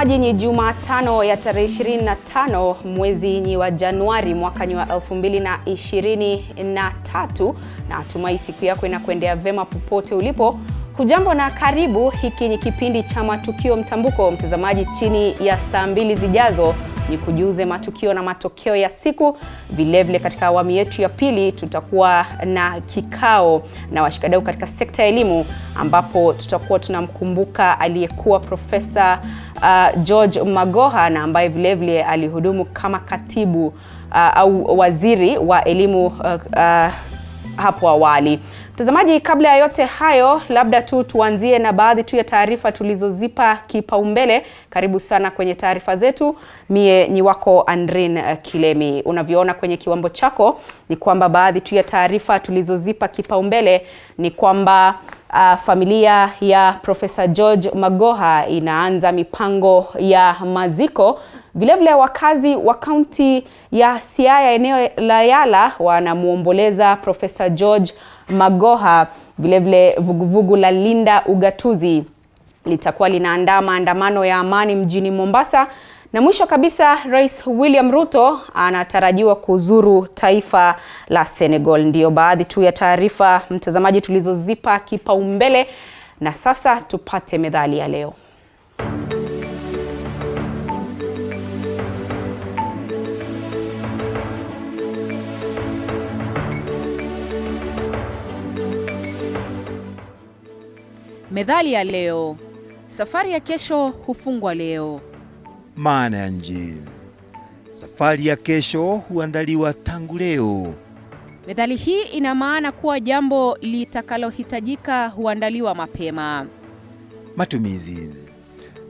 Mtazamaji, ni Jumatano ya tarehe 25 mwezi ni wa Januari mwaka ni wa 2023, na natumai siku yako inakuendea vema popote ulipo. Hujambo na karibu. Hiki ni kipindi cha matukio mtambuko. Mtazamaji, chini ya saa 2 zijazo ni kujuze matukio na matokeo ya siku. Vilevile katika awamu yetu ya pili tutakuwa na kikao na washikadau katika sekta ya elimu, ambapo tutakuwa tunamkumbuka aliyekuwa Profesa George Magoha, na ambaye vilevile alihudumu kama katibu au waziri wa elimu hapo awali. Mtazamaji, kabla ya yote hayo, labda tuanzie na baadhi tu ya taarifa tulizozipa kipaumbele. Karibu sana kwenye taarifa zetu. Mie ni wako Andrin Kilemi. Unavyoona kwenye kiwambo chako ni kwamba baadhi tu ya taarifa tulizozipa kipaumbele ni kwamba familia ya Profesa George Magoha inaanza mipango ya maziko. Vilevile wakazi wa kaunti ya Siaya eneo la Yala wanamuomboleza Profesa George Magoha. Vilevile vuguvugu la Linda Ugatuzi litakuwa linaandaa maandamano ya amani mjini Mombasa. Na mwisho kabisa, Rais William Ruto anatarajiwa kuzuru taifa la Senegal. Ndio baadhi tu ya taarifa mtazamaji tulizozipa kipaumbele, na sasa tupate methali ya leo. Methali ya leo: safari ya kesho hufungwa leo. Maana ya nje: safari ya kesho huandaliwa tangu leo. Methali hii ina maana kuwa jambo litakalohitajika huandaliwa mapema. Matumizi: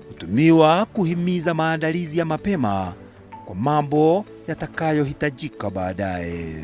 hutumiwa kuhimiza maandalizi ya mapema kwa mambo yatakayohitajika baadaye.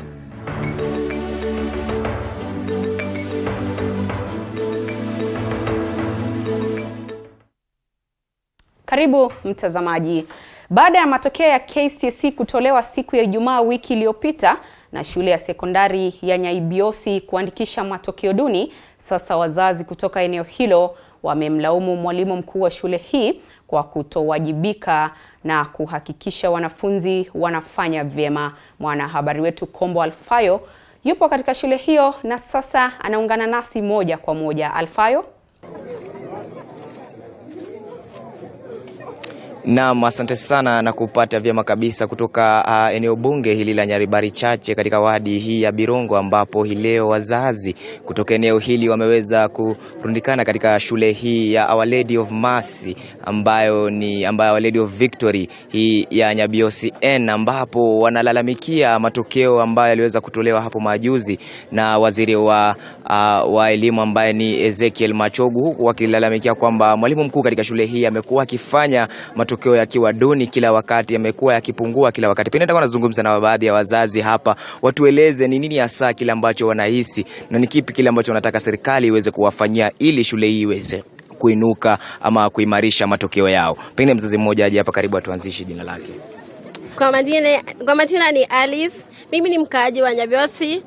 Karibu mtazamaji. Baada ya matokeo ya KCSE kutolewa siku ya Ijumaa wiki iliyopita na shule ya sekondari ya Nyabiosi kuandikisha matokeo duni, sasa wazazi kutoka eneo hilo wamemlaumu mwalimu mkuu wa shule hii kwa kutowajibika na kuhakikisha wanafunzi wanafanya vyema. Mwanahabari wetu Kombo Alfayo yupo katika shule hiyo na sasa anaungana nasi moja kwa moja. Alfayo? Naam, asante sana na kupata vyema kabisa kutoka eneo bunge hili la Nyaribari Chache katika wadi hii ya Birongo, ambapo hii leo wazazi kutoka eneo hili wameweza kurundikana katika shule hii ya Our Lady of Mercy ambayo ni Our Lady of Victory hii ya Nyabiosi N, ambapo wanalalamikia matokeo ambayo yaliweza kutolewa hapo majuzi na waziri wa elimu ambaye ni Ezekiel Machogu, huku wakilalamikia kwamba mwalimu mkuu katika shule hii amekuwa akifanya matokeo yakiwa duni kila wakati, yamekuwa yakipungua kila wakati. Pengine nitakuwa nazungumza na baadhi ya wazazi hapa, watueleze ni nini hasa kile ambacho wanahisi na ni kipi kile ambacho wanataka serikali iweze kuwafanyia ili shule hii iweze kuinuka ama kuimarisha matokeo yao. Pengine mzazi mmoja aje hapa karibu atuanzishe jina lake. Kwa majina ni Alice. Mimi ni mkaaji wa Nyabiosi.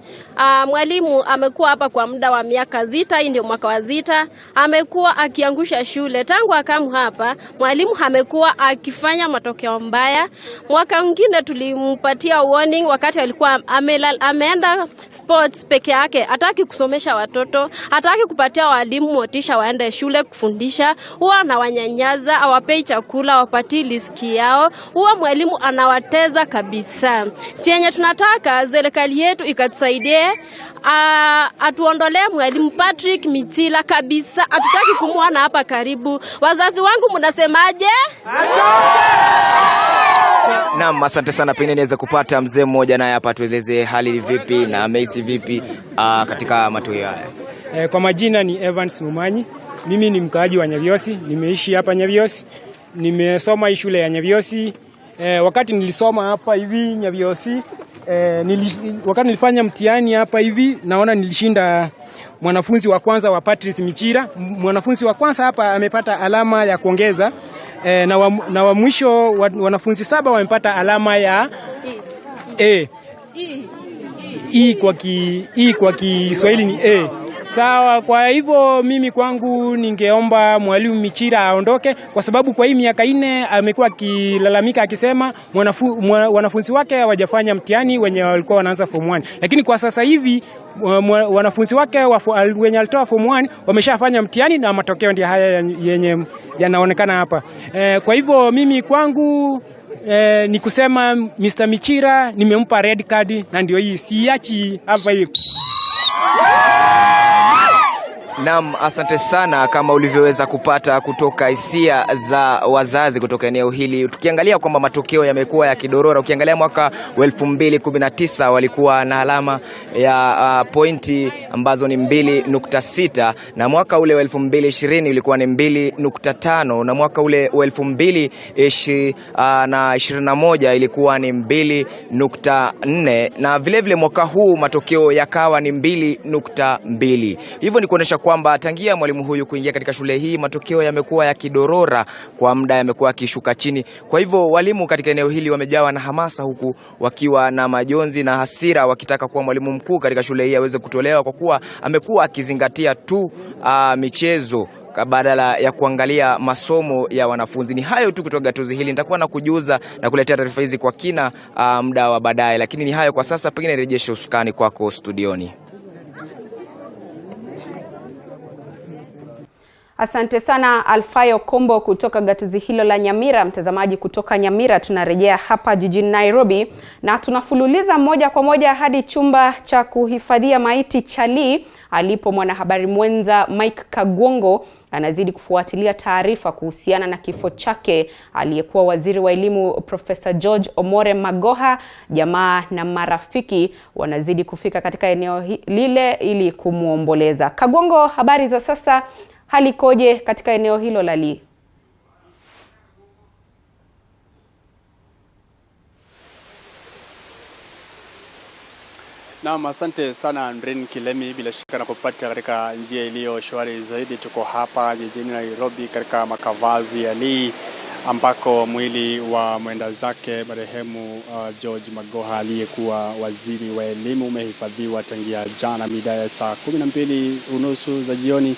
Mwalimu amekuwa hapa kwa muda wa miaka sita, hii ndio mwaka wa sita. Amekuwa akiangusha shule. Tangu akamu hapa, mwalimu amekuwa akifanya matokeo mbaya. Mwaka mwingine tulimpatia warning wakati alikuwa ameenda sports peke yake. Hataki kusomesha watoto, hataki kupatia walimu motisha waende shule kufundisha. Huwa anawanyanyaza, hawapei chakula, hawapati riziki yao. Huwa mwalimu anawateza kabisa. Chenye tunataka serikali yetu ikatusaidie, atuondolee mwalimu Patrick Mitila kabisa. Hatutaki kumuona hapa karibu. Wazazi wangu mnasemaje? Naam, asante sana. Pengine niweze kupata mzee mmoja naye hapa tueleze hali vipi na amesi vipi katika matokeo haya. Kwa majina ni Evans Mumanyi. Mimi ni mkaaji wa Nyabiosi, nimeishi hapa Nyabiosi. Nimesoma hii shule ya Nyabiosi. Wakati nilisoma hapa hivi Nyabiosi, wakati nilifanya mtihani hapa hivi, naona nilishinda mwanafunzi wa kwanza wa Patrice Michira. Mwanafunzi wa kwanza hapa amepata alama ya kuongeza, na wa mwisho wanafunzi 7 wamepata alama ya E. Kwa Kiswahili ni A. Sawa, kwa hivyo mimi kwangu ningeomba Mwalimu Michira aondoke, kwa sababu kwa hii miaka 4 amekuwa akilalamika akisema wanafunzi wake hawajafanya mtihani wenye walikuwa wanaanza form 1. Lakini kwa sasa hivi wanafunzi wake wenye alitoa form 1 wameshafanya mtihani na matokeo ndio haya yenye yanaonekana hapa. Kwa hivyo mimi kwangu ni kusema Mr. Michira nimempa red card na ndio hii siachi hapa hii. Naam, asante sana. Kama ulivyoweza kupata kutoka hisia za wazazi kutoka eneo hili, tukiangalia kwamba matokeo yamekuwa yakidorora. Ukiangalia mwaka 2019 walikuwa na alama ya pointi ambazo ni 2.6, na mwaka ule wa 2020 ulikuwa ni 2.5, na mwaka ule wa 2021 ilikuwa ni 2.4, na vile mwaka huu matokeo yakawa ni 2.2. Hivyo ni kuonesha kwamba tangia mwalimu huyu kuingia katika shule hii matokeo yamekuwa yakidorora kwa muda, yamekuwa yakishuka chini. Kwa hivyo walimu katika eneo hili wamejawa na hamasa, huku wakiwa na majonzi na hasira, wakitaka kuwa mwalimu mkuu katika shule hii aweze kutolewa, kwa kuwa amekuwa akizingatia tu michezo badala ya kuangalia masomo ya wanafunzi. Ni hayo tu kutoka gatuzi hili. Nitakuwa na kujuza na kuletea taarifa hizi kwa kina muda wa baadaye, lakini ni hayo kwa sasa. Pengine rejeshe usukani kwako studioni. Asante sana Alfayo Kombo kutoka gatuzi hilo la Nyamira. Mtazamaji, kutoka Nyamira tunarejea hapa jijini Nairobi na tunafululiza moja kwa moja hadi chumba cha kuhifadhia maiti cha Lee, alipo mwanahabari mwenza Mike Kagwongo anazidi kufuatilia taarifa kuhusiana na kifo chake aliyekuwa waziri wa elimu Profesa George Omore Magoha. Jamaa na marafiki wanazidi kufika katika eneo lile ili kumuomboleza. Kagwongo, habari za sasa? Hali koje katika eneo hilo la Lee? Naam, asante sana Andrin Kilemi, bila shaka na kupata katika njia iliyo shwari zaidi. Tuko hapa jijini Nairobi katika makavazi ya Lee, ambako mwili wa mwenda zake marehemu George Magoha aliyekuwa waziri wa elimu umehifadhiwa tangia jana mida ya saa 12:30 za jioni,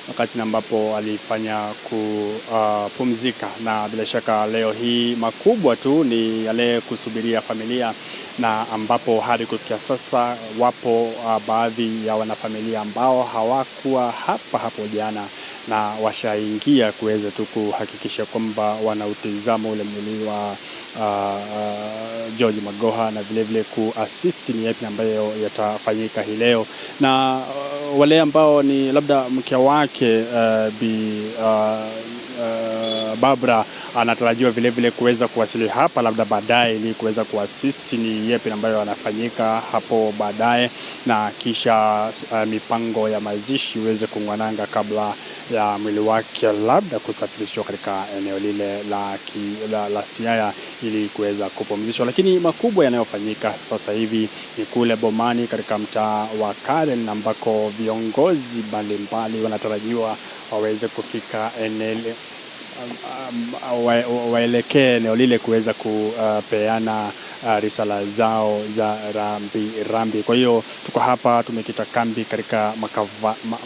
wakati ambapo alifanya kupumzika. Na bila shaka leo hii makubwa tu ni yale kusubiria familia, na ambapo hadi kufikia sasa wapo baadhi ya wanafamilia ambao hawakuwa hapo jana na washaingia kuweza tu kuhakikisha kwamba wanautizama ule mwili wa George Magoha, na vile kuassist ni yapi ambayo yatafanyika hii leo. Na wale ambao ni labda mke wake Barbara anatarajiwa vile kuweza kuwasili hapa labda baadaye ili kuweza kuassist ni yapi ambayo yanafanyika hapo baadaye, na kisha mipango ya mazishi iweze kungwananga kabla ya mwili wake labda kusafirishwa katika eneo lile la Siaya ili kuweza kupumzishwa. Lakini makubwa yanayofanyika sasa hivi ni kule Bomani katika mtaa wa Karen, ambako viongozi mbalimbali wanatarajiwa waweze kufika eneo waelekee eneo lile kuweza kupeana risala zao za rambi. Kwa hiyo tuko hapa tumekita kambi katika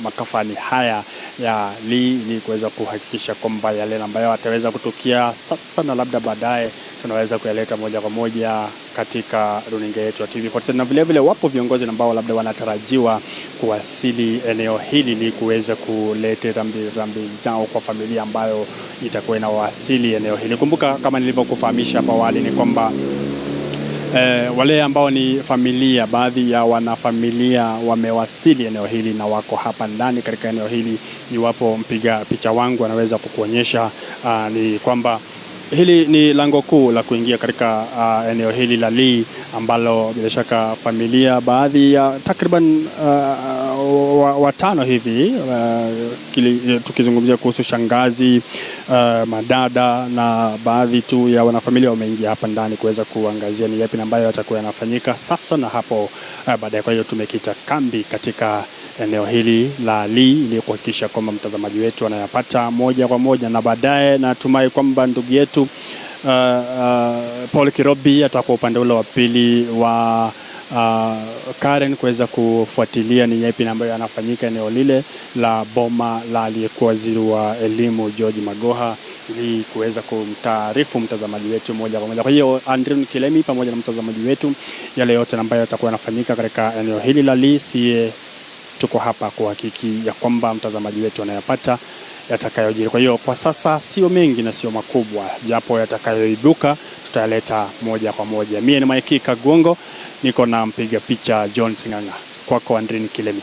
makafani haya ya Lee ili kuweza kuhakikisha kwamba yale ambayo ataweza kutukia sasa na labda baadaye tunaweza kuyaleta moja kwa moja katika runinga yetu ya TV47. Na vile wapo viongozi ambao labda wanatarajiwa kuwasili eneo hili ili kuweza kuleta rambi zao kwa familia ambayo itakuwa inawasili eneo hili. Kumbuka kama nilivyokufahamisha hapo awali ni kwamba wale ambao ni familia, baadhi ya wanafamilia wamewasili eneo hili na wako hapa ndani katika eneo hili. Iwapo mpiga picha wangu anaweza kukuonyesha ni kwamba hili ni lango kuu la kuingia katika eneo hili la Lee, ambalo bila shaka familia baadhi ya takriban watano hivi, tukizungumzia kuhusu shangazi, madada na baadhi tu ya wanafamilia wameingia hapa ndani kuweza kuangazia ni yapi ambayo yatakuwa yanafanyika sasa na hapo baadaye. Kwa hiyo tumekita kambi katika eneo hili la Lee ili kuhakikisha kwamba mtazamaji wetu anayapata moja kwa moja, na baadaye natumai kwamba ndugu yetu Paul Kirobi atakuwa upande ule wa pili wa Karen kuweza kufuatilia ni yapi ambayo yanafanyika eneo lile la boma la aliyekuwa waziri wa elimu George Magoha, ili kuweza kumtaarifu mtazamaji wetu moja kwa moja. Kwa hiyo Andrew Kilemi pamoja na mtazamaji wetu, yale yote ambayo yatakuwa yanafanyika katika eneo hili la Lee, tuko hapa kuhakiki ya kwamba mtazamaji wetu anayapata yatakayojiri. Kwa hiyo kwa sasa sio mengi na sio makubwa, japo yatakayoibuka tutayaleta moja kwa moja. Mimi ni Mike Kagwongo, niko na mpiga picha John Singanga. Kwako Andrew Kilemi.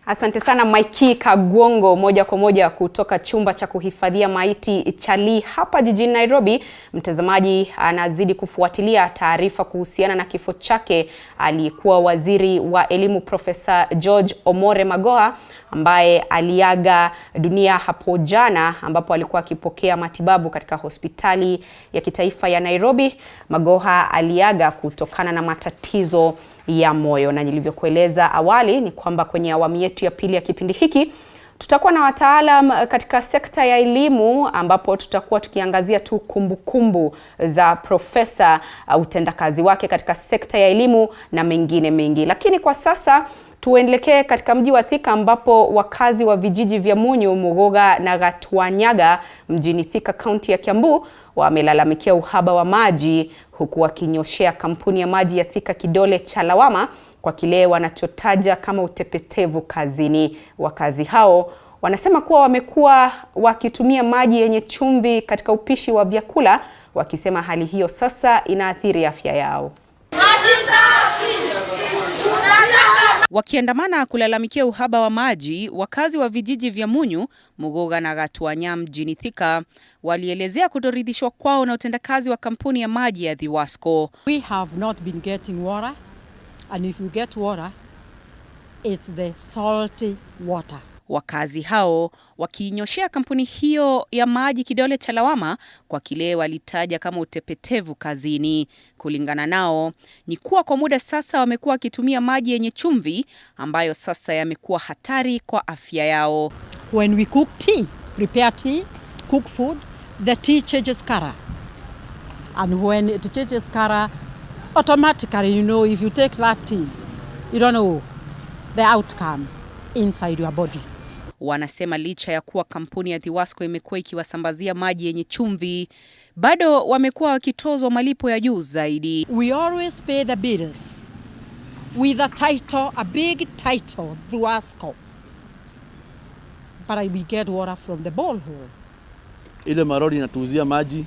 Asante sana Mike Kagwongo, moja kwa moja kutoka chumba cha kuhifadhia maiti cha Lee hapa jijini Nairobi. Mtazamaji anazidi kufuatilia taarifa kuhusiana na kifo chake aliyekuwa waziri wa elimu Profesa George Omore Magoha, ambaye aliaga dunia hapo jana ambapo alikuwa akipokea matibabu katika hospitali ya kitaifa ya Nairobi. Magoha aliaga kutokana na matatizo ya moyo, na nilivyokueleza awali ni kwamba kwenye awamu yetu ya pili ya kipindi hiki tutakuwa na wataalam katika sekta ya elimu, ambapo tutakuwa tukiangazia tu kumbukumbu za profesa, utendakazi wake katika sekta ya elimu na mengine mengi. Lakini kwa sasa tuendelekee katika mji wa Thika, ambapo wakazi wa vijiji vya Munyu, Mugoga na Gatwanyaga mjini Thika, kaunti ya Kiambu, wamelalamikia uhaba wa maji, huku wakinyoshea kampuni ya maji ya Thika kidole cha lawama kwa kile wanachotaja kama utepetevu kazini. Wakazi hao wanasema kuwa wamekuwa wakitumia maji yenye chumvi katika upishi wa vyakula, wakisema hali hiyo sasa inaathiri afya yao. Wakiandamana kulalamikia uhaba wa maji, wakazi wa vijiji vya Munyu, Mugoga na Gatwanyaga mjini Thika walielezea kutoridhishwa kwao na utendakazi wa kampuni ya maji ya Thiwasco. We have not been getting water, and if we get water, it's the salty water. Wakazi hao wakiinyoshea kampuni hiyo ya maji kidole cha lawama kwa kile walitaja kama utepetevu kazini. Kulingana nao ni kuwa kwa muda sasa wamekuwa wakitumia maji yenye chumvi ambayo sasa yamekuwa hatari kwa afya yao. When we cook tea, prepare tea, cook food, the tea changes color. And when it changes color, automatically, you know, if you take that tea, you don't know the outcome inside your body. Wanasema licha ya kuwa kampuni ya Thiwasco imekuwa ikiwasambazia maji yenye chumvi, bado wamekuwa wakitozwa malipo ya juu zaidi. We always pay the bills with a title, a big title, Thiwasco. But we get water from the borehole. Ile maroli inatuuzia maji,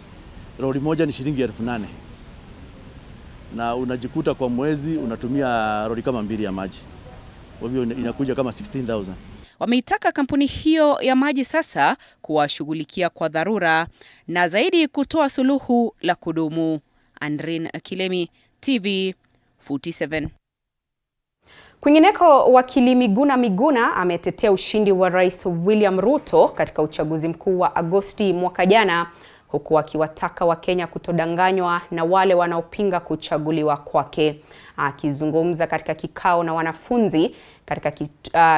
roli moja ni shilingi 8,000. Na unajikuta kwa mwezi unatumia roli kama 2 ya maji. Kwa hivyo inakuja kama 16,000. Wameitaka kampuni hiyo ya maji sasa kuwashughulikia kwa dharura na zaidi kutoa suluhu la kudumu. Andrew Kilemi, TV 47. Kwingineko, wakili Miguna ametetea ushindi wa Rais William Ruto katika uchaguzi mkuu wa Agosti mwaka jana, huku akiwataka Wakenya kutodanganywa na wale wanaopinga kuchaguliwa kwake. Akizungumza katika kikao na wanafunzi katika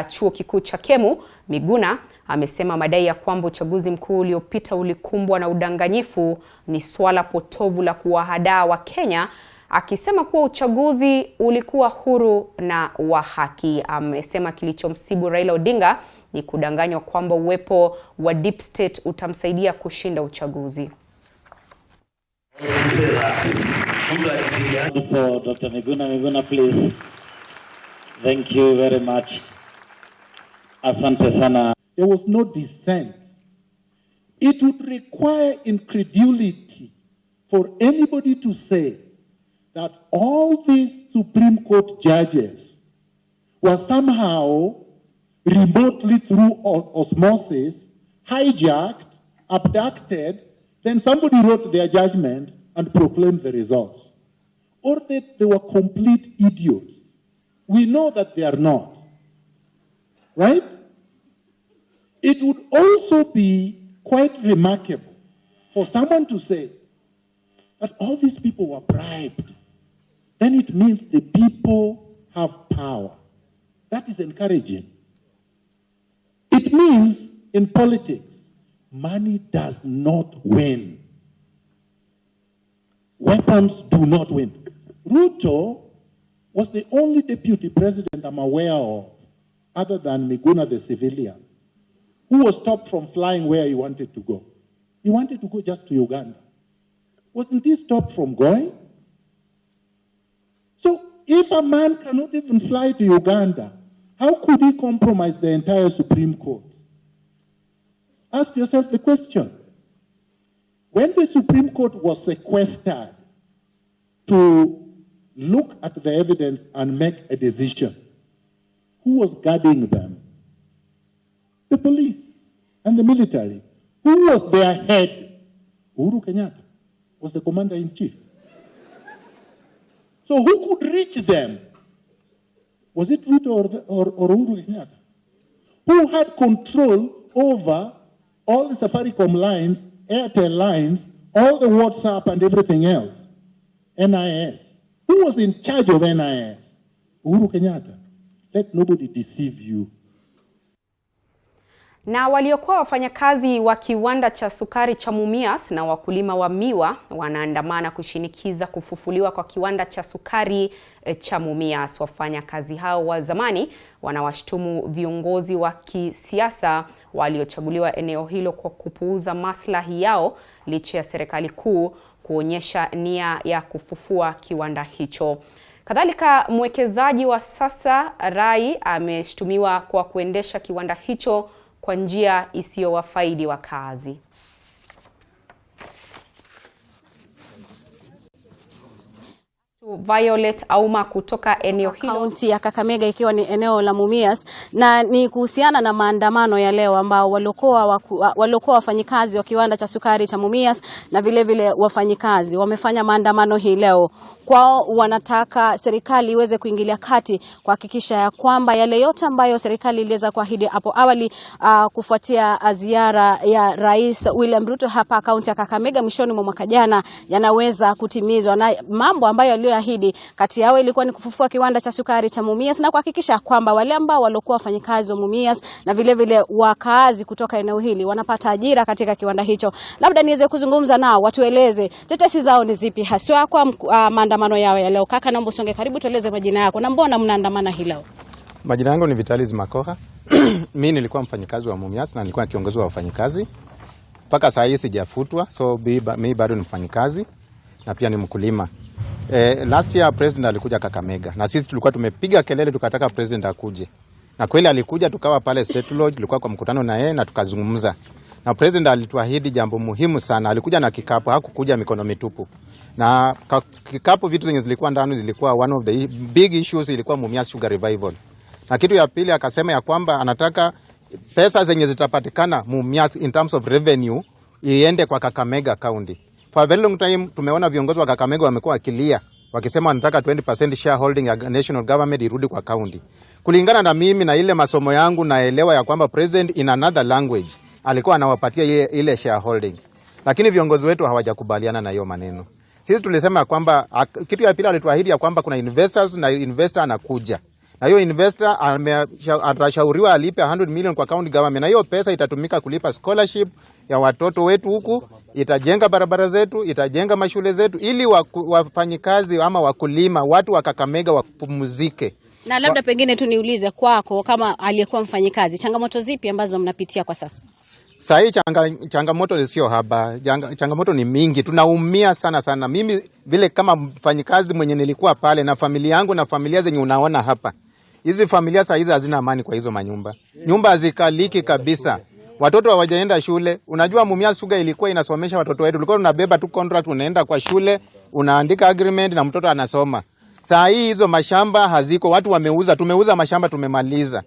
chuo kikuu cha Kemu, Miguna amesema madai ya kwamba uchaguzi mkuu uliopita ulikumbwa na udanganyifu ni swala potovu la kuwahadaa Wakenya, akisema kuwa uchaguzi ulikuwa huru na wa haki. Amesema kilichomsibu Raila Odinga ni kudanganywa kwamba uwepo wa deep state utamsaidia kushinda uchaguzi. Dr. Miguna, please. Thank you very much. Asante sana. There was no dissent. It would require incredulity for anybody to say that all these Supreme Court judges were somehow remotely through osmosis, hijacked, abducted, then somebody wrote their judgment and proclaimed the results. Or that they were complete idiots. We know that they are not. Right? It would also be quite remarkable for someone to say that all these people were bribed. Then it means the people have power. That is encouraging. It means in politics, money does not win. Weapons do not win. Ruto was the only deputy president I'm aware of, other than Miguna the civilian, who was stopped from flying where he wanted to go. He wanted to go just to Uganda. Wasn't he stopped from going? So if a man cannot even fly to Uganda, how could he compromise the entire Supreme Court? Ask yourself the question. When the Supreme Court was sequestered to look at the evidence and make a decision, who was guarding them? The police and the military. Who was their head? Uhuru Kenyatta was the commander-in-chief. So who could reach them? Was it Ruto or Uhuru Kenyatta? Who had control over all the Safaricom lines, Airtel lines, all the WhatsApp and everything else? NIS. Who was in charge of NIS? Uhuru Kenyatta. Let nobody deceive you. Na waliokuwa wafanyakazi wa kiwanda cha sukari cha Mumias na wakulima wa miwa wanaandamana kushinikiza kufufuliwa kwa kiwanda cha sukari cha Mumias. Wafanyakazi hao wa zamani wanawashtumu viongozi wa kisiasa waliochaguliwa eneo hilo kwa kupuuza maslahi yao licha ya serikali kuu kuonyesha nia ya kufufua kiwanda hicho. Kadhalika, mwekezaji wa sasa Rai ameshtumiwa kwa kuendesha kiwanda hicho kwa njia isiyowafaidi wakazi. Violet Auma kutoka eneo hilo kaunti ya Kakamega, ikiwa ni eneo la Mumias, na ni kuhusiana na maandamano ya leo ambao waliokuwa wafanyikazi wa kiwanda cha sukari cha Mumias na vile vile wafanyikazi wamefanya maandamano hii leo. Kwao wanataka serikali iweze kuingilia kati kuhakikisha ya kwamba yale yote ambayo serikali iliweza kuahidi hapo awali kufuatia ziara ya Rais William Ruto hapa kaunti ya Kakamega mwishoni mwa mwaka jana yanaweza kutimizwa. Na mambo ambayo aliyoahidi kati yao ilikuwa ni kufufua kiwanda cha sukari cha Mumias na kuhakikisha kwamba wale ambao walikuwa wafanyikazi wa Mumias na vile vile wakaazi kutoka eneo hili wanapata ajira katika kiwanda hicho. Labda niweze kuzungumza nao watueleze tetesi zao ni zipi haswa kwa maandamano yao ya leo. Kaka, naomba usonge karibu, tueleze majina yako na mbona mnaandamana hii leo. Majina yangu ni Vitalis Magoha. Mimi nilikuwa mfanyikazi wa Mumias na nilikuwa kiongozi wa wafanyikazi. Mpaka saa hii sijafutwa, so mimi bado ni mfanyikazi na pia ni mkulima. Last year president alikuja Kakamega na sisi tulikuwa tumepiga kelele tukataka president akuje. Na kweli alikuja, tukawa pale State Lodge, tulikuwa kwa mkutano na yeye na tukazungumza. Na president alituahidi jambo muhimu sana. Alikuja na kikapu, hakukuja mikono mitupu. Na kikapu vitu zenye zilikuwa ndani zilikuwa one of the big issues ilikuwa Mumias Sugar Revival. Na kitu ya pili akasema ya kwamba anataka pesa zenye zitapatikana Mumias in terms of revenue iende kwa Kakamega County. For a very long time tumeona viongozi wa Kakamega wamekuwa wakilia wakisema wanataka 20% shareholding ya national government irudi kwa county. Kulingana na mimi na ile masomo yangu naelewa ya kwamba president in another language alikuwa anawapatia ile shareholding. Lakini viongozi wetu hawajakubaliana na hiyo maneno. Sisi tulisema kwamba kitu ya pili alituahidi ya kwamba kuna investors na investor anakuja. Na hiyo investor atashauriwa alipe 100 million kwa county government. Na hiyo pesa itatumika kulipa scholarship ya watoto wetu huku, itajenga barabara zetu, itajenga mashule zetu ili wafanyikazi ama wakulima, watu wa Kakamega wapumzike. Na labda pengine tu niulize kwako kama aliyekuwa mfanyikazi, changamoto zipi ambazo mnapitia kwa sasa? Sasa hii changamoto sio haba. Changamoto ni mingi. Tunaumia sana. Mimi vile kama mfanyikazi mwenye nilikuwa pale na familia yangu na familia zenye unaona hapa. Hizi familia sasa hizi hazina amani kwa hizo manyumba. Nyumba hazikaliki kabisa. Watoto hawajaenda shule. Unajua Mumias Sugar ilikuwa inasomesha watoto wetu. Tulikuwa tunabeba tu contract, unaenda kwa shule, unaandika agreement na mtoto anasoma. Saa hii hizo mashamba haziko. Watu wameuza, tumeuza mashamba tumemaliza.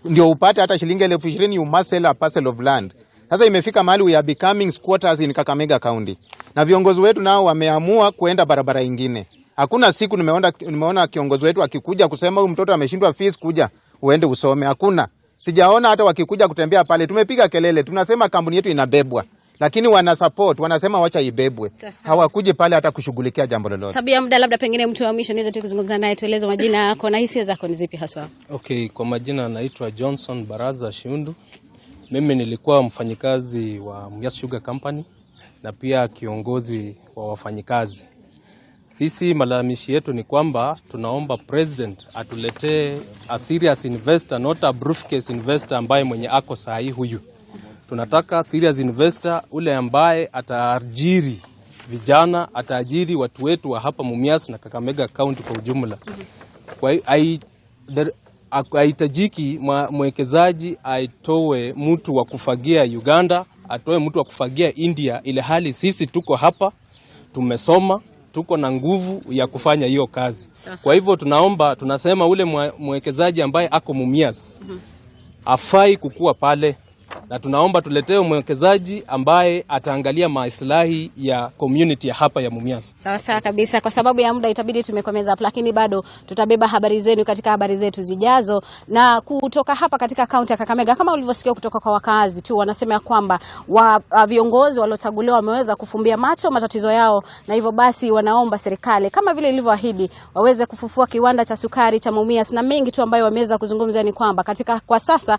Ndio upate hata shilingi 20,000 you must sell a parcel of land. Sasa imefika mahali we are becoming squatters in Kakamega County. Na viongozi wetu nao wameamua kuenda barabara nyingine. Hakuna siku nimeona kiongozi wetu akikuja kusema huyu mtoto ameshindwa fees, kuja uende usome. Hakuna. Sijaona hata wakikuja kutembea pale. Tumepiga kelele, tunasema kampuni yetu inabebwa. Lakini wana support, wanasema wacha ibebwe. Hawakuje pale hata kushughulikia jambo lolote. Sababu ya muda, labda pengine mtu wa mwisho niweze tu kuzungumza naye, tueleze majina yako na hisia zako ni zipi haswa? Okay, kwa majina naitwa Johnson Baraza Shiundu. Mimi nilikuwa mfanyikazi wa Mumias Sugar Company na pia kiongozi wa wafanyikazi. Sisi malalamishi yetu ni kwamba tunaomba president atuletee a serious investor, not a briefcase investor ambaye mwenye ako sahi huyu. Tunataka serious investor ule ambaye ataajiri vijana, ataajiri watu wetu wa hapa Mumias na Kakamega County kwa ujumla. Kwa hiyo haitajiki mwekezaji aitoe mtu wa kufagia Uganda, atoe mtu wa kufagia India, ile hali sisi tuko hapa, tumesoma, tuko na nguvu ya kufanya hiyo kazi. Kwa hivyo tunasema ule mwekezaji ambaye ako Mumias afai kukua pale, na tunaomba tuletee mwekezaji ambaye ataangalia maslahi ya community ya hapa ya Mumias. Sawa kabisa, kwa sababu ya muda itabidi tumekomeza hapo, lakini bado tutabeba habari zenu katika habari zetu zijazo. Na kutoka hapa katika kaunti ya Kakamega, kama ulivyosikia kutoka kwa wakazi tu, wanasema kwamba viongozi waliochaguliwa wameweza kufumbia macho matatizo yao, na hivyo basi wanaomba serikali kama vile ilivyoahidi waweze kufufua kiwanda cha sukari cha Mumias, na mengi tu ambayo wameweza kuzungumza ni kwamba kwa sasa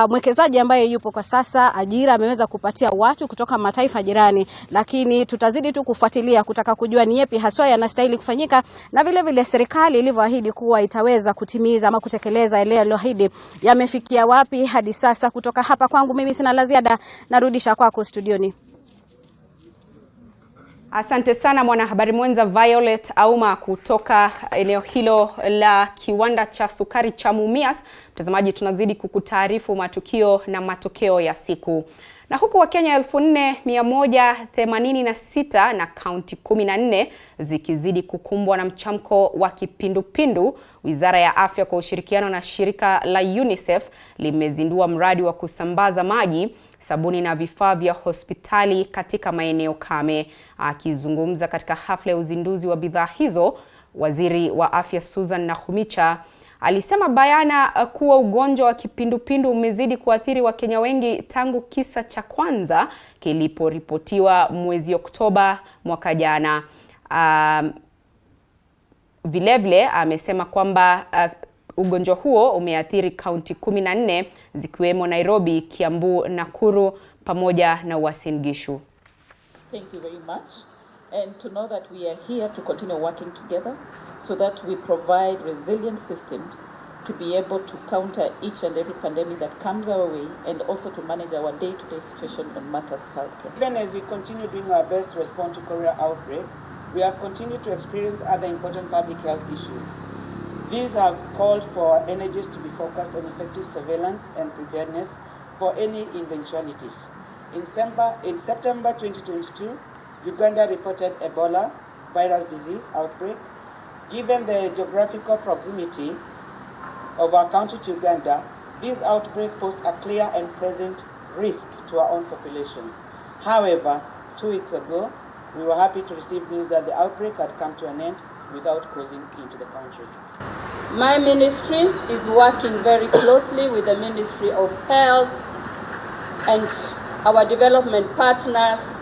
mwekezaji ambaye yupo kwa sasa ajira ameweza kupatia watu kutoka mataifa jirani, lakini tutazidi tu kufuatilia kutaka kujua ni yapi haswa yanastahili kufanyika, na vile vile serikali ilivyoahidi kuwa itaweza kutimiza ama kutekeleza yale aliyoahidi yamefikia wapi hadi sasa. Kutoka hapa kwangu mimi sina la ziada, narudisha kwako studioni. Asante sana mwanahabari mwenza Violet Auma kutoka eneo hilo la kiwanda cha sukari cha Mumias. Mtazamaji, tunazidi kukutaarifu matukio na matokeo ya siku. Na huku Wakenya 4186 na kaunti 14 zikizidi kukumbwa na mchamko wa kipindupindu, Wizara ya Afya kwa ushirikiano na shirika la UNICEF limezindua mradi wa kusambaza maji, sabuni na vifaa vya hospitali katika maeneo kame. Akizungumza katika hafla ya uzinduzi wa bidhaa hizo, Waziri wa Afya Susan Nakhumicha alisema bayana kuwa ugonjwa wa kipindupindu umezidi kuathiri Wakenya wengi tangu kisa cha kwanza kiliporipotiwa mwezi Oktoba mwaka jana. Vilevile amesema kwamba ugonjwa huo umeathiri kaunti 14 zikiwemo Nairobi, Kiambu, Nakuru pamoja na Uasin Gishu. Thank you very much, and to know that we are here to continue working together so that we provide resilient systems to be able to counter each and every pandemic that comes our way, and also to manage our day-to-day situation on matters healthcare. Even as we continue doing our best to respond to cholera outbreak, we have continued to experience other important public health issues. These have called for energies to be focused on effective surveillance and preparedness for any eventualities. In September 2022, Uganda reported Ebola virus disease outbreak. Given the geographical proximity of our country to Uganda, this outbreak posed a clear and present risk to our own population. However, 2 weeks ago, we were happy to receive news that the outbreak had come to an end without crossing into the country. My ministry is working very closely with the Ministry of Health and our development partners,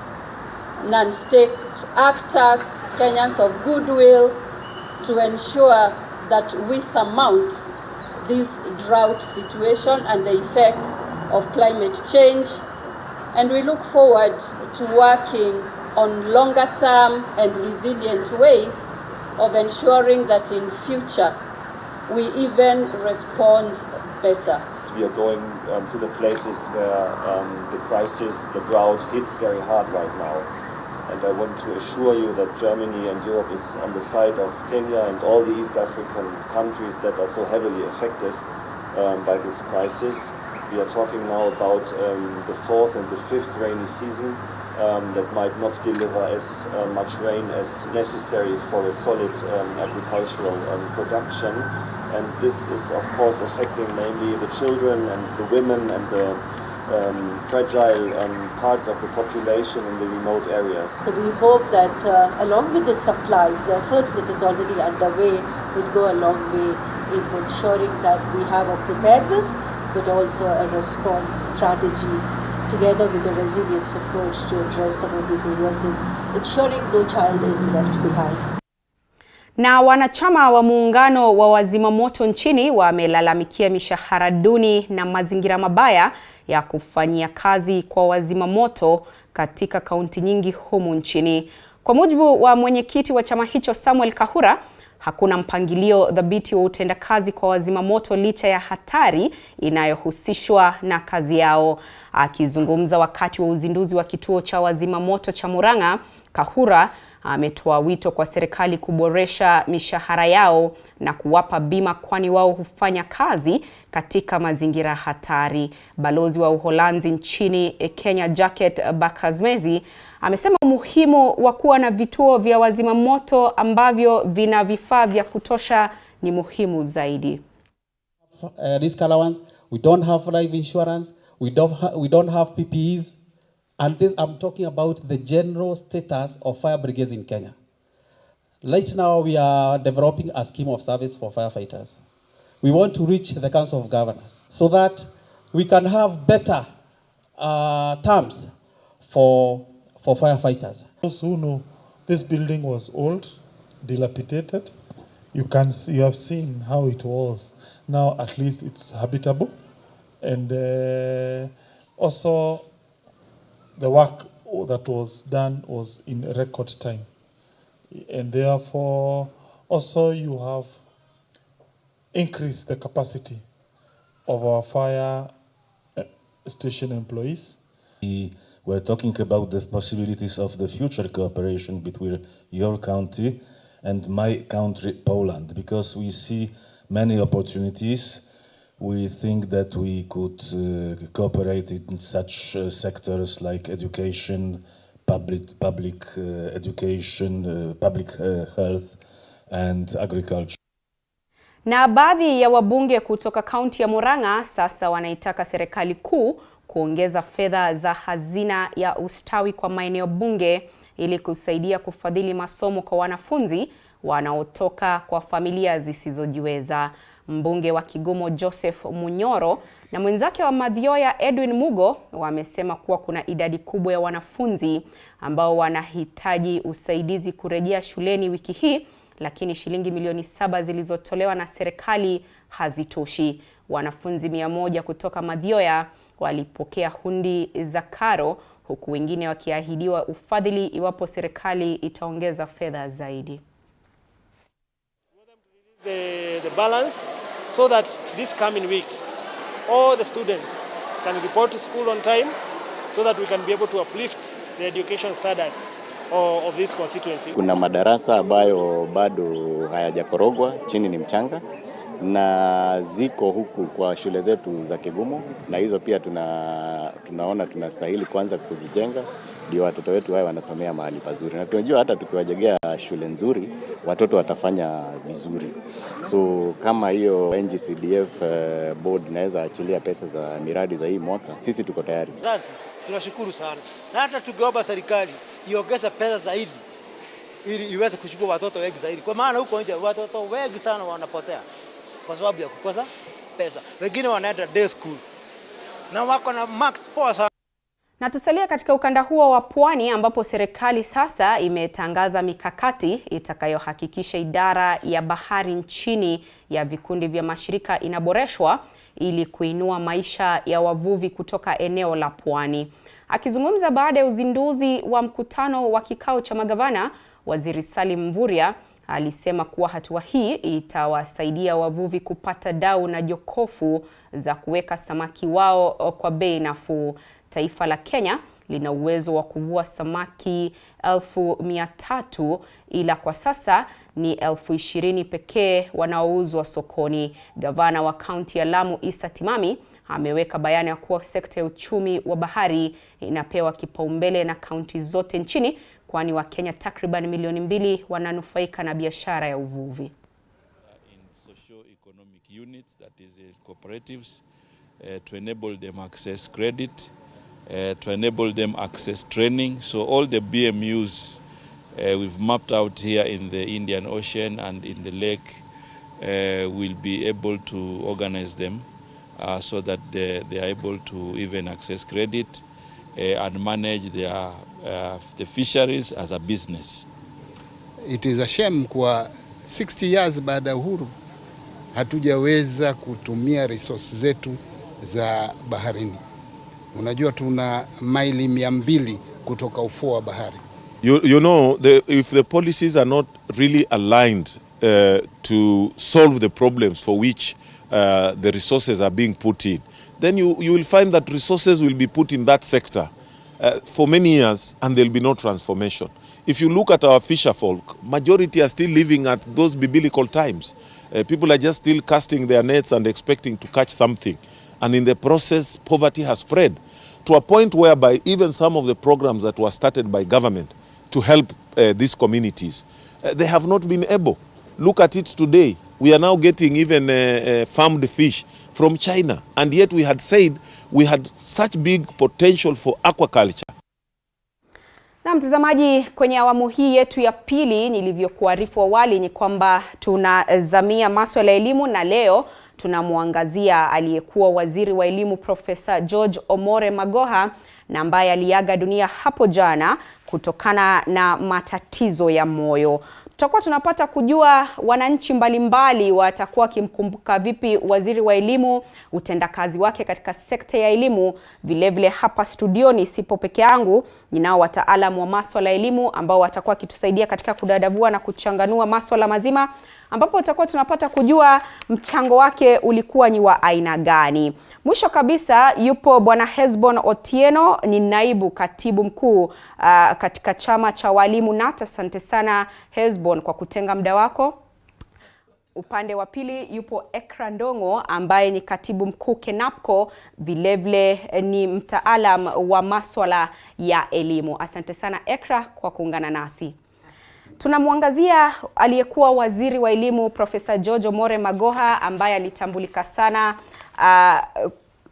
non-state actors, Kenyans of goodwill, to ensure that we surmount this drought situation and the effects of climate change. And we look forward to working on longer term and resilient ways of ensuring that in future we even respond better. We are going to the places where the crisis, the drought hits very hard right now. And I want to assure you that Germany and Europe is on the side of Kenya and all the East African countries that are so heavily affected by this crisis. We are talking now about the 4th and the 5th rainy season that might not deliver as much rain as necessary for a solid agricultural production. And this is of course affecting mainly the children and the women and the fragile parts of the population in the remote areas. So we hope that along with the supplies, the efforts that is already underway would go a long way in ensuring that we have a preparedness but also a response strategy together with a resilience approach to address some of these areas and ensuring no child is left behind. Na wanachama wa muungano wa wazima moto nchini wamelalamikia mishahara duni na mazingira mabaya ya kufanyia kazi kwa wazima moto katika kaunti nyingi humu nchini. Kwa mujibu wa mwenyekiti wa chama hicho Samuel Kahura, hakuna mpangilio dhabiti wa utendakazi kwa wazima moto licha ya hatari inayohusishwa na kazi yao. Akizungumza wakati wa uzinduzi wa kituo cha wazima moto cha Murang'a, Kahura ametoa wito kwa serikali kuboresha mishahara yao na kuwapa bima, kwani wao hufanya kazi katika mazingira hatari. Balozi wa Uholanzi nchini Kenya Jacket Bakazmezi amesema umuhimu wa kuwa na vituo vya wazima moto ambavyo vina vifaa vya kutosha ni muhimu zaidi. Risk allowance, we don't have life insurance, we don't have PPEs. And this, I'm talking about the general status of fire brigades in Kenya. Right now, we are developing a scheme of service for firefighters. We want to reach the Council of Governors so that we can have better terms for firefighters. Those who know, this building was old, dilapidated. You have seen how it was. Now, at least it's habitable, and also, the work that was done was in record time. And therefore, also you have increased the capacity of our fire station employees. We were talking about the possibilities of the future cooperation between your country and my country, Poland, because we see many opportunities. We think that we could cooperate in such sectors like education, public education, public health and agriculture. Na baadhi ya wabunge kutoka kaunti ya Murang'a sasa wanaitaka serikali kuu kuongeza fedha za hazina ya ustawi kwa maeneo bunge ili kusaidia kufadhili masomo kwa wanafunzi wanaotoka kwa familia zisizojiweza. Mbunge wa Kigumo Joseph Munyoro na mwenzake wa Mathioya Edwin Mugo wamesema kuwa kuna idadi kubwa ya wanafunzi ambao wanahitaji usaidizi kurejea shuleni wiki hii, lakini shilingi milioni 7 zilizotolewa na serikali hazitoshi. Wanafunzi 100 kutoka Mathioya walipokea hundi za karo, huku wengine wakiahidiwa ufadhili iwapo serikali itaongeza fedha zaidi. The balance so that this coming week all the students can report to school on time so that we can be able to uplift the education standards of this constituency. Kuna madarasa ambayo bado hayajakorogwa, chini ni mchanga, na ziko huku kwa shule zetu za Kigumo, na hizo pia tunaona tunastahili kwanza kuzijenga ndio watoto wetu wao wanasomea mahali pazuri, na tunajua hata tukiwajengea shule nzuri watoto watafanya vizuri. So kama hiyo NGCDF board inaweza achilia pesa za miradi za hii mwaka, sisi tuko tayari. Sasa tunashukuru sana, na hata tukiomba serikali iongeze pesa zaidi ili iweze kuchukua watoto wengi zaidi, kwa maana huko nje watoto wengi sana wanapotea kwa sababu ya kukosa pesa. Wengine wanaenda day school na wako na max poa sana. Na tusalia katika ukanda huo wa Pwani ambapo serikali sasa imetangaza mikakati itakayohakikisha idara ya bahari nchini ya vikundi vya mashirika inaboreshwa ili kuinua maisha ya wavuvi kutoka eneo la Pwani. Akizungumza baada ya uzinduzi wa mkutano wa kikao cha magavana, Waziri Salim Mvurya alisema kuwa hatua hii itawasaidia wavuvi kupata dau na jokofu za kuweka samaki wao kwa bei nafuu. Taifa la Kenya lina uwezo wa kuvua samaki 1,300 ila kwa sasa ni 20,000 pekee wanaouzwa sokoni. Gavana wa kaunti ya Lamu Issa Timami ameweka bayana ya kuwa sekta ya uchumi wa bahari inapewa kipaumbele na kaunti zote nchini, kwani Wakenya takriban milioni 2 wananufaika na biashara ya uvuvi. In socio-economic units, that is cooperatives, to enable them access credit, to enable them access training. So all the BMUs we've mapped out here in the Indian Ocean and in the lake will be able to organize them so that they are able to even access credit and manage the fisheries as a business. It is a shame kwa 60 years baada ya uhuru hatujaweza kutumia resources zetu za baharini. Unajua tuna maili 200 kutoka ufuo wa bahari. You know, if the policies are not really aligned to solve the problems for which the resources are being put in, then you will find that resources will be put in that sector for many years and there will be no transformation. If you look at our fisher folk, majority are still living at those biblical times. People are just still casting their nets and expecting to catch something. And in the process, poverty has spread to a point whereby even some of the programs that were started by government to help these communities, they have not been able. Look at it today. We are now getting even farmed fish from China. And yet we had said we had such big potential for aquaculture. Na mtazamaji, kwenye awamu hii yetu ya pili nilivyokuarifu awali ni kwamba tunazamia masuala ya elimu, na leo tunamwangazia aliyekuwa waziri wa elimu Profesa George Omore Magoha, na ambaye aliaga dunia hapo jana kutokana na matatizo ya moyo. Tutakuwa tunapata kujua wananchi mbalimbali watakuwa kimkumbuka vipi waziri wa elimu, utendakazi wake katika sekta ya elimu. Vilevile hapa studioni sipo peke yangu, ninao wataalamu wa masuala ya elimu ambao watakuwa kitusaidia katika kudadavua na kuchanganua masuala mazima, ambapo tutakuwa tunapata kujua mchango wake ulikuwa ni wa aina gani. Mwisho kabisa yupo Bwana Hesbon Otieno, ni naibu katibu mkuu katika chama cha walimu NAT. Asante sana Hesbon kwa kutenga muda wako. Upande wa pili yupo Ekra Ndongo ambaye ni katibu mkuu KENAPCO, vilevile ni mtaalam wa masuala ya elimu. Asante sana Ekra kwa kuungana nasi. Tunamwangazia aliyekuwa waziri wa elimu Profesa George Omore Magoha, ambaye alitambulika sana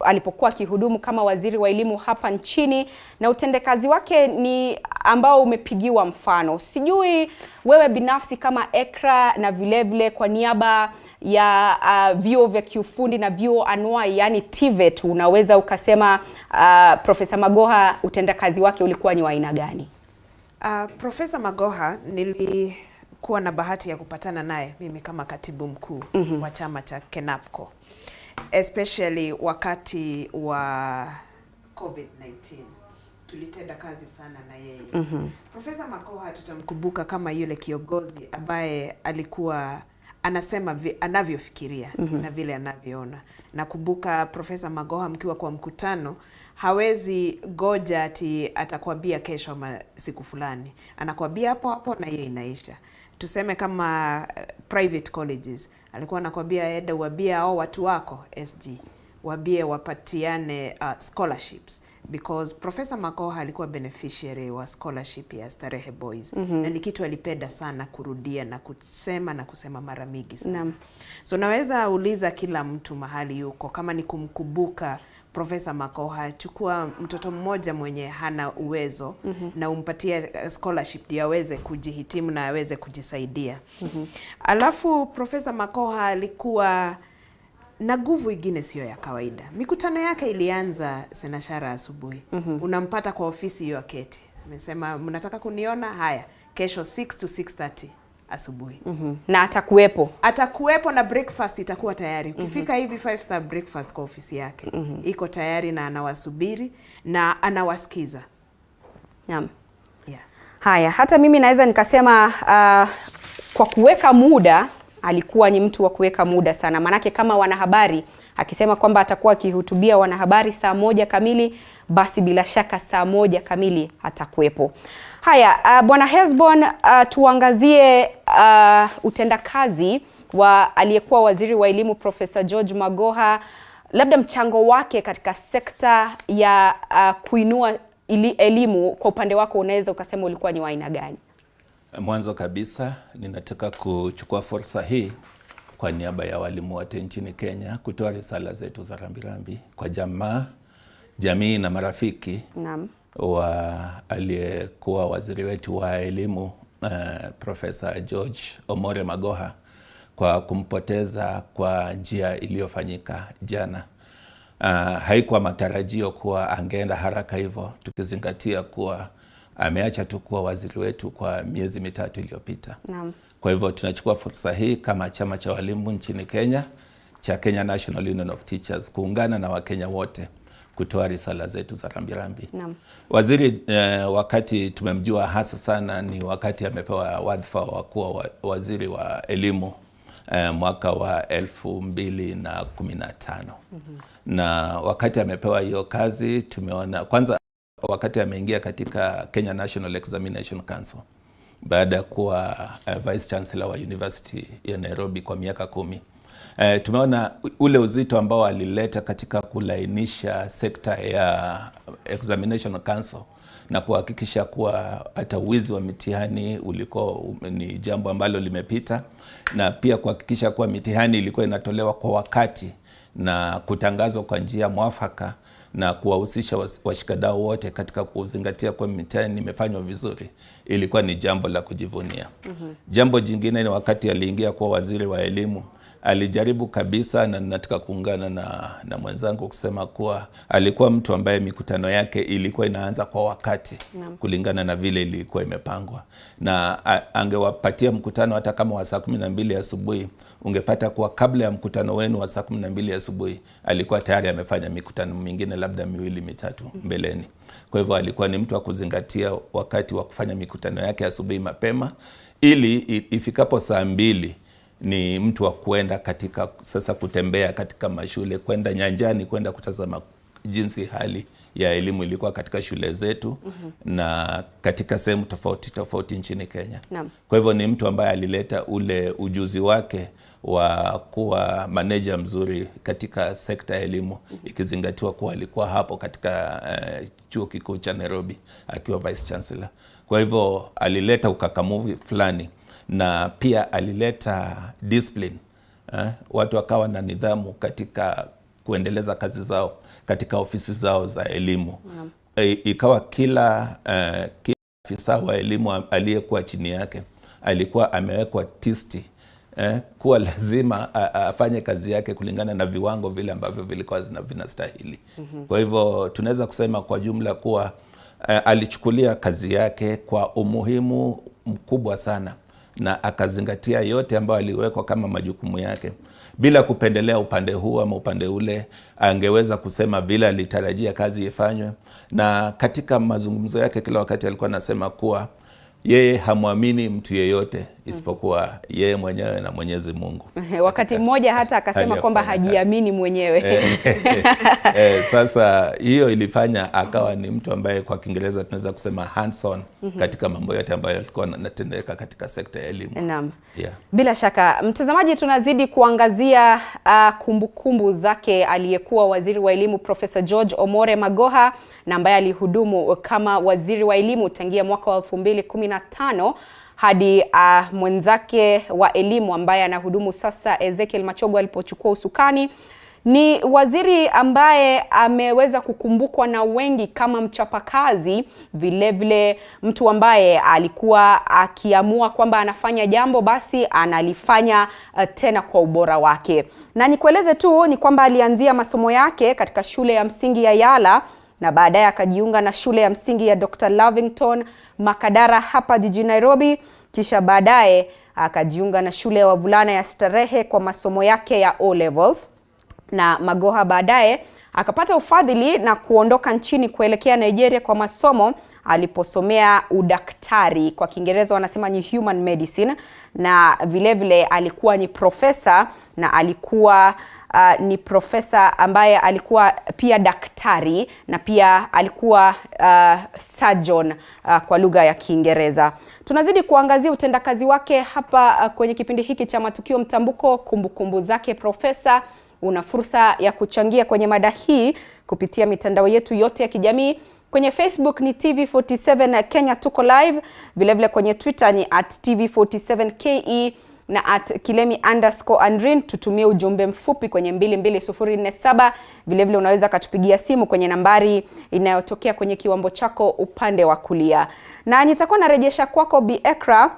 alipokuwa akihudumu kama waziri wa elimu hapa nchini, na utendekazi wake ni ambao umepigiwa mfano. Sijui wewe binafsi kama Ekra na vilevile kwa niaba ya vyuo vya kiufundi na vyuo anuai yani TVET, unaweza ukasema Profesa Magoha utendakazi wake ulikuwa ni wa aina gani? Profesa Magoha nilikuwa na bahati ya kupatana naye mimi kama katibu mkuu wa chama cha KENAPCO, especially wakati wa COVID-19. Tulitenda kazi sana na yeye. Profesa Magoha tutamkumbuka kama yule kiongozi ambaye alikuwa anasema anavyofikiria na vile anavyoona. Nakumbuka Profesa Magoha mkiwa kwa mkutano, hawezi goja ati atakwambia kesho siku fulani. Anakwambia hapo hapo na hiyo inaisha. Tuseme kama private colleges, alikuwa anakwambia enda uambie hao watu wako SG, waambie wapatiane scholarships, because Profesa Magoha alikuwa beneficiary wa scholarship ya Starehe Boys. Na ni kitu alipenda sana kurudia na kusema mara mingi sana. So naweza uliza kila mtu mahali yuko, kama ni kumkumbuka Profesa Magoha, chukua mtoto mmoja mwenye hana uwezo na umpatie scholarship ndio aweze kujihitimu na aweze kujisaidia. Alafu Profesa Magoha alikuwa na nguvu ingine sio ya kawaida. Mikutano yake ilianza senashara asubuhi. Unampata kwa ofisi hiyo keti. Amesema mnataka kuniona, haya kesho 6 to 6:30 asubuhi. Na atakuwepo. Atakuwepo na breakfast itakuwa tayari. Ukifika hivi 5-star breakfast kwa ofisi yake iko tayari na anawasubiri na anawasikiza. Naam. Haya, hata mimi naweza nikasema kwa kuweka muda alikuwa ni mtu wa kuweka muda sana. Manake kama wanahabari akisema kwamba atakuwa akihutubia wanahabari saa 1 kamili, basi bila shaka saa 1 kamili atakuwepo. Haya, Bwana Hesbon, tuangazie utendakazi wa aliyekuwa waziri wa elimu Profesa George Magoha, labda mchango wake katika sekta ya kuinua elimu. Kwa upande wako unaweza ukasema ulikuwa ni wa aina gani? Mwanzo kabisa ninataka kuchukua fursa hii kwa niaba ya walimu wote nchini Kenya kutoa risala zetu za rambirambi kwa jamii na marafiki wa aliyekuwa waziri wetu wa elimu Profesa George Omore Magoha kwa kumpoteza kwa njia iliyofanyika jana. Haikuwa matarajio kuwa angeenda haraka hivyo, tukizingatia kuwa ameacha tu kuwa waziri wetu kwa miezi 3 iliyopita. Kwa hivyo tunachukua fursa hii kama chama cha walimu nchini Kenya cha Kenya National Union of Teachers kuungana na Wakenya wote kutoa risala zetu za rambirambi. Naam. Waziri wakati tumemjua hasa sana ni wakati amepewa wadhifa wa kuwa waziri wa elimu mwaka wa 2015. Na wakati amepewa hiyo kazi tumeona kwanza wakati ameingia katika Kenya National Examination Council baada ya kuwa Vice Chancellor wa University ya Nairobi kwa miaka 10. Tumeona ule uzito ambao alileta katika kulainisha sekta ya Examination Council na kuhakikisha kuwa hata wizi wa mitihani ulikuwa ni jambo ambalo limepita, na pia kuhakikisha kuwa mitihani ilikuwa inatolewa kwa wakati na kutangazwa kwa njia mwafaka na kuwahusisha washikadau wote katika kuzingatia kwa mitihani imefanywa vizuri, ilikuwa ni jambo la kujivunia. Jambo jingine ni wakati aliingia kwa waziri wa elimu, alijaribu kabisa, na nataka kuungana na mwenzangu kusema kuwa alikuwa mtu ambaye mikutano yake ilikuwa inaanza kwa wakati kulingana na vile ilikuwa imepangwa, na angewapatia mkutano hata kama wa saa 12 asubuhi, ungepata kuwa kabla ya mkutano wenu wa saa 12 asubuhi alikuwa tayari amefanya mikutano mingine labda 2-3 mbeleni. Kwa hivyo alikuwa ni mtu wa kuzingatia wakati wa kufanya mikutano yake asubuhi mapema, ili ifikapo saa 2 ni mtu wa kuenda katika sasa kutembea katika mashule, kwenda nyanjani, kwenda kutazama jinsi hali ya elimu ilikuwa katika shule zetu na katika sehemu tofauti nchini Kenya. Kwa hivyo ni mtu ambaye alileta ule ujuzi wake wa kuwa manager mzuri katika sekta ya elimu, ikizingatiwa kuwa alikuwa hapo katika chuo kikuu cha Nairobi akiwa Vice Chancellor. Kwa hivyo alileta ukakamuvu fulani, na pia alileta discipline. Watu wakawa na nidhamu katika kuendeleza kazi zao katika ofisi zao za elimu. Ikawa kila afisa wa elimu aliyekuwa chini yake alikuwa amewekwa tisti kuwa lazima afanye kazi yake kulingana na viwango vile ambavyo vilikuwa vinastahili. Kwa hivyo tunaweza kusema kwa jumla kuwa alichukulia kazi yake kwa umuhimu mkubwa sana, na akazingatia yote ambayo aliwekwa kama majukumu yake bila kupendelea upande huu ama upande ule. Angeweza kusema vile alitarajia kazi ifanywe, na katika mazungumzo yake kila wakati alikuwa anasema kuwa yeye hamwamini mtu yeyote isipokuwa yeye mwenyewe na Mwenyezi Mungu. Wakati mmoja hata akasema kwamba hajiamini mwenyewe. Sasa hiyo ilifanya akawa ni mtu ambaye kwa Kiingereza tunaweza kusema hands on katika mambo yote ambayo yalikuwa yanatendeka katika sekta ya elimu. Naam. Bila shaka mtazamaji, tunazidi kuangazia kumbukumbu zake aliyekuwa waziri wa elimu Profesa George Omore Magoha, na ambaye alihudumu kama waziri wa elimu tangia mwaka wa 2015 hadi mwenzake wa elimu ambaye anahudumu sasa Ezekiel Machogu alipochukua usukani. Ni waziri ambaye ameweza kukumbukwa na wengi kama mchapakazi, vile mtu ambaye alikuwa akiamua kwamba anafanya jambo basi analifanya tena kwa ubora wake. Na nikueleze tu ni kwamba alianzia masomo yake katika shule ya msingi ya Yala, na baadaye akajiunga na shule ya msingi ya Dr. Lavington Makadara hapa jijini Nairobi. Kisha baadaye akajiunga na shule ya wavulana ya Starehe kwa masomo yake ya O levels. Na Magoha baadaye akapata ufadhili na kuondoka nchini kuelekea Nigeria kwa masomo aliposomea udaktari, kwa Kiingereza wanasema ni human medicine, na vile alikuwa ni profesa, na alikuwa ni profesa ambaye alikuwa pia daktari, na pia alikuwa surgeon kwa lugha ya Kiingereza. Tunazidi kuangazia utendakazi wake hapa kwenye kipindi hiki cha Matukio Mtambuko, kumbukumbu zake profesa. Una fursa ya kuchangia kwenye mada hii kupitia mitandao yetu yote ya kijamii. Kwenye Facebook ni TV47 Kenya tuko live, vile kwenye Twitter ni @TV47KE na @Kilemi_Andrin. Tutumie ujumbe mfupi kwenye 22047. Vile unaweza katupigia simu kwenye nambari inayotokea kwenye kiwambo chako upande wa kulia. Na nitakuwa narejesha kwako Bi Ekra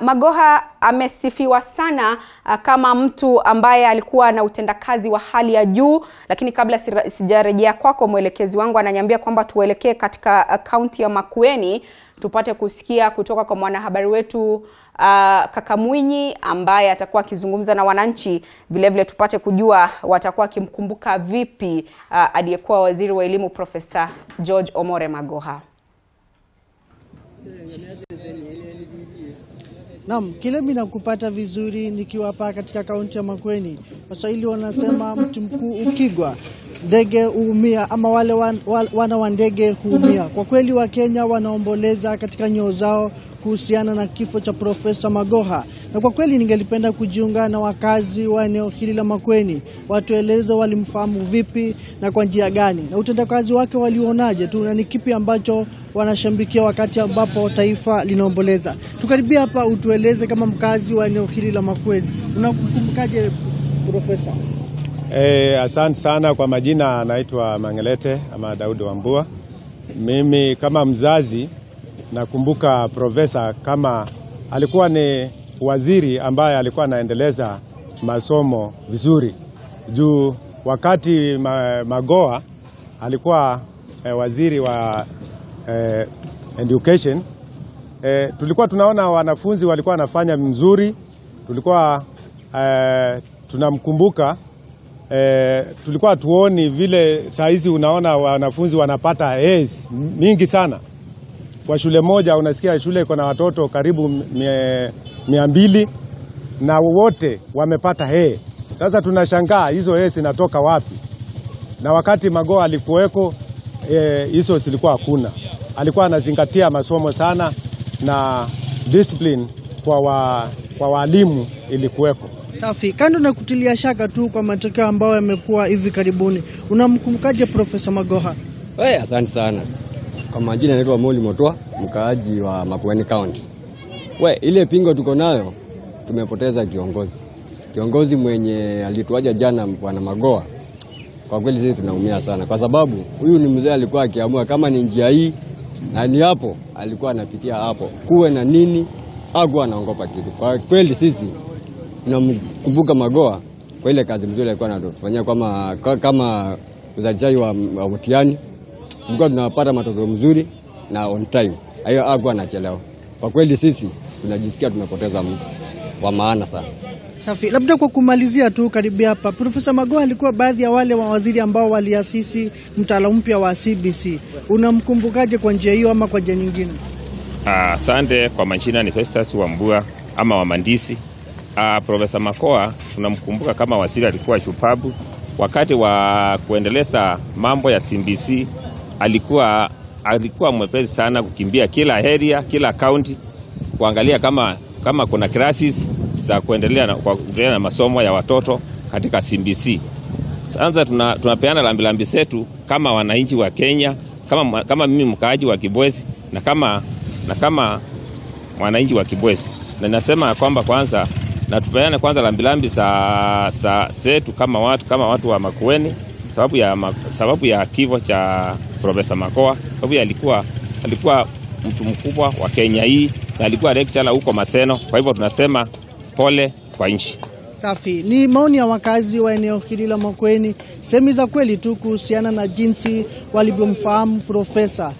Magoha amesifiwa sana kama mtu ambaye alikuwa na utendakazi wa hali ya juu, lakini kabla sijarejea kwako, mwelekezi wangu ananiambia kwamba tuelekee katika kaunti ya Makueni tupate kusikia kutoka kwa mwanahabari wetu Kaka Mwinyi ambaye atakuwa akizungumza na wananchi. Vile vile tupate kujua watakuwa kimkumbuka vipi aliyekuwa waziri wa elimu Profesa George Omore Magoha. Naam, kile mimi nakupata vizuri nikiwa hapa katika kaunti ya Makueni. Waswahili wanasema mtu mkuu ukigwa ndege huumia, ama wale wana wa ndege huumia. Kwa kweli Wakenya wanaomboleza katika nyoo zao kuhusiana na kifo cha Profesa Magoha. Na kwa kweli ningelipenda kujiunga na wakazi wa eneo hili la Makueni. Watueleze walimfahamu vipi na kwa njia gani, na utendakazi wake walionaje tu, na ni kipi ambacho wanashambikia wakati ambapo taifa linaomboleza. Tukaribia hapa utueleze kama mkazi wa eneo hili la Makueni, unakumbukaje Profesa? Asante sana. Kwa majina naitwa Mangelete ama Daudi Wambua. Mimi kama mzazi nakumbuka Profesa kama alikuwa ni waziri ambaye alikuwa anaendeleza masomo vizuri. Juu wakati Magoha alikuwa waziri wa education, tulikuwa tunaona wanafunzi walikuwa wanafanya mzuri, tulikuwa tunamkumbuka. Tulikuwa tuoni vile saa hizi unaona wanafunzi wanapata A's mingi sana. Kwa shule moja unasikia shule iko na watoto karibu 200 na wote wamepata A. Sasa tunashangaa hizo A's zinatoka wapi? Na wakati Magoha alikuweko hizo zilikuwa hakuna. Alikuwa anazingatia masomo sana na discipline kwa walimu ilikuweko. Safi. Kando na kutilia shaka tu kwa matokeo ambayo yamekuwa hivi karibuni, unamkumbukaje Profesa Magoha? Asante sana. Kwa majina naitwa Moli Motwa, mkaaji wa Makueni County. Ile pingo tuko nayo, tumepoteza kiongozi mwenye alituaja jana, Bwana Magoha. Kwa kweli sisi tunaumia sana, kwa sababu huyu ni mzee alikuwa akiamua kama ni njia hii na ni hapo, alikuwa anapitia hapo, kuwe na nini, hakuwa anaongopa kitu. Kwa kweli sisi tunamkumbuka Magoha kwa ile kazi mzuri alikuwa anatufanyia kama uzalishaji wa mtihani. Tulikuwa tunapata matokeo mzuri na on time. Hayo hakuwa anachelewa. Kwa kweli sisi tunajisikia tumepoteza mtu wa maana sana. Safi. Labda kwa kumalizia tu karibia hapa, Profesa Magoha alikuwa baadhi ya wale mawaziri ambao waliasisi mtaala mpya wa CBC. Unamkumbukaje kwa njia hiyo ama kwa njia nyingine? Asante. Kwa majina ni Festus Wambua ama Wamandisi. Profesa Magoha tunamkumbuka kama waziri alikuwa shupabu. Wakati wa kuendeleza mambo ya CBC alikuwa mwepesi sana kukimbia kila area, kila county, kuangalia kama kuna crisis za kuendelea na masomo ya watoto katika CBC. Sasa tunapeana lambilambi zetu kama wananchi wa Kenya, kama mimi mkaaji wa Kibwezi na kama wananchi wa Kibwezi. Na nasema kwamba kwanza na tupeane kwanza lambilambi zetu kama watu wa Makueni sababu ya kifo cha Profesa Magoha. Sababu alikuwa mtu mkubwa wa Kenya hii na alikuwa lecturer huko Maseno. Kwa hivyo tunasema pole kwa nchi. Safi. Ni maoni ya wakazi wa eneo hili la Makueni, semi za kweli tu kuhusiana na jinsi walivyomfahamu Profesa.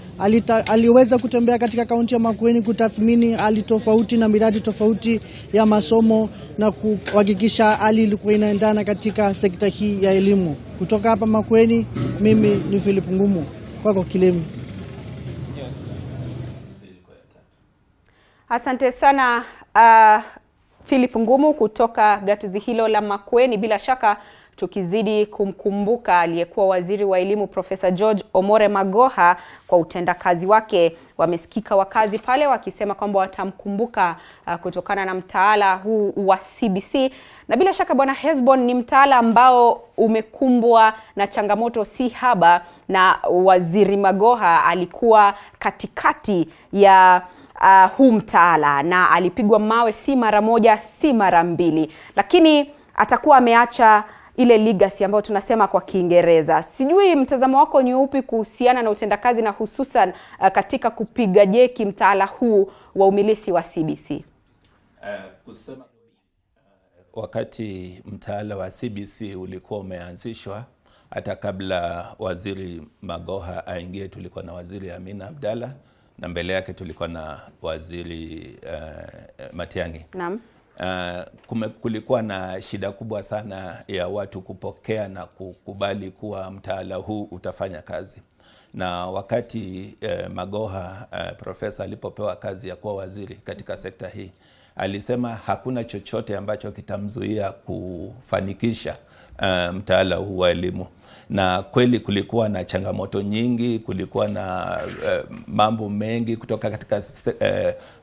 Aliweza kutembea katika kaunti ya Makueni kutathmini hali tofauti na miradi tofauti ya masomo na kuhakikisha hali ilikuwa inaendana katika sekta hii ya elimu. Kutoka hapa Makueni, mimi ni Philip Ngumu. Kwako Kilemi. Asante sana Philip Ngumu kutoka gatuzi hilo la Makueni. Bila shaka tukizidi kumkumbuka aliyekuwa waziri wa elimu Profesa George Omore Magoha kwa utendakazi wake. Wamesikika wakazi pale wakisema kwamba watamkumbuka kutokana na mtaala huu wa CBC. Na bila shaka Bwana Hesbon, ni mtaala ambao umekumbwa na changamoto si haba, na waziri Magoha alikuwa katikati ya huu mtaala na alipigwa mawe si mara moja si mara mbili, lakini atakuwa ameacha ile legacy ambayo tunasema kwa Kiingereza. Sijui mtazamo wako ni upi kuhusiana na utendakazi na hususan katika kupiga jeki mtaala huu wa umilisi wa CBC? Kusema wakati mtaala wa CBC ulikuwa umeanzishwa, hata kabla waziri Magoha aingie, tulikuwa na waziri Amina Abdalla na mbele yake tulikuwa na waziri Matiang'i. Naam. Kulikuwa na shida kubwa sana ya watu kupokea na kukubali kuwa mtaala huu utafanya kazi. Na wakati Magoha profesa alipopewa kazi ya kuwa waziri katika sekta hii, alisema hakuna chochote ambacho kitamzuia kufanikisha mtaala huu wa elimu. Na kweli kulikuwa na changamoto nyingi, kulikuwa na mambo mengi kutoka katika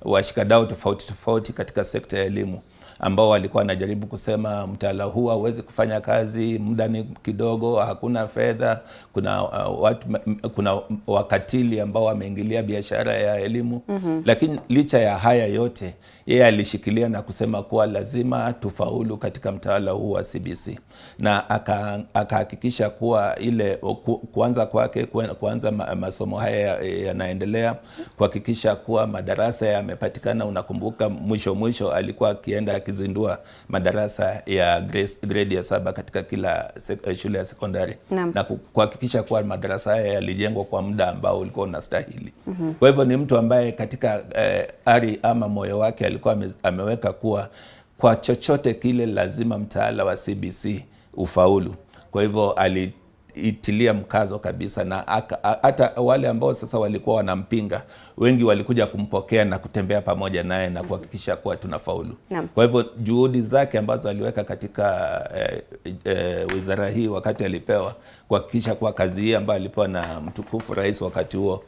washikadau tofauti katika sekta ya elimu, ambao walikuwa wanajaribu kusema mtaala huu hauwezi kufanya kazi, muda ni kidogo, hakuna fedha, kuna wakatili ambao wameingilia biashara ya elimu. Lakini licha ya haya yote, yeye alishikilia na kusema kuwa lazima tufaulu katika mtaala huu wa CBC, na akahakikisha kuwa ile kuanza masomo haya yanaendelea, kuhakikisha kuwa madarasa yamepatikana. Unakumbuka mwisho alikuwa akienda akizindua madarasa ya grade ya 7 katika kila shule ya sekondari, na kuhakikisha kuwa madarasa haya yalijengwa kwa muda ambao ulikuwa unastahili. Kwa hivyo ni mtu ambaye katika ari ama moyo wake alikuwa ameweka kuwa kwa chochote kile lazima mtaala wa CBC ufaulu. Kwa hivyo itilia mkazo kabisa, na hata wale ambao sasa walikuwa wanampinga, wengi walikuja kumpokea na kutembea pamoja naye na kuhakikisha kuwa tunafaulu. Kwa hivyo juhudi zake ambazo aliweka katika wizara hii wakati alipewa, kuhakikisha kuwa kazi hii ambayo alipewa na mtukufu rais wakati huo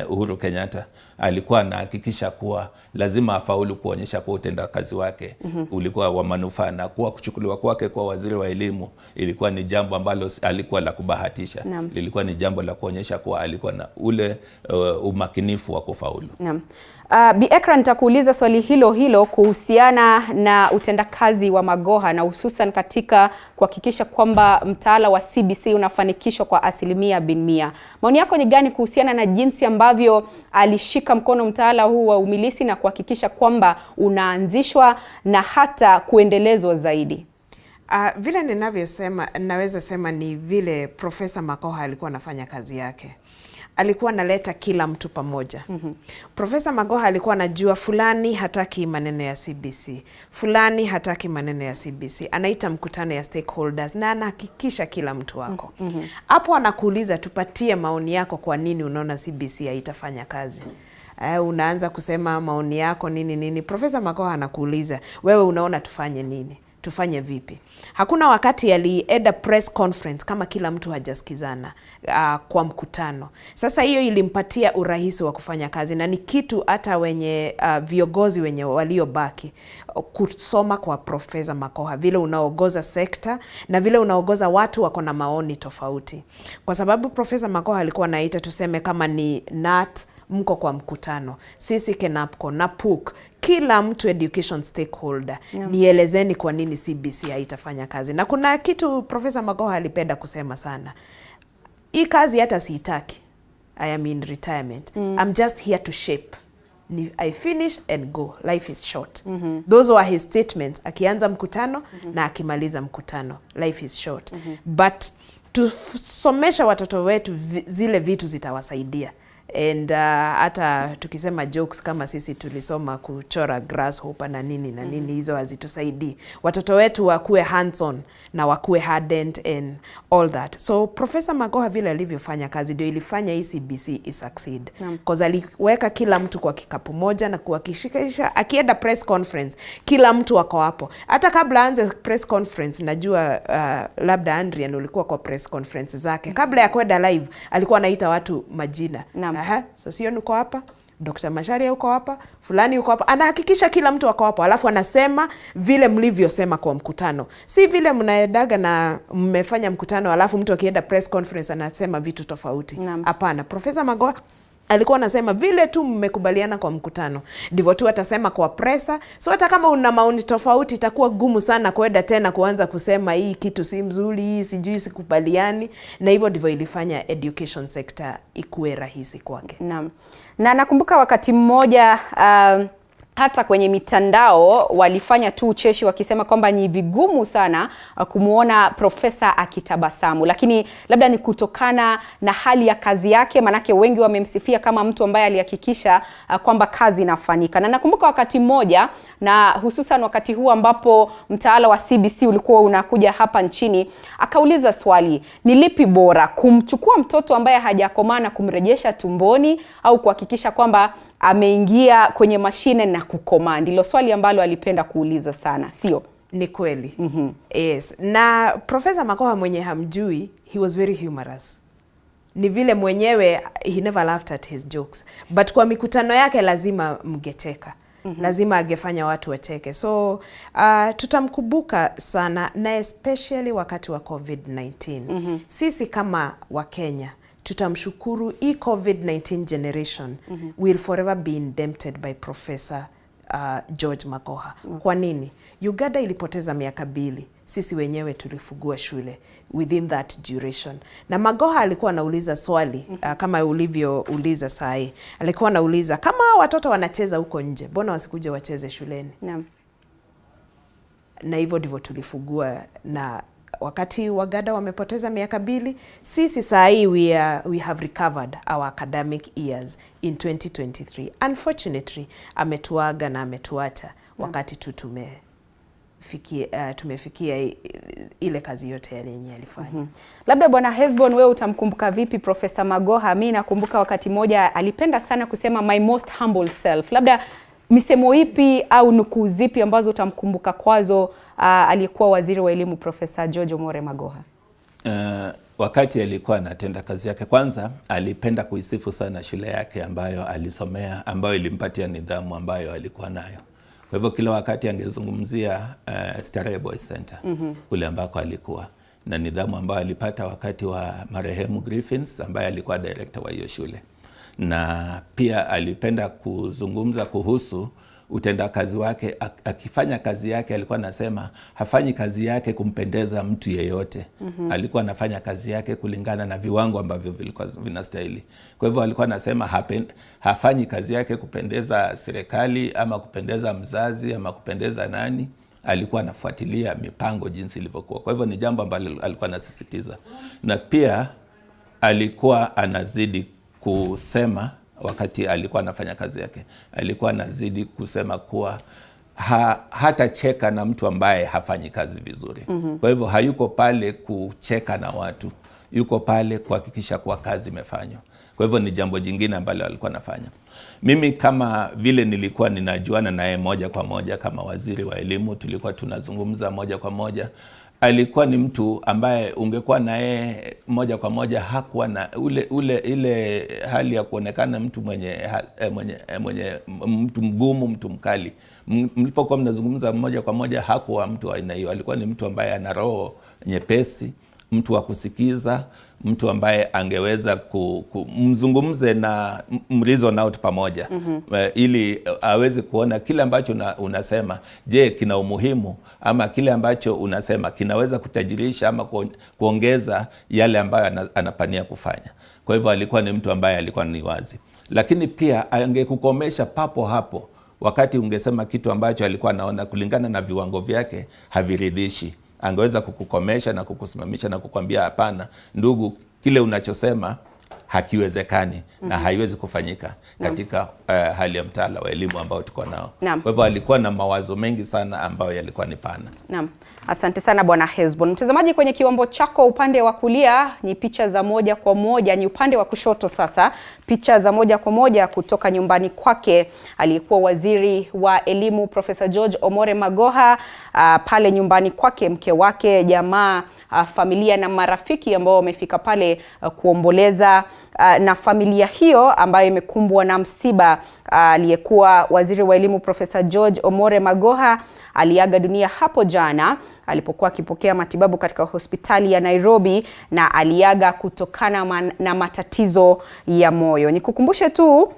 Uhuru Kenyatta, alikuwa anahakikisha kuwa lazima afaulu, kuonyesha kuwa utendakazi wake ulikuwa wa manufaa, na kuwa kuchukuliwa kwake kwa waziri wa elimu ilikuwa ni jambo ambalo alikuwa la kubahatisha. Lilikuwa ni jambo la kuonyesha kuwa alikuwa na ule umakinifu wa kufaulu. Bi Ekra, nitakuuliza swali hilo kuhusiana na utendakazi wa Magoha, na hususan katika kuhakikisha kwamba mtaala wa CBC unafanikishwa kwa 100%. Maoni yako ni gani kuhusiana na jinsi ambavyo alishika mkono mtaala huu wa umilisi na kuhakikisha kwamba unaanzishwa na hata kuendelezwa zaidi? Vile ninavyosema, naweza sema ni vile Profesa Magoha alikuwa anafanya kazi yake. Alikuwa analeta kila mtu pamoja. Profesa Magoha alikuwa anajua fulani hataki maneno ya CBC, fulani hataki maneno ya CBC. Anaita mkutano ya stakeholders na anahakikisha kila mtu wako. Hapo anakuuliza, tupatie maoni yako, kwa nini unaona CBC haitafanya kazi? Unaanza kusema maoni yako nini. Profesa Magoha anakuuliza, wewe unaona tufanye nini? Tufanye vipi? Hakuna wakati alienda press conference kama kila mtu hajasikizana kwa mkutano. Sasa hiyo ilimpatia urahisi wa kufanya kazi, na ni kitu hata wenye viongozi wenye waliobaki kusoma kwa Profesa Magoha, vile unaongoza sekta na vile unaongoza watu wako na maoni tofauti. Kwa sababu Profesa Magoha alikuwa anaita, tuseme kama ni NAT, mko kwa mkutano, sisi KENAPCO na PUK, kila mtu education stakeholder, nielezeni kwa nini CBC haitafanya kazi. Na kuna kitu Profesa Magoha alipenda kusema sana, hii kazi hata siitaki, I am in retirement, I'm just here to shape, I finish and go, life is short. Those were his statements, akianza mkutano na akimaliza mkutano, life is short. But tusomesha watoto wetu zile vitu zitawasaidia. And hata tukisema jokes kama sisi tulisoma kuchora grasshopper na nini, hizo hazitusaidii. Watoto wetu wakuwe hands on na wakuwe hardened and all that. So Profesa Magoha vile alivyofanya kazi ndio ilifanya hii CBC succeed. Because aliweka kila mtu kwa kikapu moja na kuhakikisha akienda press conference kila mtu wako hapo. Hata kabla aanze press conference, najua labda Andrian ulikuwa kwa press conference zake, kabla ya kwenda live alikuwa anaita watu majina. So sio uko hapa, Dr. Macharia uko hapa, fulani uko hapa, anahakikisha kila mtu wako hapo, alafu anasema vile mlivyosema kwa mkutano. Si vile mnaedaga na mmefanya mkutano alafu mtu akienda press conference anasema vitu tofauti. Hapana, Profesa Magoha alikuwa anasema vile tu mmekubaliana kwa mkutano, ndivyo tu atasema kwa presa. So hata kama una maoni tofauti itakuwa gumu sana kwenda tena kuanza kusema hii kitu si mzuri, hii sijui sikubaliani, na hivyo ndivyo ilifanya education sector ikuwe rahisi kwake. Na nakumbuka wakati mmoja hata kwenye mitandao walifanya tu ucheshi wakisema kwamba ni vigumu sana kumuona profesa akitabasamu, lakini labda ni kutokana na hali ya kazi yake, manake wengi wamemsifia kama mtu ambaye alihakikisha kwamba kazi inafanyika. Na nakumbuka wakati mmoja, na hususan wakati huu ambapo mtaala wa CBC ulikuwa unakuja hapa nchini, akauliza swali, ni lipi bora, kumchukua mtoto ambaye hajakomaa na kumrejesha tumboni au kuhakikisha kwamba ameingia kwenye mashine na kukomaa? Ndilo swali ambalo alipenda kuuliza sana, sio? Ni kweli. Yes. Na Profesa Magoha mwenye hamjui, he was very humorous. Ni vile mwenyewe he never laughed at his jokes, but kwa mikutano yake lazima mgeteka. Lazima agefanya watu wacheke. So tutamkumbuka sana, na especially wakati wa COVID-19. Sisi kama wa Kenya tutamshukuru hii COVID-19 generation will forever be indebted by Professor George Magoha. Kwa nini? Uganda ilipoteza miaka 2. Sisi wenyewe tulifungua shule within that duration. Na Magoha alikuwa anauliza swali kama ulivyouliza saa hii. Alikuwa anauliza kama watoto wanacheza huko nje, mbona wasikuje wacheze shuleni? Naam. Na hivyo ndivyo tulifungua, na wakati Waganda wamepoteza miaka 2, sisi saa hii we have recovered our academic years in 2023. Unfortunately, ametuaga na ametuacha wakati tu tumefikia ile kazi yote yenye alifanya. Labda Bwana Hesbon, wewe utamkumbuka vipi Profesa Magoha? Mimi nakumbuka wakati moja alipenda sana kusema my most humble self. Labda misemo ipi au nukuu zipi ambazo utamkumbuka kwazo aliyekuwa waziri wa elimu Profesa George Omore Magoha? Wakati alikuwa anatenda kazi yake, kwanza alipenda kuisifu sana shule yake ambayo alisomea, ambayo ilimpatia nidhamu ambayo alikuwa nayo. Kwa hivyo kila wakati angezungumzia Starehe Boys Center kule ambako alikuwa, na nidhamu ambayo alipata wakati wa marehemu Griffins ambaye alikuwa director wa hiyo shule. Na pia alipenda kuzungumza kuhusu utendakazi wake. Akifanya kazi yake alikuwa anasema hafanyi kazi yake kumpendeza mtu yeyote. Alikuwa anafanya kazi yake kulingana na viwango ambavyo vilikuwa vinastahili. Kwa hivyo alikuwa anasema hafanyi kazi yake kupendeza serikali ama kupendeza mzazi ama kupendeza nani. Alikuwa anafuatilia mipango jinsi ilivyokuwa. Kwa hivyo ni jambo ambalo alikuwa anasisitiza. Na pia alikuwa anazidi kusema wakati alikuwa anafanya kazi yake, alikuwa anazidi kusema kuwa hata cheka na mtu ambaye hafanyi kazi vizuri. Kwa hivyo hayuko pale kucheka na watu, yuko pale kuhakikisha kuwa kazi imefanywa. Kwa hivyo ni jambo jingine ambalo alikuwa anafanya. Mimi kama vile nilikuwa ninajuana naye moja kwa moja kama waziri wa elimu, tulikuwa tunazungumza moja kwa moja. Alikuwa ni mtu ambaye ungekuwa naye moja kwa moja, hakuwa na ile hali ya kuonekana mtu mwenye mtu mgumu, mtu mkali. Mlipokuwa mnazungumza moja kwa moja, hakuwa mtu wa aina hiyo. Alikuwa ni mtu ambaye ana roho nyepesi, mtu wa kusikiza, mtu ambaye angeweza kumzungumze na reason out pamoja ili aweze kuona kile ambacho unasema, je, kina umuhimu, ama kile ambacho unasema kinaweza kutajirisha ama kuongeza yale ambayo anapania kufanya. Kwa hivyo alikuwa ni mtu ambaye alikuwa ni wazi, lakini pia angekukomesha papo hapo wakati ungesema kitu ambacho alikuwa anaona kulingana na viwango vyake haviridhishi. Angeweza kukukomesha na kukusimamisha na kukwambia hapana ndugu, kile unachosema hakiwezekani na haiwezi kufanyika katika hali ya mtaala wa elimu ambao tuko nao. Kwa hivyo alikuwa na mawazo mengi sana ambayo yalikuwa ni pana. Naam. Asante sana Bwana Hesbon. Mtazamaji, kwenye kiwambo chako upande wa kulia ni picha za moja kwa moja, ni upande wa kushoto sasa, picha za moja kwa moja kutoka nyumbani kwake aliyekuwa waziri wa elimu Profesa George Omore Magoha, pale nyumbani kwake, mke wake, jamaa, familia na marafiki ambao wamefika pale kuomboleza na familia hiyo ambayo imekumbwa na msiba. Aliyekuwa waziri wa elimu Profesa George Omore Magoha aliaga dunia hapo jana alipokuwa akipokea matibabu katika hospitali ya Nairobi, na aliaga kutokana na matatizo ya moyo. Nikukumbushe tu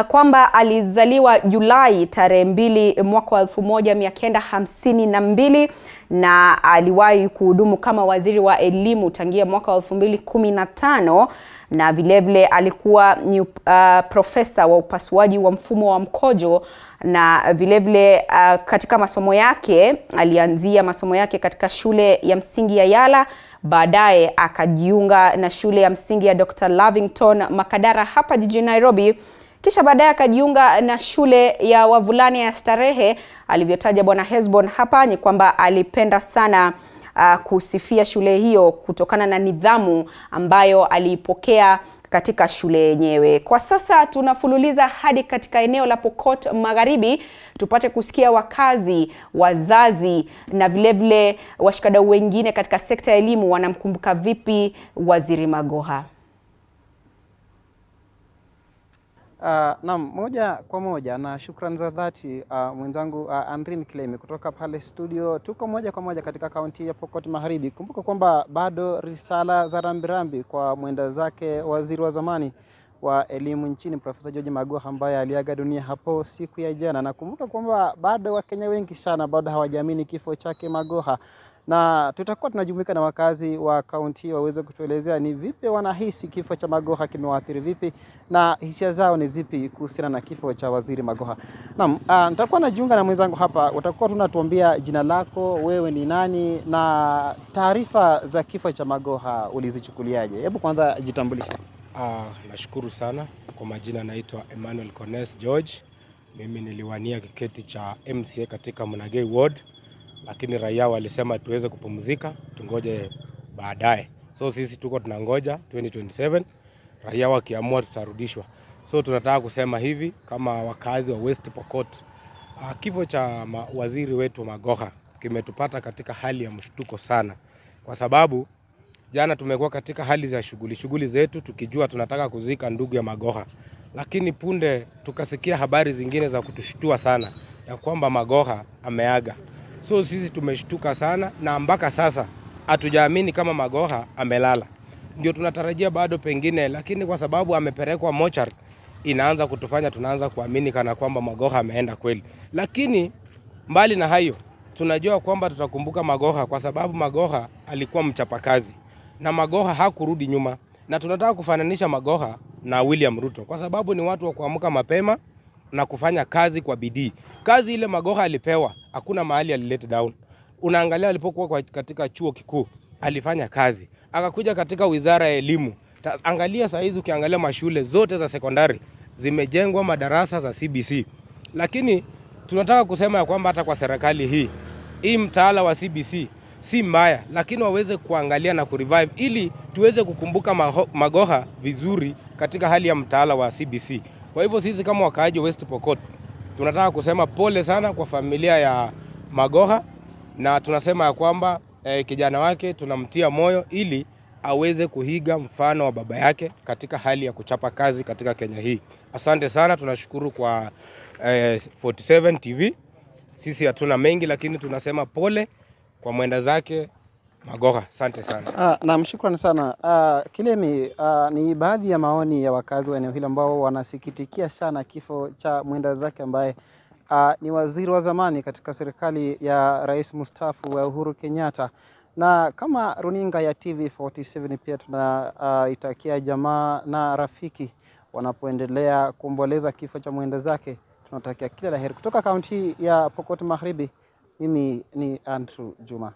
kwamba alizaliwa Julai tarehe 2 mwaka wa 1952 na aliwahi kuhudumu kama waziri wa elimu tangia mwaka wa 2015 na vilevile alikuwa ni profesa wa upasuaji wa mfumo wa mkojo, na vilevile katika masomo yake alianzia masomo yake katika shule ya msingi ya Yala, baadaye akajiunga na shule ya msingi ya Dr. Lavington Makadara hapa jijini Nairobi. Kisha baadaye akajiunga na shule ya wavulana ya Starehe. Alivyotaja Bwana Hesbon hapa ni kwamba alipenda sana kusifia shule hiyo kutokana na nidhamu ambayo aliipokea katika shule yenyewe. Kwa sasa tunafululiza hadi katika eneo la Pokot Magharibi tupate kusikia wakazi, wazazi na vilevile washikadau wengine katika sekta ya elimu wanamkumbuka vipi Waziri Magoha. Naam, moja kwa moja na shukrani za dhati mwenzangu Andrin Kleme kutoka pale studio. Tuko moja kwa moja katika kaunti ya Pokot Magharibi. Kumbuka kwamba bado risala za rambirambi kwa mwenda zake waziri wa zamani wa elimu nchini Profesa George Magoha ambaye aliaga dunia hapo siku ya jana. Na kumbuka kwamba bado Wakenya wengi sana bado hawajaamini kifo chake Magoha. Na tutakuwa tunajumuika na wakazi wa kaunti waweze kutuelezea ni vipi wanahisi kifo cha Magoha kimewaathiri vipi na hisia zao ni zipi kuhusiana na kifo cha waziri Magoha. Naam, nitakuwa najiunga na mwenzangu hapa. Utakuwa tunatuambia jina lako, wewe ni nani na taarifa za kifo cha Magoha ulizichukuliaje? Hebu kwanza jitambulishe. Nashukuru sana. Kwa majina naitwa Emmanuel Kones George. Mimi niliwania kiketi cha MCA katika Munagei Ward. Lakini raia walisema tuweze kupumzika, tungoje baadaye. So sisi tuko tunangoja 2027, raia wakiamua tutarudishwa. So tunataka kusema hivi kama wakazi wa West Pokot. Kifo cha waziri wetu Magoha kimetupata katika hali ya mshtuko sana. Kwa sababu jana tumekuwa katika hali za shughuli zetu tukijua tunataka kuzika ndugu ya Magoha. Lakini punde tukasikia habari zingine za kutushtua sana ya kwamba Magoha ameaga. So sisi tumeshtuka sana na mpaka sasa hatujaamini kama Magoha amelala. Ndio tunatarajia bado pengine, lakini kwa sababu amepelekwa mochari inaanza kutufanya tunaanza kuamini kana kwamba Magoha ameenda kweli. Lakini mbali na hayo tunajua kwamba tutakumbuka Magoha kwa sababu Magoha alikuwa mchapakazi na Magoha hakurudi nyuma. Na tunataka kufananisha Magoha na William Ruto kwa sababu ni watu wa kuamka mapema na kufanya kazi kwa bidii. Kazi ile Magoha alipewa, hakuna mahali alilet down. Unaangalia alipokuwa katika chuo kikuu, alifanya kazi. Akakuja katika wizara ya elimu. Angalia saa hizi ukiangalia mashule zote za sekondari zimejengwa madarasa za CBC. Lakini tunataka kusema ya kwamba hata kwa serikali hii mtaala wa CBC si mbaya, lakini waweze kuangalia na kurevive ili tuweze kukumbuka Magoha vizuri katika hali ya mtaala wa CBC. Kwa hivyo sisi kama wakaaji West Pokot tunataka kusema pole sana kwa familia ya Magoha na tunasema ya kwamba kijana wake tunamtia moyo ili aweze kuhiga mfano wa baba yake katika hali ya kuchapa kazi katika Kenya hii. Asante sana, tunashukuru kwa 47 TV. Sisi hatuna mengi lakini tunasema pole kwa mwenda zake Magoha. Asante sana. Naam, shukrani sana. Kilemi, ni baadhi ya maoni ya wakazi wa eneo hili ambao wanasikitikia sana kifo cha mwenda zake ambaye ni waziri wa zamani katika serikali ya Rais Mstaafu wa Uhuru Kenyatta. Na kama runinga ya TV47 pia tunaitakia jamaa na rafiki wanapoendelea kuomboleza kifo cha mwenda zake. Tunatakia kila la heri. Kutoka kaunti ya Pokot Magharibi, mimi ni Andrew Juma.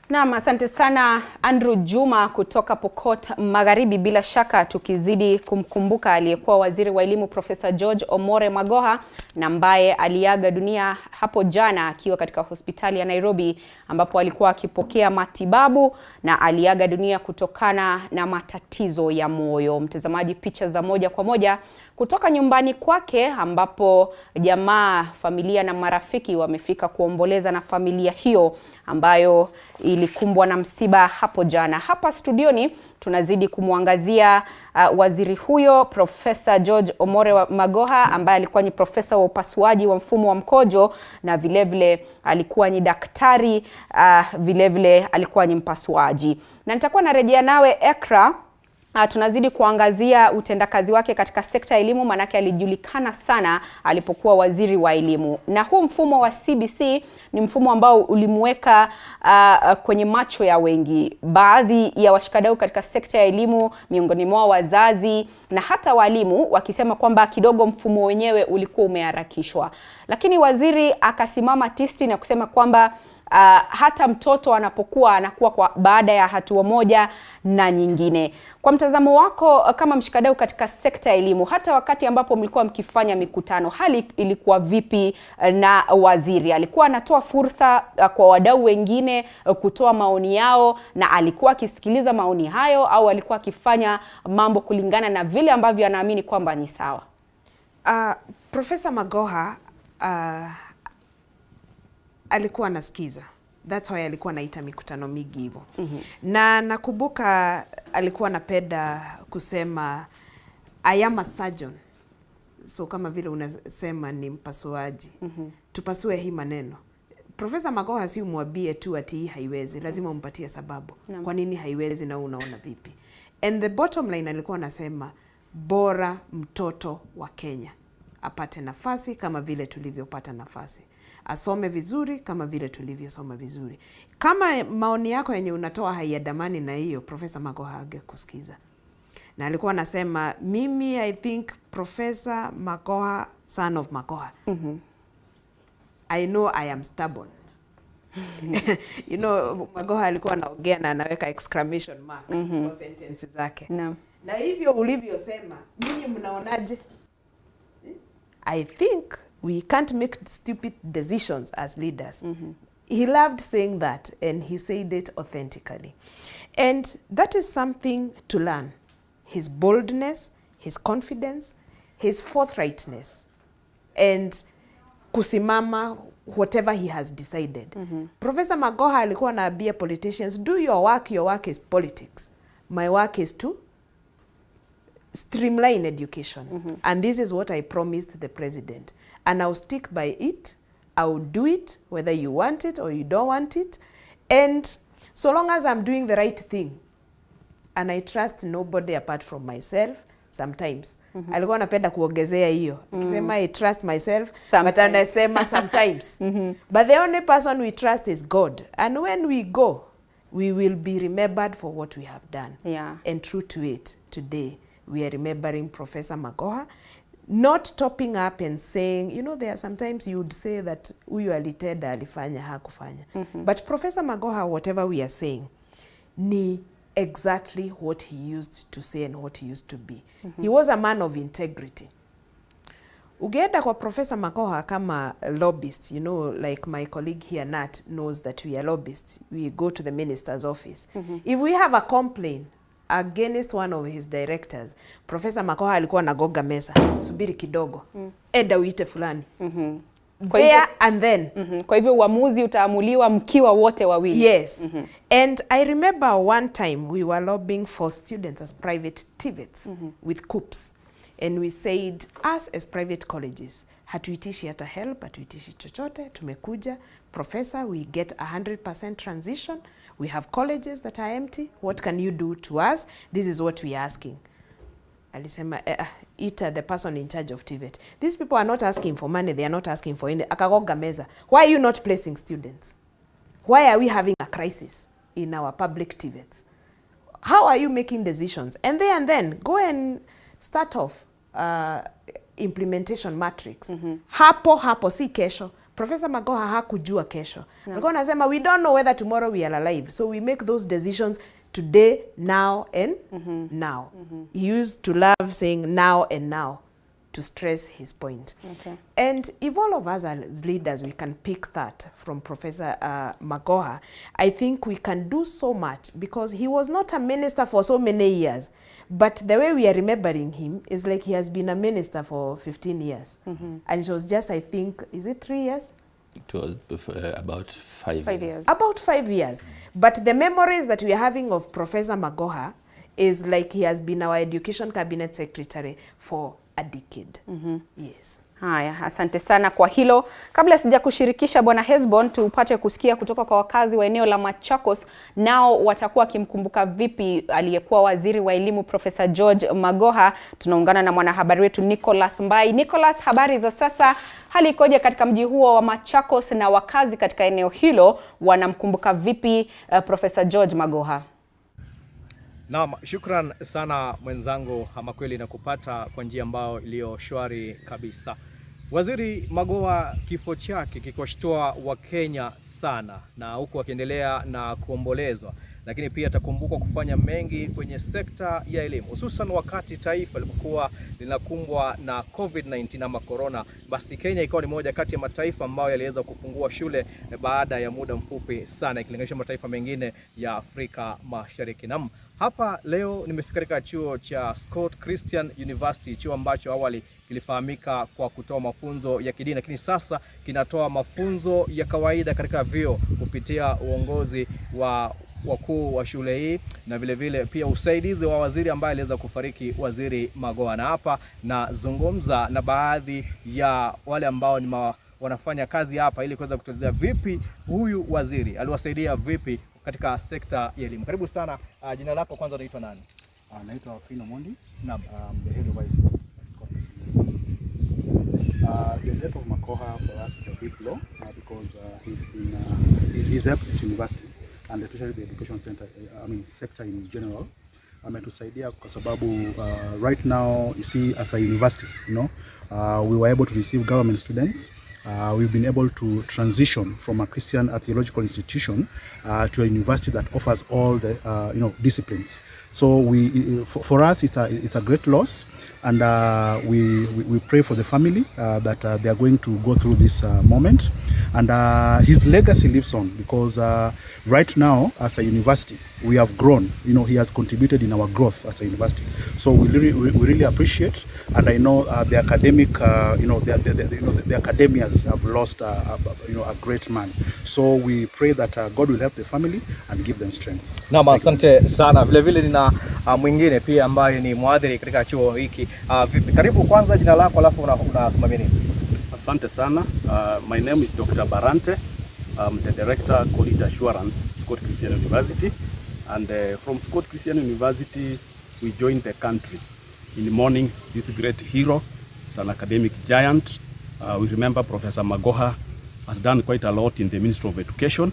Naam, asante sana Andrew Juma kutoka Pokot Magharibi. Bila shaka tukizidi kumkumbuka aliyekuwa waziri wa elimu Profesa George Omore Magoha na ambaye aliaga dunia hapo jana akiwa katika hospitali ya Nairobi ambapo alikuwa akipokea matibabu na aliaga dunia kutokana na matatizo ya moyo. Mtazamaji, picha za moja kwa moja kutoka nyumbani kwake ambapo jamaa, familia na marafiki wamefika kuomboleza na familia hiyo ambayo ilikumbwa na msiba hapo jana. Hapa studioni tunazidi kumwangazia waziri huyo Profesa George Omore Magoha ambaye alikuwa ni profesa wa upasuaji wa mfumo wa mkojo na vilevile alikuwa ni daktari, vilevile alikuwa ni mpasuaji. Na nitakuwa narejea nawe Ekra Tunazidi kuangazia utendakazi wake katika sekta ya elimu, manake alijulikana sana alipokuwa waziri wa elimu. Na huu mfumo wa CBC ni mfumo ambao ulimweka kwenye macho ya wengi. Baadhi ya washikadau katika sekta ya elimu, miongoni mwa wazazi na hata walimu, wakisema kwamba kidogo mfumo wenyewe ulikuwa umeharakishwa. Lakini waziri akasimama tisti na kusema kwamba hata mtoto anapokuwa anakuwa kwa baada ya hatua moja na nyingine. Kwa mtazamo wako kama mshikadau katika sekta ya elimu, hata wakati ambapo mlikuwa mkifanya mikutano, hali ilikuwa vipi na waziri? Alikuwa anatoa fursa kwa wadau wengine kutoa maoni yao na alikuwa akisikiliza maoni hayo, au alikuwa akifanya mambo kulingana na vile ambavyo anaamini kwamba ni sawa? Profesa Magoha alikuwa anasikiza. That's why alikuwa anaita mikutano mingi hivyo. Na nakumbuka alikuwa anapenda kusema I am a surgeon. So kama vile unasema ni mpasuaji. Tupasue hii maneno. Profesa Magoha si umwambie tu ati hii haiwezi, lazima umpatie sababu. Kwa nini haiwezi na unaona vipi? And the bottom line alikuwa anasema bora mtoto wa Kenya apate nafasi kama vile tulivyopata nafasi. Asome vizuri kama vile tulivyosoma vizuri. Kama maoni yako yenye unatoa haiandamani na hiyo, Profesa Magoha angekusikiza. Na alikuwa anasema mimi I think Profesa Magoha, son of Magoha. I know I am stubborn. You know, Magoha alikuwa anaongea na anaweka exclamation mark kwa sentences zake. Na hivyo ulivyosema, ninyi mnaonaje? I think we can't make stupid decisions as leaders. He loved saying that, and he said it authentically. And that is something to learn. His boldness, his confidence, his forthrightness, and kusimama whatever he has decided. Professor Magoha alikuwa anaambia politicians, do your work is politics. My work is to streamline education. And this is what I promised the president. And I'll stick by it. I'll do it whether you want it or you don't want it. And so long as I'm doing the right thing, and I trust nobody apart from myself, sometimes. Alikuwa anapenda kuongezea hiyo. Akisema I trust myself, but anasema sometimes. But the only person we trust is God. And when we go, we will be remembered for what we have done. And true to it, today, we are remembering Professor Magoha, not topping up and saying, you know, there are sometimes you would say that huyu alitenda alifanya hakufanya. But Professor Magoha, whatever we are saying, ni exactly what he used to say and what he used to be. He was a man of integrity. Ugeenda kwa Professor Magoha kama lobbyist, you know, like my colleague here, Nat, knows that we are lobbyists. We go to the minister's office. If we have a complaint against one of his directors, Professor Magoha alikuwa anagonga mesa, subiri kidogo, enda uite fulani. There and then. Kwa hivyo uamuzi utaamuliwa mkiwa wote wawili. Yes. And I remember one time we were lobbying for students as private TVETs with COOPs. And we said, us as private colleges, hatuitishi hata help, hatuitishi chochote, tumekuja. Professor, we get 100% transition. We have colleges that are empty. What can you do to us? This is what we are asking. Alisema, Ita, the person in charge of TVET. These people are not asking for money. They are not asking for any. Akagonga meza. Why are you not placing students? Why are we having a crisis in our public TVETs? How are you making decisions? And then go and start off implementation matrix. Hapo, si kesho. Professor Magoha hakujua kesho. Alikuwa anasema, we don't know whether tomorrow we are alive. So we make those decisions today, now, and now. He used to love saying now and now to stress his point. And if all of us as leaders, we can pick that from Professor Magoha, I think we can do so much, because he was not a minister for so many years. But the way we are remembering him is like he has been a minister for 15 years. And it was just, I think, is it 3 years? It was about 5 years. About 5 years. But the memories that we are having of Professor Magoha is like he has been our education cabinet secretary for a decade. Yes. Haya, asante sana kwa hilo. Kabla sija kushirikisha Bwana Hesbon, tupate kusikia kutoka kwa wakazi wa eneo la Machakos, nao watakuwa kimkumbuka vipi aliyekuwa waziri wa elimu Profesa George Magoha. Tunaungana na mwanahabari wetu Nicholas Mbai. Nicholas, habari za sasa? Hali ikoje katika mji huo wa Machakos na wakazi katika eneo hilo wanamkumbuka vipi Profesa George Magoha? Naam, shukran sana mwenzangu, ama kweli na kupata kwa njia ambayo iliyo shwari kabisa. Waziri Magoha, kifo chake kikoshtoa wa Kenya sana, na huku akiendelea na kuombolezwa, lakini pia atakumbukwa kufanya mengi kwenye sekta ya elimu, hususan wakati taifa lilipokuwa linakumbwa na COVID-19 ama corona. Basi Kenya ikawa ni moja kati ya mataifa ambayo yaliweza kufungua shule baada ya muda mfupi sana ikilinganishwa mataifa mengine ya Afrika Mashariki. Naam, hapa leo nimefika katika chuo cha Scott Christian University, chuo ambacho awali kilifahamika kwa kutoa mafunzo ya kidini, lakini sasa kinatoa mafunzo ya kawaida katika vyuo kupitia uongozi wa wakuu wa shule hii na vile vile pia usaidizi wa waziri ambaye aliweza kufariki, Waziri Magoha. Na hapa nazungumza na baadhi ya wale ambao ni wanafanya kazi hapa ili kuweza kutuelezea vipi huyu waziri aliwasaidia vipi katika sekta ya elimu. Karibu sana. Jina lako kwanza, unaitwa nani? Naitwa Fino Mondi. Naam. The head of ICT at Scott Christian University. The death of Magoha for us is a big blow because he's helped this university and especially the education center, sector in general. Ametusaidia kwa sababu right now you see as a university, we were able to receive government students. We've been able to transition from a Christian theological institution to a university that offers all the disciplines. So for us it's a great loss, and we pray for the family that they are going to go through this moment, and his legacy lives on because right now as a university we have grown. He has contributed in our growth as a university. So we really appreciate, and I know the academic, the academias have lost a great man. So we pray that God will help the family and give them strength. Naam, asante sana. Vile vile nina mwingine pia ambaye ni mwadhiri katika chuo hiki. Vipi? Karibu, kwanza jina lako alafu unasimamia nini? Asante sana. My name is Dr. Barante. I'm the Director Quality Assurance, Scott Christian University. And from Scott Christian University, we joined the country. In the morning, this great hero, is an academic giant. We remember Professor Magoha has done quite a lot in the Ministry of Education.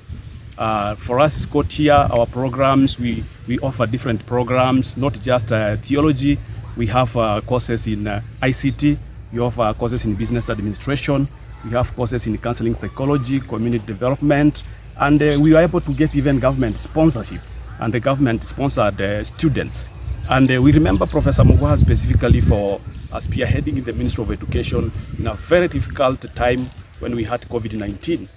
For us, Scott here, our programs, we offer different programs, not just theology. We have courses in ICT, we offer courses in business administration, we have courses in counseling psychology, community development, and we were able to get even government sponsorship, and the government sponsored students. And we remember Professor Magoha specifically for spearheading in the Ministry of Education in a very difficult time when we had COVID-19.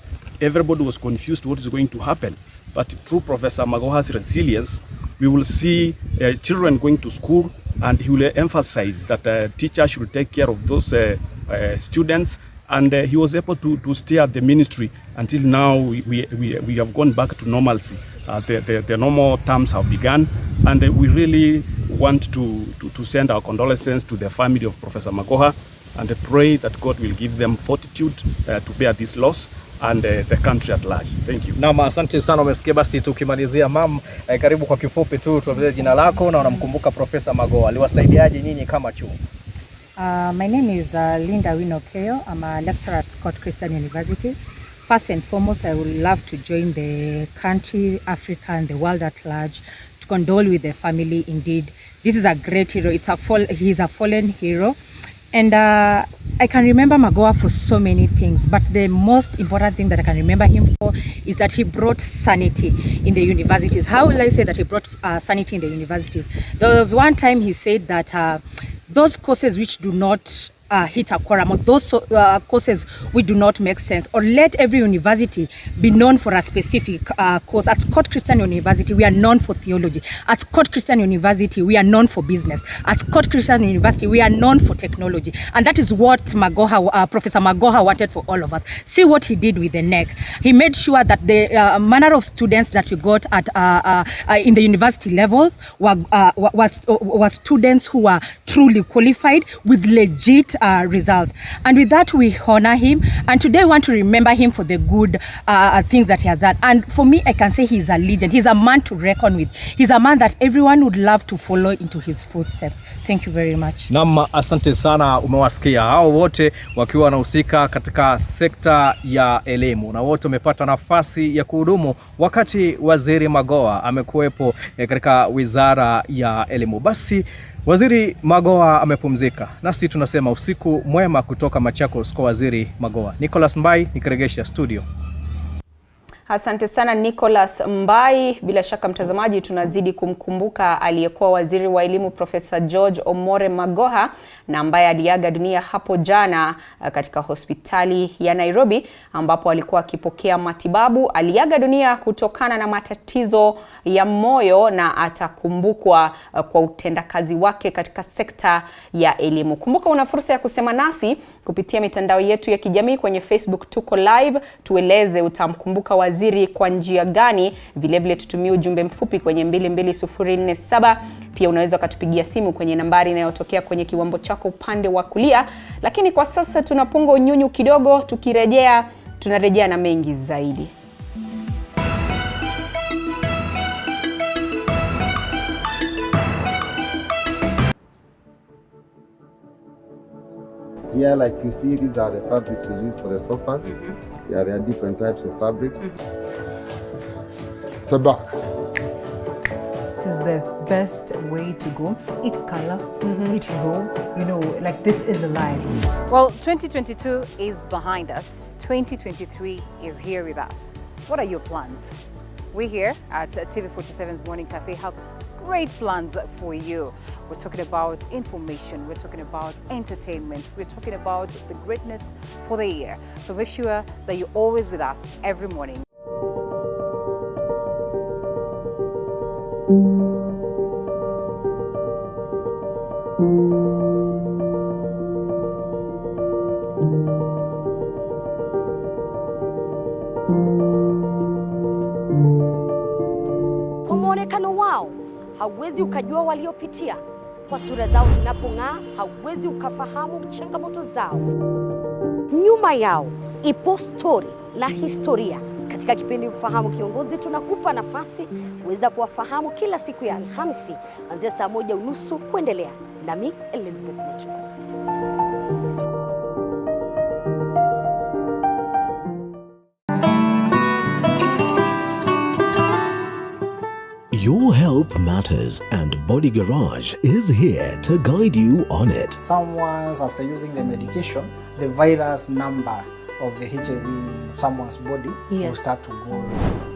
Everybody was confused what is going to happen, but through Professor Magoha's resilience, we will see children going to school, and he will emphasize that teachers should take care of those students, and he was able to stay at the ministry until now. We have gone back to normalcy. The normal terms have begun, and we really want to send our condolences to the family of Professor Magoha, and pray that God will give them fortitude to bear this loss and the country at large. Thank you. Naam, asante sana. Umesikia. Basi tukimalizia, mam, karibu kwa kifupi tu tueleze jina lako na unamkumbuka Professor Magoha. Aliwasaidiaje nyinyi kama chuo? My name is Linda Winokeyo. I'm a lecturer at Scott Christian University. First and foremost, I would love to join the country, Africa, and the world at large to condole with the family. Indeed, this is a great hero. He's a fallen hero. And I can remember Magoha for so many things, but the most important thing that I can remember him for is that he brought sanity in the universities. How will I say that he brought sanity in the universities? There was one time he said that those courses which do not hit a quorum, or those courses which do not make sense, or let every university be known for a specific course. At Scott Christian University, we are known for theology. At Scott Christian University, we are known for business. At Scott Christian University, we are known for technology. And that is what Professor Magoha wanted for all of us. See what he did with the NEC. He made sure that the manner of students that we got at in the university level was students who were truly qualified with legit results. And with that, we honor him. And today I want to remember him for the good things that he has done. And for me, I can say he's a legend. He's a man to reckon with. He's a man that everyone would love to follow into his footsteps. Thank you very much. Naam, asante sana. Umewasikia hao wote wakiwa wanahusika katika sekta ya elimu na wote wamepata nafasi ya kuhudumu wakati Waziri Magoha amekuwepo katika Wizara ya Elimu. Basi Waziri Magoha amepumzika. Nasi tunasema usiku mwema kutoka Machakos kwa Waziri Magoha. Nicholas Mbai nikiregesha studio. Asante sana Nicholas Mbai. Bila shaka mtazamaji, tunazidi kumkumbuka aliyekuwa waziri wa elimu Profesa George Omore Magoha na ambaye aliaga dunia hapo jana katika hospitali ya Nairobi ambapo alikuwa akipokea matibabu. Aliaga dunia kutokana na matatizo ya moyo na atakumbukwa kwa utendakazi wake katika sekta ya elimu. Kumbuka una fursa ya kusema nasi kupitia mitandao yetu ya kijamii. Kwenye Facebook tuko live, tueleze utamkumbuka waziri kwa njia gani. Vile vile tutumie ujumbe mfupi kwenye 22047. Pia unaweza kutupigia simu kwenye nambari inayotokea kwenye kiwambo chako upande wa kulia. Lakini kwa sasa tunapunga unyunyu kidogo, tukirejea tunarejea na mengi zaidi. Yeah, like you see, these are the fabrics we use for the sofas. Yeah, there are different types of fabrics. Sabak. This is the best way to go. Eat color, eat raw, you know, like this is alive. Well, 2022 is behind us. 2023 is here with us. What are your plans? We here at TV47's Morning Cafe have great plans for you. We're talking about information, we're talking about entertainment, we're talking about the greatness for the year. So make sure that you're always with us every morning. Kwa muonekano wao hauwezi ukajua waliopitia. Kwa sura zao zinapong'aa hauwezi ukafahamu changamoto zao. Nyuma yao ipo story na historia. Katika kipindi Mfahamu Kiongozi tunakupa nafasi kuweza kuwafahamu kila siku ya Alhamisi kuanzia saa 1:30 kuendelea. Nami Elizabeth Mutu. Your health matters and Body Garage is here to guide you on it. Someone's after using the medication, the virus number of the HIV in someone's body will start to go.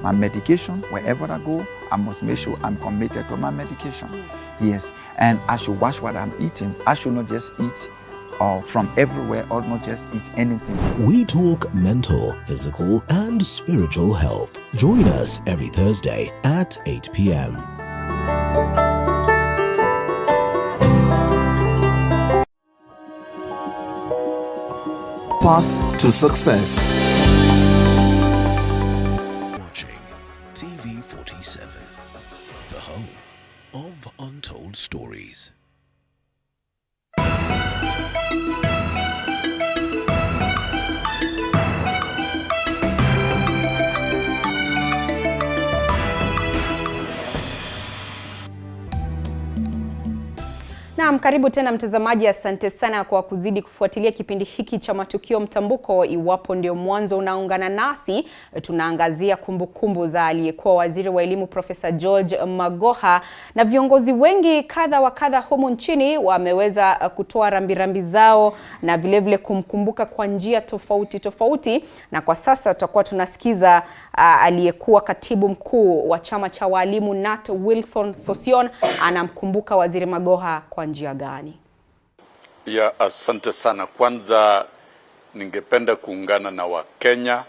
My medication, wherever I go, I must make sure I'm committed to my medication. Yes. And I should watch what I'm eating. I should not just eat from everywhere or not just eat anything. We talk mental, physical and spiritual health. Join us every Thursday at 8 p.m. Path to success. Watching TV47, the home of untold stories. Naam, karibu tena mtazamaji, asante sana kwa kuzidi kufuatilia kipindi hiki cha Matukio Mtambuko. Iwapo ndio mwanzo unaungana nasi, tunaangazia kumbukumbu za aliyekuwa waziri wa elimu Profesa George Magoha, na viongozi wengi kadha wa kadha humu nchini wameweza kutoa rambirambi zao na vile vile kumkumbuka kwa njia tofauti tofauti. Na kwa sasa tutakuwa tunasikiza aliyekuwa katibu mkuu wa chama cha walimu Nat Wilson Sosion anamkumbuka waziri Magoha kwa njia gani? Ya, asante sana. Kwanza ningependa kuungana na Wakenya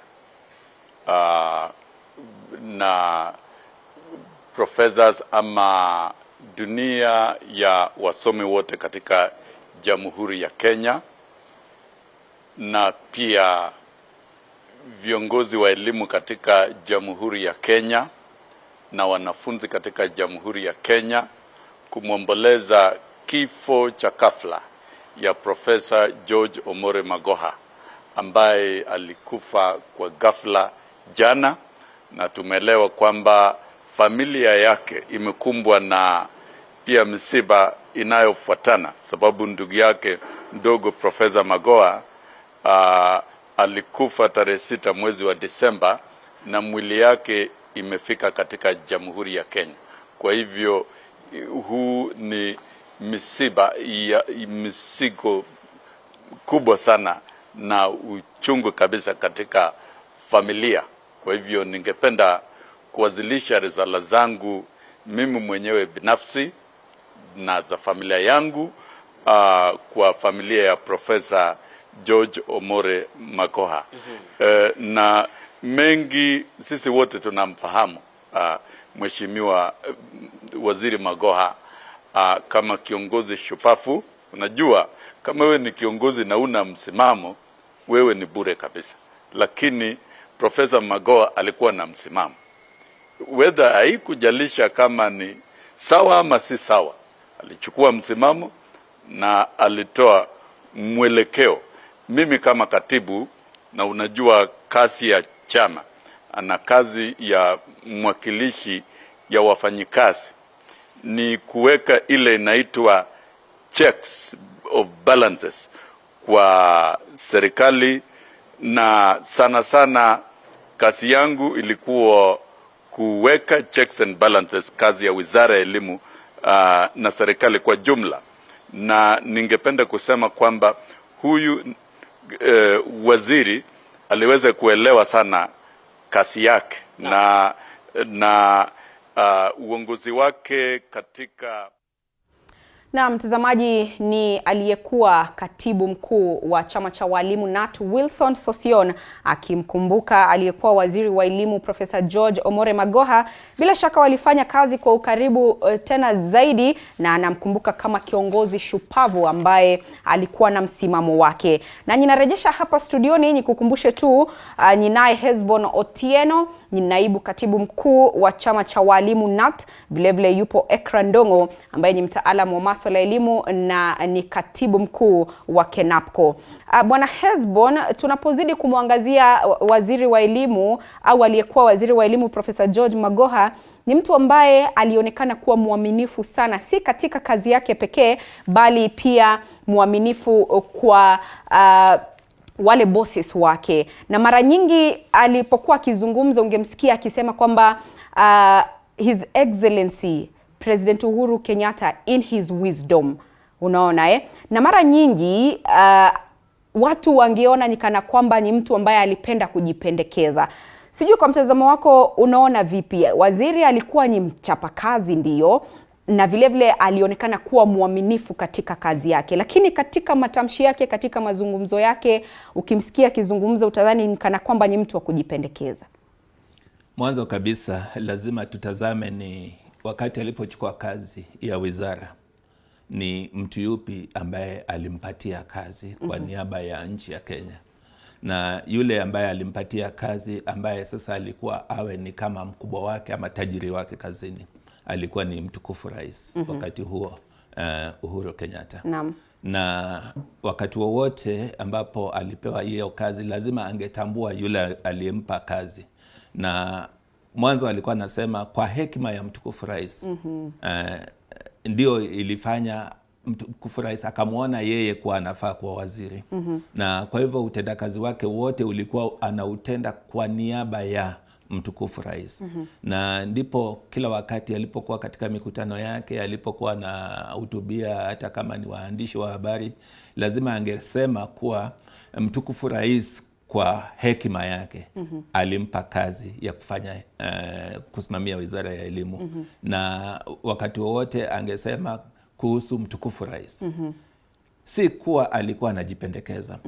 na professors ama dunia ya wasomi wote katika Jamhuri ya Kenya, na pia viongozi wa elimu katika Jamhuri ya Kenya na wanafunzi katika Jamhuri ya Kenya kumwomboleza kifo cha ghafla ya Profesa George Omore Magoha ambaye alikufa kwa ghafla jana, na tumeelewa kwamba familia yake imekumbwa na pia msiba inayofuatana, sababu ndugu yake mdogo Profesa Magoha alikufa tarehe 6 mwezi wa Disemba, na mwili yake imefika katika Jamhuri ya Kenya. Kwa hivyo huu ni misigo kubwa sana na uchungu kabisa katika familia. Kwa hivyo ningependa kuwasilisha risala zangu mimi mwenyewe binafsi na za familia yangu kwa familia ya Profesa George Omore Magoha. Na mengi sisi wote tunamfahamu Mheshimiwa Waziri Magoha kama kiongozi shupafu. Unajua, kama wewe ni kiongozi na una msimamo, wewe ni bure kabisa. Lakini Profesa Magoha alikuwa na msimamo. Whether haikujalisha kama ni sawa ama si sawa, alichukua msimamo na alitoa mwelekeo. Mimi kama katibu, na unajua kazi ya chama, ana kazi ya mwakilishi ya wafanyikazi, ni kuweka ile inaitwa checks of balances kwa serikali, na sana sana kazi yangu ilikuwa kuweka checks and balances, kazi ya Wizara ya Elimu na serikali kwa jumla. Na ningependa kusema kwamba huyu waziri aliweza kuelewa sana kazi yake na uongozi wake katika. Na mtazamaji, ni aliyekuwa katibu mkuu wa chama cha walimu KNUT Wilson Sosion akimkumbuka aliyekuwa waziri wa elimu Profesa George Omore Magoha. Bila shaka walifanya kazi kwa ukaribu tena zaidi, na anamkumbuka kama kiongozi shupavu ambaye alikuwa na msimamo wake. Na ninarejesha hapa studioni nikukumbushe tu ninaye Hesbon Otieno, ni naibu katibu mkuu wa chama cha walimu KNUT. Vilevile yupo Ekra Ndongo ambaye ni mtaalamu wa masuala ya elimu na ni katibu mkuu wa KENAPCO. Bwana Hesbon, tunapozidi kumwangazia waziri wa elimu au aliyekuwa waziri wa elimu Profesa George Magoha, ni mtu ambaye alionekana kuwa mwaminifu sana, si katika kazi yake pekee, bali pia mwaminifu kwa wale bosses wake. Na mara nyingi alipokuwa akizungumza ungemsikia akisema kwamba His Excellency President Uhuru Kenyatta in his wisdom. Unaona Na mara nyingi watu wangeona ni kana kwamba ni mtu ambaye alipenda kujipendekeza. Sijui kwa mtazamo wako unaona vipi? Waziri alikuwa ni mchapakazi ndiyo, na vilevile alionekana kuwa mwaminifu katika kazi yake, lakini katika matamshi yake, katika mazungumzo yake, ukimsikia akizungumza utadhani ni kana kwamba ni mtu wa kujipendekeza. Mwanzo kabisa lazima tutazame ni wakati alipochukua kazi ya wizara, ni mtu yupi ambaye alimpatia kazi kwa niaba ya nchi ya Kenya. Na yule ambaye alimpatia kazi, ambaye sasa alikuwa awe ni kama mkubwa wake ama tajiri wake kazini, alikuwa ni mtukufu rais wakati huo, Uhuru Kenyatta. Na wakati wowote ambapo alipewa hiyo kazi, lazima angetambua yule aliyempa kazi. Na mwanzo alikuwa anasema kwa hekima ya mtukufu rais, ndio ilifanya mtukufu rais akamwona yeye kuwa anafaa kuwa waziri. Na kwa hivyo utendakazi wake wote ulikuwa anautenda kwa niaba ya mtukufu rais. Na ndipo kila wakati alipokuwa katika mikutano yake, alipokuwa na hutubia, hata kama ni waandishi wa habari, lazima angesema kuwa mtukufu rais kwa hekima yake alimpa kazi ya kufanya kusimamia wizara ya elimu. Na wakati wowote angesema kuhusu mtukufu rais, si kuwa alikuwa anajipendekeza,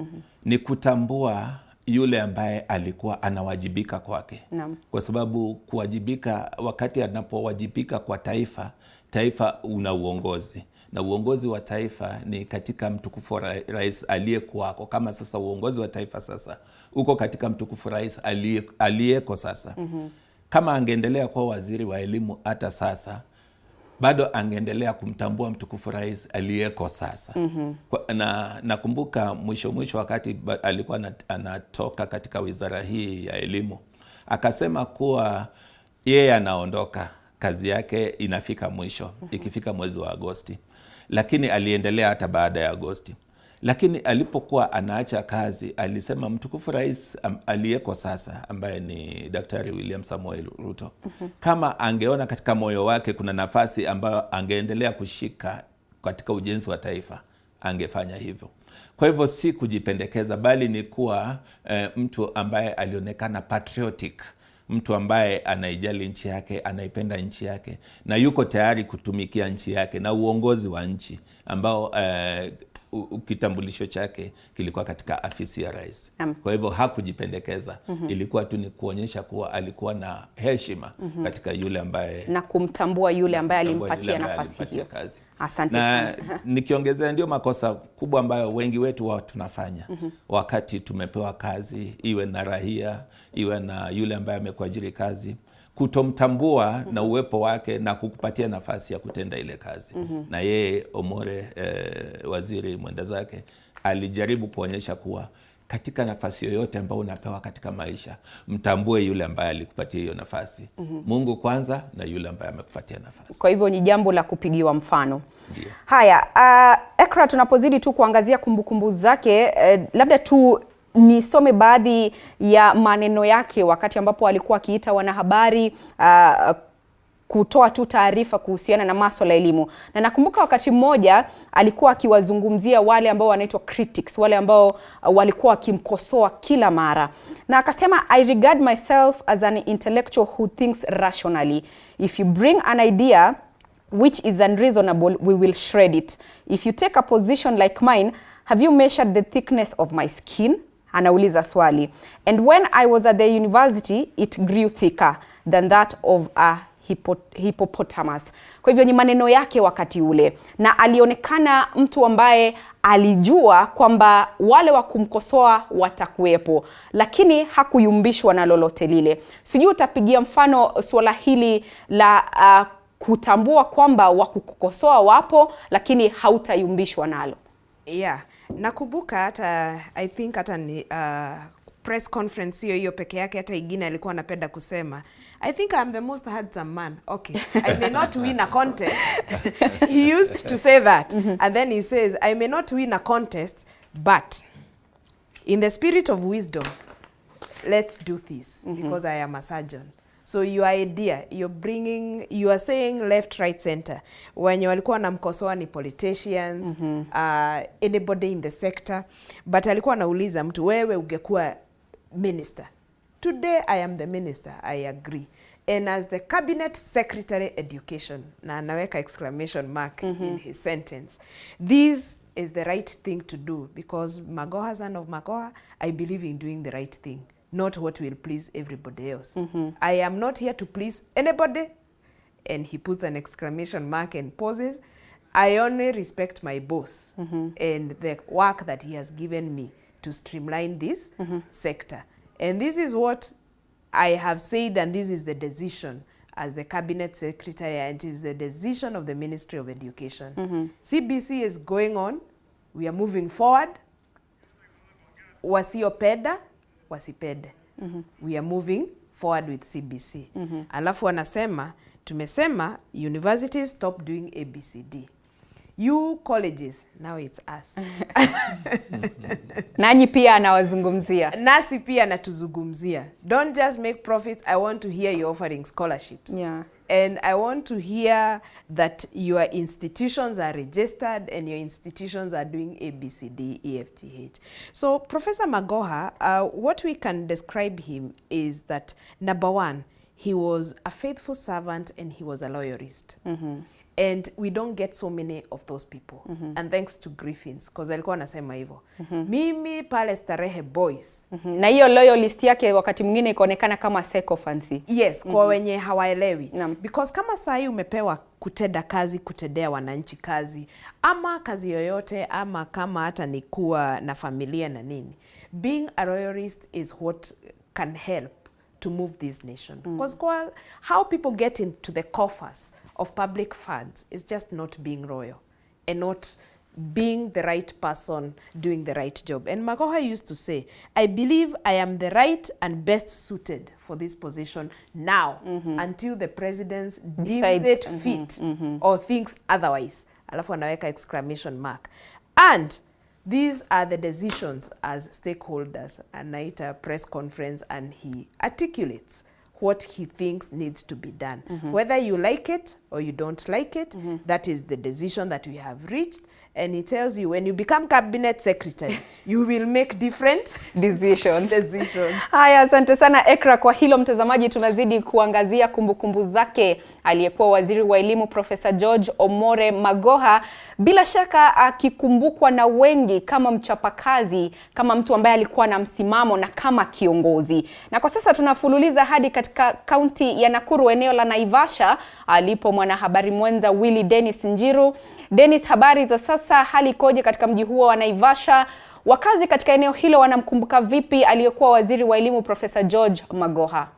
ni kutambua yule ambaye alikuwa anawajibika kwake. Kwa sababu kuwajibika, wakati anapowajibika kwa taifa, taifa una uongozi. Na uongozi wa taifa ni katika mtukufu rais aliyekuwako. Kama sasa uongozi wa taifa sasa uko katika mtukufu rais aliyeko sasa. Kama angeendelea kuwa waziri wa elimu hata sasa, bado angeendelea kumtambua mtukufu rais aliyeko sasa. Na nakumbuka mwisho wakati alikuwa anatoka katika wizara hii ya elimu, akasema kuwa yeye anaondoka, kazi yake inafika mwisho, ikifika mwezi wa Agosti. Lakini aliendelea hata baada ya Agosti. Lakini alipokuwa anaacha kazi, alisema mtukufu rais aliyeko sasa, ambaye ni Daktari William Samoei Ruto, kama angeona katika moyo wake kuna nafasi ambayo angeendelea kushika katika ujenzi wa taifa, angefanya hivyo. Kwa hivyo si kujipendekeza, bali ni kuwa mtu ambaye alionekana patriotic, mtu ambaye anaijali nchi yake, anaipenda nchi yake, na yuko tayari kutumikia nchi yake na uongozi wa nchi ambao kitambulisho chake kilikuwa katika afisi ya rais. Kwa hivyo hakujipendekeza. Ilikuwa tu ni kuonyesha kuwa alikuwa na heshima katika yule ambaye, na kumtambua yule ambaye alimpatia nafasi hiyo. Asante sana. Nikiongezea, ndio makosa kubwa ambayo wengi wetu wao tunafanya wakati tumepewa kazi, iwe na raia, iwe na yule ambaye amekuajiri kazi, kutomtambua na uwepo wake na kukupatia nafasi ya kutenda ile kazi. Na yeye Omore, waziri mwenda zake, alijaribu kuonyesha kuwa katika nafasi yoyote ambayo unapewa katika maisha, mtambue yule ambaye alikupatia hiyo nafasi. Mungu kwanza na yule ambaye amekupatia nafasi. Kwa hivyo ni jambo la kupigiwa mfano. Ndiyo. Haya, Ekra, tunapozidi tu kuangazia kumbukumbu zake, labda tu nisome baadhi ya maneno yake wakati ambapo alikuwa akiita wanahabari kutoa tu taarifa kuhusiana na masuala ya elimu. Na nakumbuka wakati mmoja alikuwa akiwazungumzia wale ambao wanaitwa critics, wale ambao walikuwa wakimkosoa kila mara. Na akasema, I regard myself as an intellectual who thinks rationally. If you bring an idea which is unreasonable, we will shred it. If you take a position like mine, have you measured the thickness of my skin? Anauliza swali. And when I was at the university, it grew thicker than that of a hippopotamus. Kwa hivyo ni maneno yake wakati ule, na alionekana mtu ambaye alijua kwamba wale wa kumkosoa watakuwepo, lakini hakuyumbishwa na lolote lile. Sijui utapigia mfano suala hili la kutambua kwamba wa kukukosoa wapo, lakini hautayumbishwa nalo. Yeah, nakumbuka hata I think hata ni press conference hiyo peke yake, hata ingine alikuwa anapenda kusema, I think I'm the most handsome man. Okay, I may not win a contest. He used to say that. And then he says, I may not win a contest, but in the spirit of wisdom, let's do this because I am a surgeon. So your idea, you are saying left, right, center. Wenye walikuwa wanamkosoa ni politicians, anybody in the sector. But alikuwa anauliza mtu, wewe ungekuwa minister. Today I am the minister, I agree. And as the cabinet secretary education, na anaweka exclamation mark in his sentence, this is the right thing to do because Magoha, son of Magoha, I believe in doing the right thing, not what will please everybody else. I am not here to please anybody. And he puts an exclamation mark and pauses. I only respect my boss and the work that he has given me to streamline this sector. And this is what I have said, and this is the decision as the cabinet secretary, and it is the decision of the Ministry of Education. CBC is going on. We are moving forward. Wasiopenda, wasipede. We are moving forward with CBC. Alafu wanasema, tumesema universities stop doing ABCD. You colleges, now it's us. Nanyi pia anawazungumzia. Nasi pia natuzungumzia. Don't just make profits. I want to hear you offering scholarships. Yeah. And I want to hear that your institutions are registered and your institutions are doing ABCD, EFTH. So Professor Magoha, what we can describe him is that, number one, he was a faithful servant and he was a loyalist. And we don't get so many of those people. And thanks to Griffins, because alikuwa anasema hivyo. Mimi pale Starehe Boys. Na hiyo loyalist yake wakati mwingine ikaonekana kama sycophancy. Yes, kwa wenye hawaelewi. Because kama saa hii umepewa kutenda kazi, kutendea wananchi kazi, ama kazi yoyote, ama kama hata ni kuwa na familia na nini, being a loyalist is what can help to move this nation. Because how people get into the coffers of public funds is just not being royal and not being the right person doing the right job. And Magoha used to say, I believe I am the right and best suited for this position now until the president deems it fit or thinks otherwise. Alafu anaweka exclamation mark. And these are the decisions as stakeholders. Anaita press conference and he articulates what he thinks needs to be done. Whether you like it or you don't like it, that is the decision that we have reached. And he tells you, when you become cabinet secretary, you will make different decisions. Haya, asante sana Ekra kwa hilo. Mtazamaji, tunazidi kuangazia kumbukumbu zake aliyekuwa waziri wa elimu Profesa George Omore Magoha, bila shaka akikumbukwa na wengi kama mchapakazi, kama mtu ambaye alikuwa na msimamo na kama kiongozi. Na kwa sasa tunafululiza hadi katika kaunti ya Nakuru, eneo la Naivasha, alipo mwanahabari mwenza Willy Dennis Njiru. Dennis, habari za sasa, hali ikoje katika mji huo wa Naivasha? Wakazi katika eneo hilo wanamkumbuka vipi aliyekuwa waziri wa elimu Profesa George Magoha?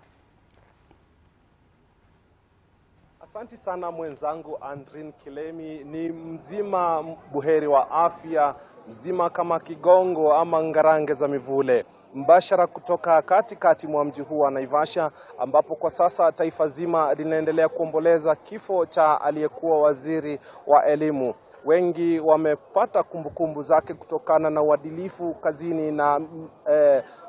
Asante sana mwenzangu Andrin Kilemi. Ni mzima buheri wa afya, mzima kama kigongo ama ngarange za mivule. Mbashara kutoka katikati mwa mji huu wa Naivasha, ambapo kwa sasa taifa zima linaendelea kuomboleza kifo cha aliyekuwa waziri wa elimu. Wengi wamepata kumbukumbu zake kutokana na uadilifu kazini na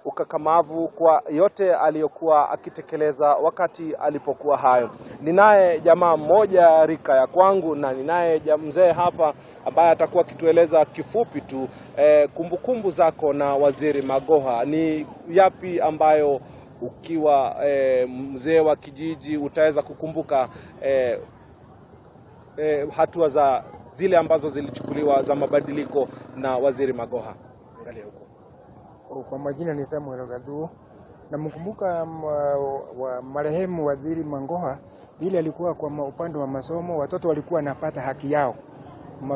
ukakamavu kwa yote aliyokuwa akitekeleza wakati alipokuwa hayo. Ninaye jamaa mmoja rika ya kwangu na ninaye mzee hapa ambaye atakuwa kitueleza kifupi tu kumbukumbu zako na waziri Magoha. Ni yapi ambayo ukiwa mzee wa kijiji utaweza kukumbuka hatua za zile ambazo zilichukuliwa za mabadiliko na waziri Magoha? Angalia huko. Kwa majina ni Samuel Gadhu. Namkumbuka marehemu waziri Magoha vile alikuwa kwa upande wa masomo, watoto walikuwa wanapata haki yao.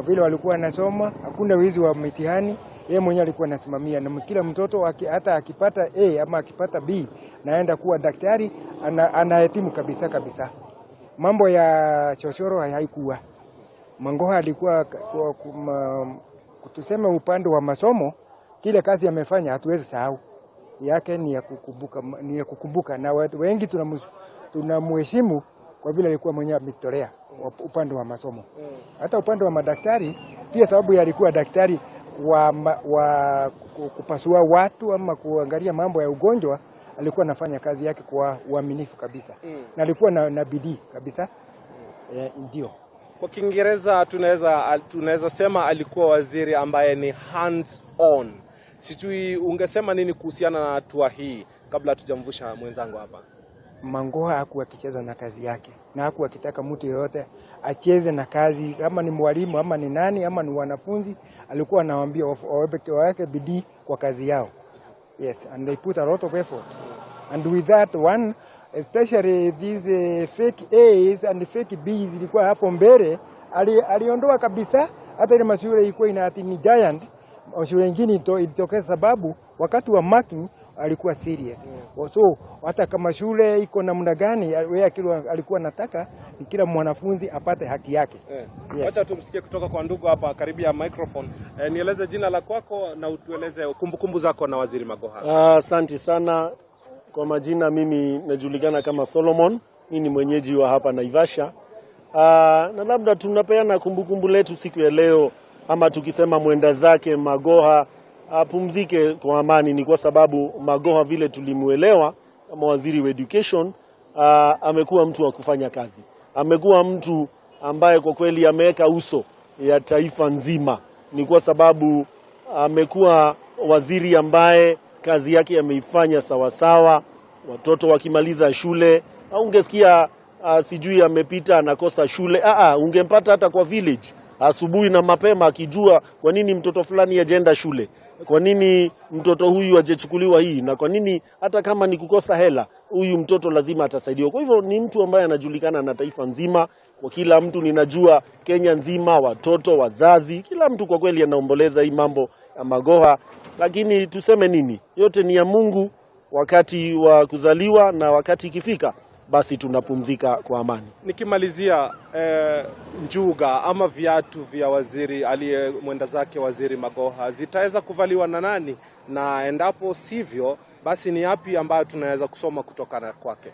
Vile walikuwa wanasoma, hakuna wizi wa mitihani, yeye mwenyewe alikuwa anasimamia, na kila mtoto hata akipata A ama akipata B naenda kuwa daktari, anahitimu kabisa. Mambo ya chochoro haikuwa. Magoha alikuwa tuseme upande wa masomo, kile kazi amefanya hatuwezi sahau. Yake ni ya kukumbuka na wengi tunamheshimu kwa vile alikuwa mwenyewe ametolea upande wa masomo. Hata upande wa madaktari pia, sababu alikuwa daktari wa kupasua watu ama kuangalia mambo ya ugonjwa, alikuwa anafanya kazi yake kwa uaminifu kabisa. Na alikuwa na bidii kabisa. Ndio. Kwa Kiingereza tunaweza sema alikuwa waziri ambaye ni hands on. Sijui ungesema nini kuhusiana na hatua hii kabla tujamvusha mwenzangu hapa? Magoha hakuwa akicheza na kazi yake, na hakuwa akitaka mtu yeyote acheze na kazi, kama ni mwalimu ama ni nani ama ni wanafunzi, alikuwa anawaambia waweke bidii kwa kazi yao. Yes, and they put a lot of effort. And with that one, especially these fake A's and fake B's ilikuwa hapo mbele, aliondoa kabisa. Hata ile mashule ilikuwa ati ni giant, shule nyingine ilitokea sababu wakati wa marking alikuwa serious. So hata kama shule iko namna gani, yeye alikuwa anataka kila mwanafunzi apate haki yake. Yes. Wacha tumsikie kutoka kwa ndugu hapa karibu ya microphone. Nieleze jina la kwako na utueleze kumbukumbu zako na waziri Magoha. Asante sana. Kwa majina mimi najulikana kama Solomon. Mimi ni mwenyeji wa hapa Naivasha. Na labda tunapeana kumbukumbu letu siku ya leo, ama tukisema mwenda zake Magoha apumzike kwa amani, ni kwa sababu Magoha vile tulimuelewa kama waziri wa education, amekuwa mtu wa kufanya kazi. Amekuwa mtu ambaye kwa kweli ameweka uso ya taifa nzima. Ni kwa sababu amekuwa waziri ambaye kazi yake ameifanya sawa sawa. Watoto wakimaliza shule, ungesikia sijui amepita anakosa shule, ungempata hata kwa village asubuhi na mapema akijua kwa nini mtoto fulani ajenda shule, kwa nini mtoto huyu ajechukuliwa hii, na kwa nini hata kama ni kukosa hela huyu mtoto lazima atasaidiwa. Kwa hivyo ni mtu ambaye anajulikana na taifa nzima, kwa kila mtu ninajua Kenya nzima, watoto, wazazi, kila mtu kwa kweli anaomboleza hii mambo ya Magoha. Lakini tuseme nini, yote ni ya Mungu, wakati wa kuzaliwa na wakati ikifika basi tunapumzika kwa amani. Nikimalizia njuga ama viatu vya waziri aliye mwenda zake Waziri Magoha zitaweza kuvaliwa na nani, na endapo sivyo basi ni yapi ambayo tunaweza kusoma kutokana kwake?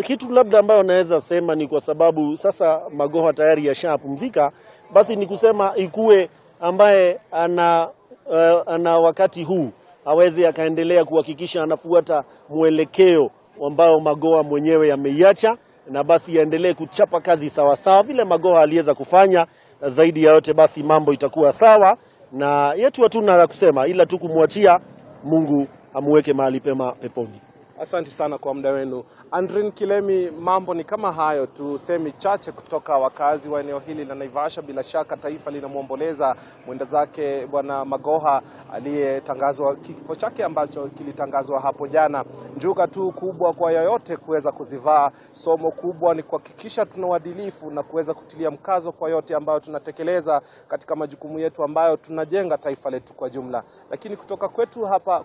Kitu labda ambayo naweza sema ni kwa sababu sasa Magoha tayari yashapumzika, basi ni kusema ikuwe ambaye ana wakati huu aweze akaendelea kuhakikisha anafuata mwelekeo ambao Magoha mwenyewe ameiacha, na basi yaendelee kuchapa kazi sawa sawa vile Magoha aliweza kufanya, na zaidi ya yote basi mambo itakuwa sawa, na yetu hatuna la kusema ila tu kumwachia Mungu amuweke mahali pema peponi. Asante sana kwa muda wenu. Andrin Kilemi, mambo ni kama hayo tu, semi chache kutoka wakazi wa eneo hili la Naivasha. Bila shaka taifa linamwomboleza mwenda zake Bwana Magoha aliyetangazwa kifo chake ambacho kilitangazwa hapo jana. Njuga tu kubwa kwa yoyote kuweza kuzivaa. Somo kubwa ni kuhakikisha tuna uadilifu na kuweza kutilia mkazo kwa yote ambayo tunatekeleza katika majukumu yetu ambayo tunajenga taifa letu kwa jumla. Lakini kutoka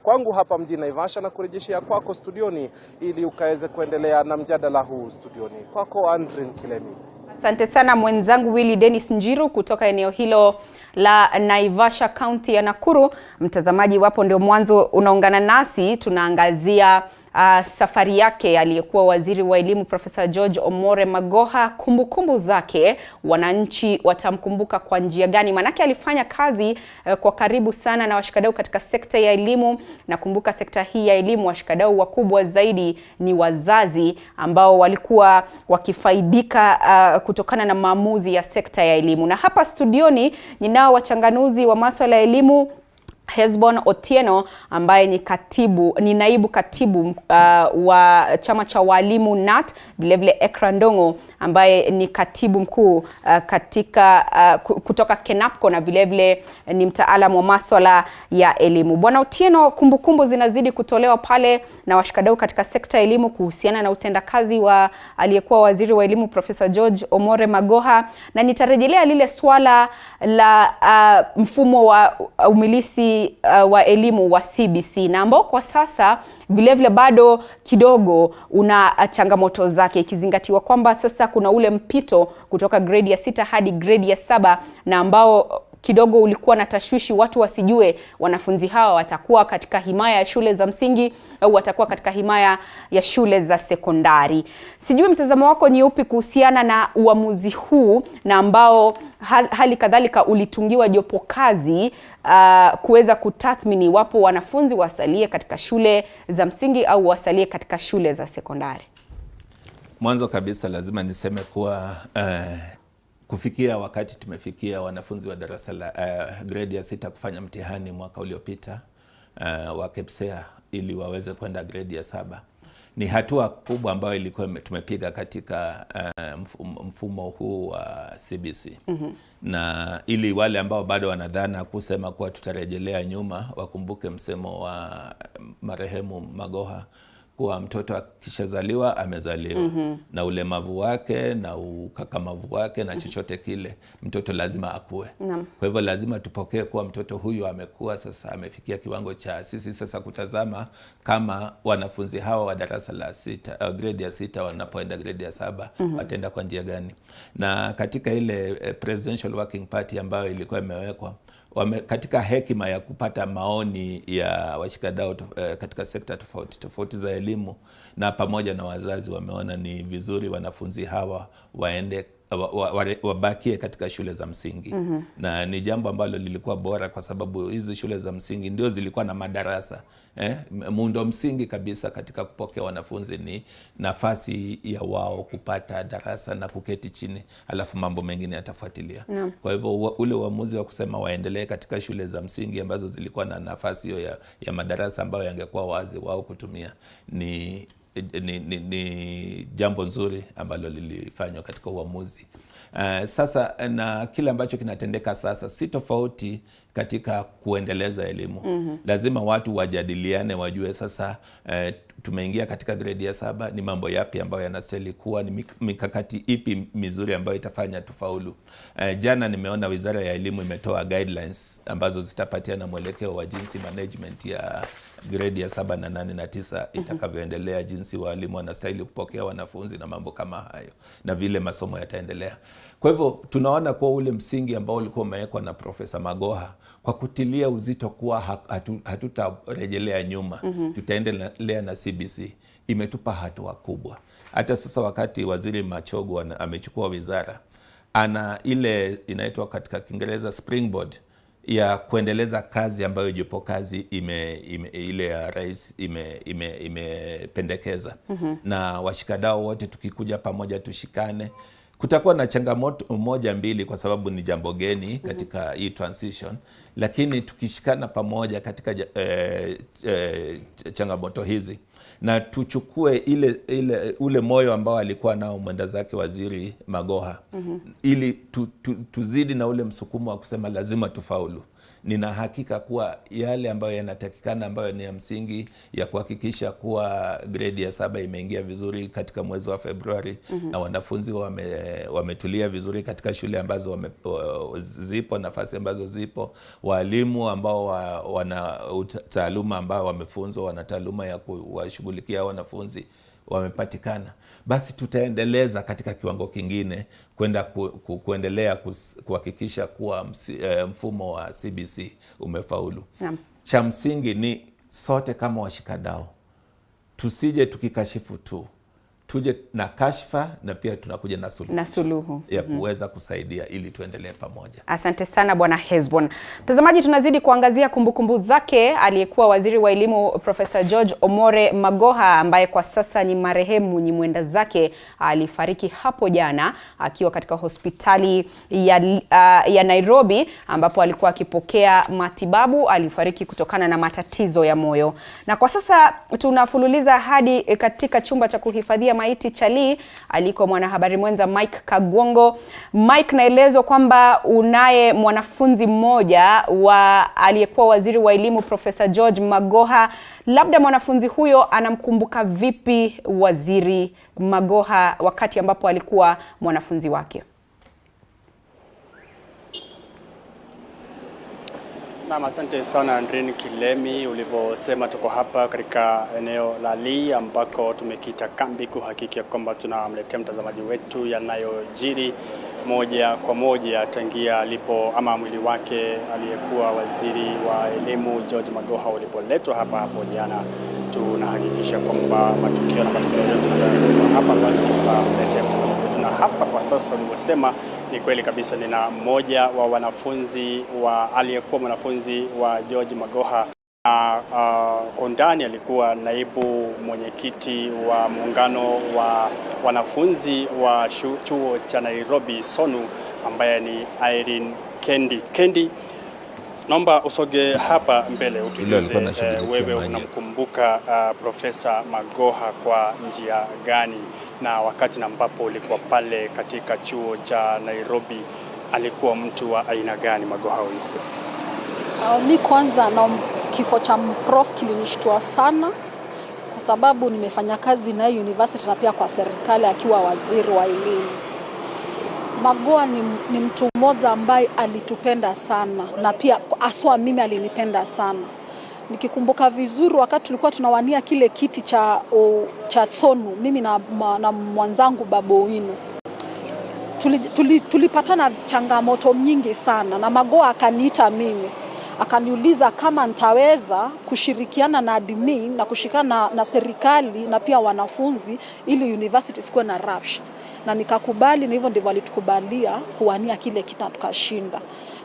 kwangu hapa mjini Naivasha na kurejeshea kwako studioni ili ukaweze kuendelea na mjadala huu studioni. Kwako Andrin Kilemi. Asante sana mwenzangu Willy Dennis Njiru kutoka eneo hilo la Naivasha County ya Nakuru. Mtazamaji wapo ndio mwanzo unaungana nasi, tunaangazia safari yake aliyekuwa waziri wa elimu Profesa George Omore Magoha. Kumbukumbu zake, wananchi watamkumbuka kwa njia gani? Manake alifanya kazi kwa karibu sana na washikadau katika sekta ya elimu. Nakumbuka sekta hii ya elimu washikadau wakubwa zaidi ni wazazi ambao walikuwa wakifaidika kutokana na maamuzi ya sekta ya elimu. Na hapa studioni ninao wachanganuzi wa masuala ya elimu, Hesbon Otieno ambaye ni naibu katibu wa chama cha walimu NAT, vilevile Ekra Ndongo ambaye ni katibu mkuu kutoka KENAPCO na vilevile ni mtaalamu wa masuala ya elimu. Bwana Otieno, kumbukumbu zinazidi kutolewa pale na washikadau katika sekta ya elimu kuhusiana na utendakazi wa aliyekuwa waziri wa elimu Profesa George Omore Magoha, na nitarejelea lile swala la mfumo wa umilisi wa elimu wa CBC na ambao kwa sasa vilevile bado kidogo una changamoto zake, ikizingatiwa kwamba sasa kuna ule mpito kutoka grade ya 6 hadi grade ya 7 na ambao kidogo ulikuwa na tashwishi, watu wasijue wanafunzi hawa watakuwa katika himaya ya shule za msingi au watakuwa katika himaya ya shule za sekondari. Sijui mtazamo wako ni upi kuhusiana na uamuzi huu, na ambao hali kadhalika ulitungiwa jopo kazi kuweza kutathmini wapo wanafunzi wasalie katika shule za msingi au wasalie katika shule za sekondari. Mwanzo kabisa lazima niseme kuwa kufikia wakati tumefikia wanafunzi wa darasa la grade ya 6 kufanya mtihani mwaka uliopita wa KPSEA ili waweze kwenda grade ya 7. Ni hatua kubwa ambayo ilikuwa tumepiga katika mfumo huu wa CBC. Na ili wale ambao bado wanadhana kusema kuwa tutarejelea nyuma wakumbuke msemo wa marehemu Magoha kuwa mtoto akishazaliwa amezaliwa. Na ulemavu wake na ukakamavu wake na chochote kile, mtoto lazima akue. Kwa hivyo lazima tupokee kuwa mtoto huyu amekuwa sasa, amefikia kiwango cha sisi sasa kutazama kama wanafunzi hawa wa darasa la 6 grade ya 6 wanapoenda grade ya 7 wataenda kwa njia gani. Na katika ile presidential working party ambayo ilikuwa imewekwa, katika hekima ya kupata maoni ya washikadau katika sekta tofauti za elimu na pamoja na wazazi, wameona ni vizuri wanafunzi hawa waende wabakie katika shule za msingi. Na ni jambo ambalo lilikuwa bora kwa sababu hizi shule za msingi ndio zilikuwa na madarasa. Muundo msingi kabisa katika kupokea wanafunzi ni nafasi ya wao kupata darasa na kuketi chini, alafu mambo mengine yatafuatilia. Kwa hivyo ule uamuzi wa kusema waendelee katika shule za msingi ambazo zilikuwa na nafasi hiyo ya madarasa ambayo yangekuwa wazi wao kutumia ni jambo nzuri ambalo lilifanywa katika uamuzi. Sasa na kile ambacho kinatendeka sasa si tofauti katika kuendeleza elimu. Lazima watu wajadiliane, wajue sasa tumeingia katika grade ya 7, ni mambo yapi ambayo yanastahili kuwa, ni mikakati ipi mizuri ambayo itafanya tufaulu. Jana nimeona Wizara ya Elimu imetoa guidelines ambazo zitapatia na mwelekeo wa jinsi management ya grade ya 7 na 8 na 9 itakavyoendelea, jinsi walimu wanastahili kupokea wanafunzi na mambo kama hayo, na vile masomo yataendelea. Kwa hivyo tunaona kwa ule msingi ambao ulikuwa umewekwa na Profesa Magoha, kwa kutilia uzito kuwa hatutarejelea nyuma, tutaendelea na CBC, imetupa hatua kubwa. Hata sasa wakati Waziri Machogu amechukua wizara, ana ile inaitwa katika Kiingereza springboard ya kuendeleza kazi ambayo jopo kazi ile ya rais imependekeza. Na washikadau wote tukikuja pamoja tushikane. Kutakuwa na changamoto moja mbili kwa sababu ni jambo geni katika hii transition, lakini tukishikana pamoja katika changamoto hizi na tuchukue ule moyo ambao alikuwa nao mwenda zake Waziri Magoha, ili tuzidi na ule msukumo wa kusema lazima tufaulu. Nina hakika kuwa yale ambayo yanatakikana, ambayo ni ya msingi ya kuhakikisha kuwa grade ya 7 imeingia vizuri katika mwezi wa Februari, na wanafunzi wametulia vizuri katika shule ambazo zipo, nafasi ambazo zipo, walimu ambao wana taaluma ambao wamefunzwa, wana taaluma ya kuwashughulikia wanafunzi wamepatikana, basi tutaendeleza katika kiwango kingine kuendelea kuhakikisha kuwa mfumo wa CBC umefaulu. Cha msingi ni sote kama washikadau tusije tukikashifu tu, tuje na kashfa na pia tunakuja na suluhu ya kuweza kusaidia ili tuendelee pamoja. Asante sana Bwana Hesbon. Mtazamaji, tunazidi kuangazia kumbukumbu zake aliyekuwa waziri wa elimu Profesa George Omore Magoha, ambaye kwa sasa ni marehemu. Ni mwenda zake alifariki hapo jana akiwa katika hospitali ya Nairobi, ambapo alikuwa akipokea matibabu. Alifariki kutokana na matatizo ya moyo. Na kwa sasa tunafululiza hadi katika chumba cha kuhifadhia maiti Chali aliko mwanahabari mwenza Mike Kagwongo. Mike, naelezwa kwamba unaye mwanafunzi mmoja wa aliyekuwa waziri wa elimu Profesa George Magoha. Labda mwanafunzi huyo anamkumbuka vipi Waziri Magoha wakati ambapo alikuwa mwanafunzi wake? Naam, asante sana Andrin Kilemi. Ulivyosema, tuko hapa katika eneo la Lee ambako tumekita kambi kuhakiki kwamba tunamletea mtazamaji wetu yanayojiri moja kwa moja tangia alipo ama mwili wake aliyekuwa waziri wa elimu George Magoha ulipoletwa hapo jana. Tunahakikisha kwamba matukio na matukio yote yanayotokea hapa basi tutamletea mtazamaji wetu. Na hapa kwa sasa ulivyosema ni kweli kabisa, nina mmoja wa wanafunzi wa aliyekuwa mwanafunzi wa George Magoha. Kwa ndani alikuwa naibu mwenyekiti wa muungano wa wanafunzi wa chuo cha Nairobi SONU, ambaye ni Irene Kendi. Naomba usoge hapa mbele utujuze wewe unamkumbuka Profesa Magoha kwa njia gani, na wakati ambapo ulikuwa pale katika chuo cha Nairobi alikuwa mtu wa aina gani Magoha huyo? Mi kwanza na kifo cha Prof kilinishtua sana, kwa sababu nimefanya kazi na university na pia kwa serikali akiwa waziri wa elimu. Magoha ni mtu mmoja ambaye alitupenda sana, na pia aswa mimi alinipenda sana. Nikikumbuka vizuri, wakati tulikuwa tunawania kile kiti cha SONU, mimi na mwanzangu Babowino, tulipatana changamoto nyingi sana, na Magoha akaniita mimi, akaniuliza kama nitaweza kushirikiana na admin na kushikana na serikali na pia wanafunzi ili university sikuwe na rapsha, na nikakubali, na hivyo ndivyo alitukubalia kuwania kile kita tukashinda.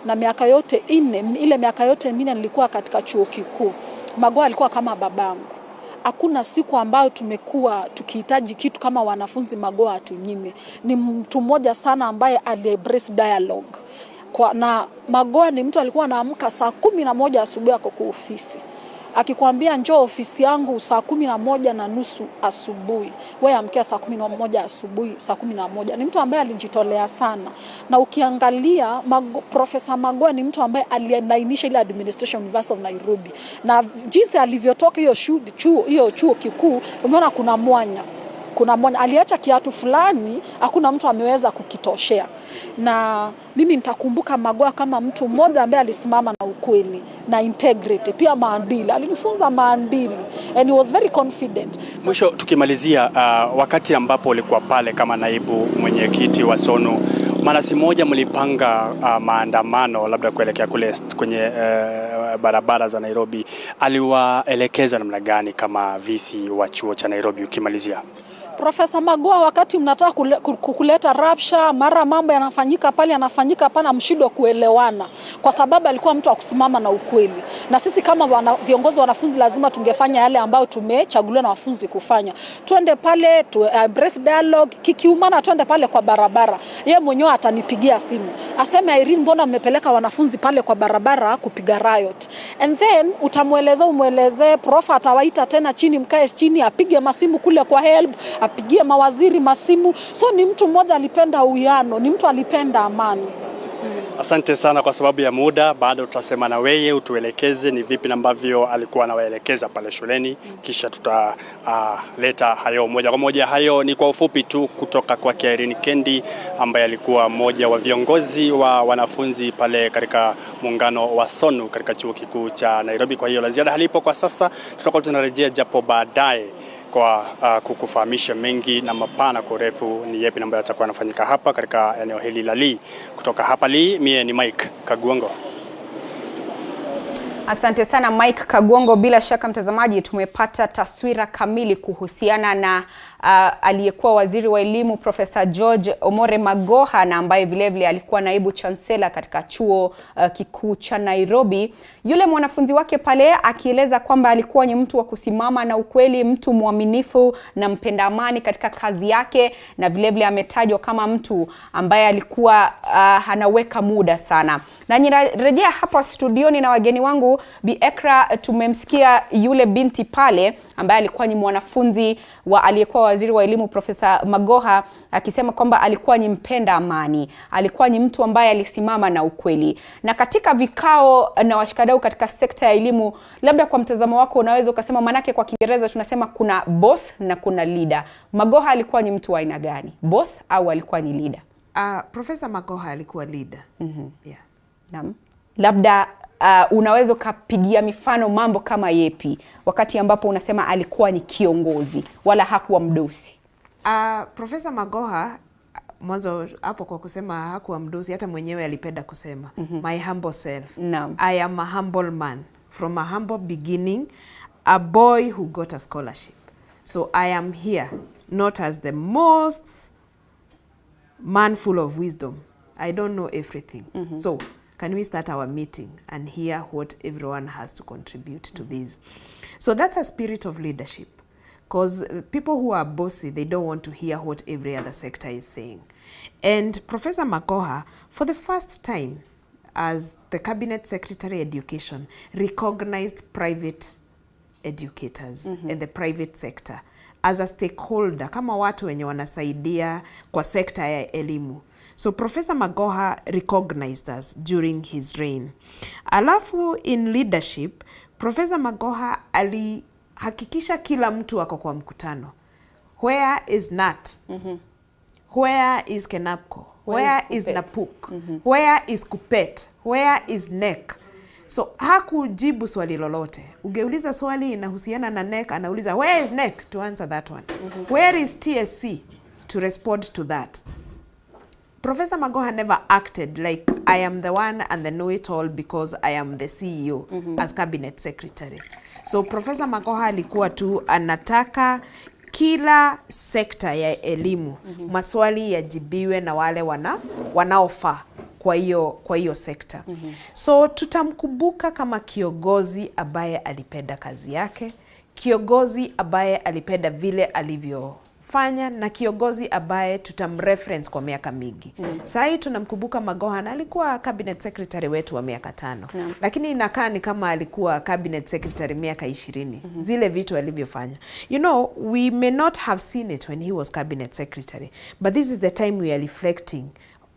Na miaka yote 4, ile miaka yote 4 nilikuwa katika chuo kikuu. Magoha alikuwa kama babangu. Hakuna siku ambayo tumekuwa tukihitaji kitu kama wanafunzi Magoha atunyime. Ni mtu mmoja sana ambaye ali-embrace dialogue. Na Magoha ni mtu alikuwa anaamka saa 11 asubuhi ako kwa ofisi. Akikwambia njoo ofisi yangu saa 11:30 asubuhi, wewe amkia saa 11 asubuhi, saa 11. Ni mtu ambaye alijitolea sana. Na ukiangalia Profesa Magoha ni mtu ambaye aliainisha ile administration University of Nairobi. Na jinsi alivyotoka hiyo chuo kikuu, umeona kuna mwanya. Aliacha kiatu fulani, hakuna mtu ameweza kukitoshea. Na mimi nitakumbuka Magoha kama mtu mmoja ambaye alisimama na ukweli. ukweli na integrity, pia maadili. Alinifunza maadili and he was very confident. Mwisho tukimalizia, wakati ambapo ulikuwa pale kama naibu mwenyekiti wa SONU, mara si moja mlipanga maandamano labda kuelekea kule kwenye barabara za Nairobi, aliwaelekeza namna gani kama visi wa chuo cha Nairobi ukimalizia? Profesa Magoha, wakati mnataka kuleta rapsha, mara mambo yanafanyika pale mshindo kuelewana, kwa sababu alikuwa mtu wa kusimama na ukweli. Na sisi kama viongozi wanafunzi lazima tungefanya yale ambayo tumechaguliwa na wanafunzi kufanya. Twende pale embrace dialogue, kikiumana twende pale kwa barabara. Yeye mwenyewe atanipigia simu, aseme Irene, mbona mmepeleka wanafunzi pale kwa barabara kupiga riot? And then umueleze Prof atawaita tena chini, mkae chini, apige masimu kule kwa help, apigie mawaziri masimu. So ni mtu mmoja alipenda uwiano, ni mtu alipenda amani. Asante sana kwa sababu ya muda, bado tutasema na wewe utuelekeze ni vipi ambavyo alikuwa anawaelekeza pale shuleni, kisha tutaleta hayo moja kwa moja. Hayo ni kwa ufupi tu kutoka kwa Irene Kendi, ambaye alikuwa mmoja wa viongozi wa wanafunzi pale katika muungano wa SONU katika chuo kikuu cha Nairobi. Kwa hiyo la ziada halipo kwa sasa, tutakuwa tunarejea japo baadaye kwa kukufahamisha mengi na mapana kwa urefu ni yapi ambayo yatakuwa yanafanyika hapa katika eneo hili la Lee. Kutoka hapa Lee, mie ni Mike Kagwongo. Asante sana Mike Kagwongo. Bila shaka mtazamaji, tumepata taswira kamili kuhusiana na aliyekuwa waziri wa elimu Profesa George Omore Magoha, na ambaye vilevile alikuwa naibu chancellor katika chuo kikuu cha Nairobi. Yule mwanafunzi wake pale akieleza kwamba alikuwa ni mtu wa kusimama na ukweli, mtu mwaminifu na mpenda amani katika kazi yake, na vilevile ametajwa kama mtu ambaye alikuwa anaweka muda sana. Na nirejea hapa studioni na wageni wangu. Bi Ekra, tumemsikia yule binti pale ambaye alikuwa ni mwanafunzi wa aliyekuwa waziri wa elimu Profesa Magoha akisema kwamba alikuwa ni mpenda amani, alikuwa ni mtu ambaye alisimama na ukweli. Na katika vikao na washikadau katika sekta ya elimu, labda kwa mtazamo wako unaweza ukasema, manake kwa Kiingereza tunasema kuna boss na kuna leader. Magoha alikuwa ni mtu wa aina gani? Boss au alikuwa ni leader? Profesa Magoha alikuwa leader. Yeah. Naam. Labda unaweza ukapigia mifano mambo kama yepi wakati ambapo unasema alikuwa ni kiongozi wala hakuwa mdosi? Profesa Magoha mwanzo hapo kwa kusema hakuwa mdosi, hata mwenyewe alipenda kusema my humble self. Naam. I am a humble man from a humble beginning, a boy who got a scholarship. So I am here not as the most man full of wisdom. I don't know everything. So can we start our meeting and hear what everyone has to contribute to this? So that's a spirit of leadership. Because people who are bossy, they don't want to hear what every other sector is saying. And Professor Magoha, for the first time as the Cabinet Secretary Education, recognized private educators in the private sector as a stakeholder, kama watu wenye wanasaidia kwa sekta ya elimu. So Professor Magoha recognized us during his reign. Alafu in leadership, Professor Magoha alihakikisha kila mtu wako kwa mkutano. Where is NAT? Where is KENAPCO? Where is NAPUK? Where is KUPPET? Where is NEC? So hakujibu swali lolote. Ungeuliza swali inahusiana na NEC, anauliza where is NEC to answer that one. Where is TSC to respond to that. Professor Magoha never acted like I am the one and the know-it-all because I am the CEO as cabinet secretary. So Professor Magoha alikuwa tu anataka kila sekta ya elimu maswali yajibiwe na wale wanaofaa kwa hiyo sekta. So tutamkumbuka kama kiongozi ambaye alipenda kazi yake, kiongozi ambaye alipenda vile alivyofanya, na kiongozi ambaye tutamreference kwa miaka mingi. Sasa tunamkumbuka Magoha na alikuwa cabinet secretary wetu wa miaka 5. Lakini inakaa ni kama alikuwa cabinet secretary miaka 20. Zile vitu alivyofanya. You know, we may not have seen it when he was cabinet secretary, but this is the time we are reflecting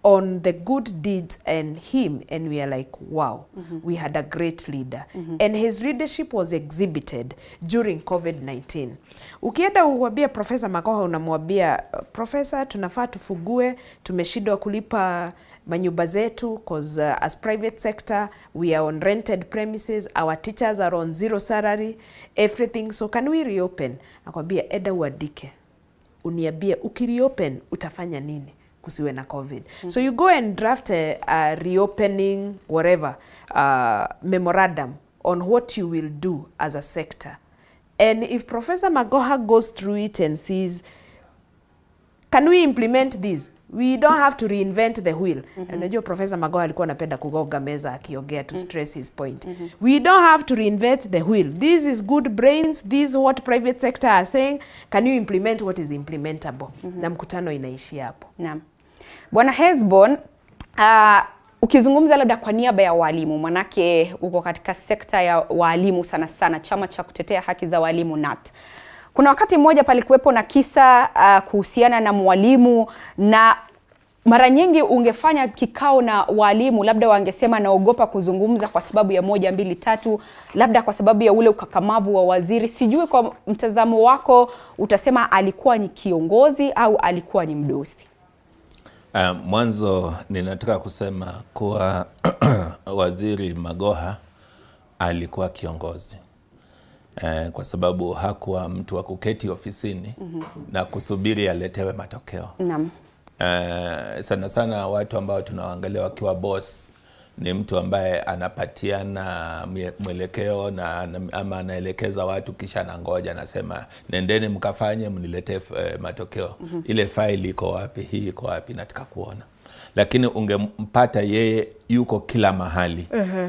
on the good deeds and him, and we are like, wow, we had a great leader. And his leadership was exhibited during COVID-19. Ukienda uwambia Profesa Magoha, unamwambia Profesa, tunafaa tufugue, tumeshindwa kulipa manyumba zetu, cause as private sector we are on rented premises, our teachers are on zero salary, everything, so can we reopen? Akwambia eda uandike, uniambie ukireopen utafanya nini kusiwe na COVID. So you go and draft a reopening whatever memorandum on what you will do as a sector. And if Professor Magoha goes through it and sees, can we implement this? We don't have to reinvent the wheel. Unajua Professor Magoha alikuwa anapenda kugoga meza akiongea to stress his point. We don't have to reinvent the wheel. This is good brains. This is what private sector are saying. Can you implement what is implementable? Na mkutano inaishia hapo. Naam. Bwana Hesbon, ukizungumza labda kwa niaba ya walimu, manake uko katika sekta ya walimu sana sana, chama cha kutetea haki za walimu NAT. Kuna wakati mmoja palikuwepo na kisa kuhusiana na mwalimu, na mara nyingi ungefanya kikao na walimu, labda wangesema naogopa kuzungumza kwa sababu ya 1, 2, 3, labda kwa sababu ya ule ukakamavu wa waziri. Sijui kwa mtazamo wako utasema alikuwa ni kiongozi au alikuwa ni mdosi? Mwanzo ninataka kusema kuwa Waziri Magoha alikuwa kiongozi. Kwa sababu hakuwa mtu wa kuketi ofisini na kusubiri aletewe matokeo. Naam. Sana sana watu ambao tunawaangalia wakiwa boss ni mtu ambaye anapatiana mwelekeo na ama anaelekeza watu kisha anangoja, anasema nendeni mkafanye mniletee matokeo. Ile file iko wapi, hii iko wapi, nataka kuona. Lakini ungempata yeye yuko kila mahali.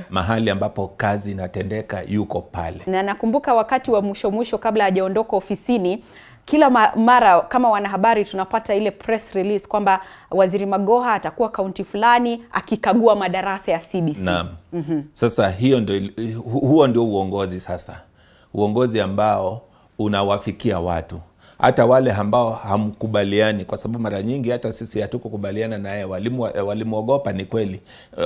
Mahali ambapo kazi inatendeka yuko pale. Na nakumbuka wakati wa mwisho kabla hajaondoka ofisini, kila mara kama wanahabari tunapata ile press release kwamba Waziri Magoha atakuwa kaunti fulani akikagua madarasa ya CBC. Naam. Sasa huo ndio uongozi sasa. Uongozi ambao unawafikia watu. Hata wale ambao hamkubaliani, kwa sababu mara nyingi hata sisi hatukukubaliana naye, walimu ogopa. Ni kweli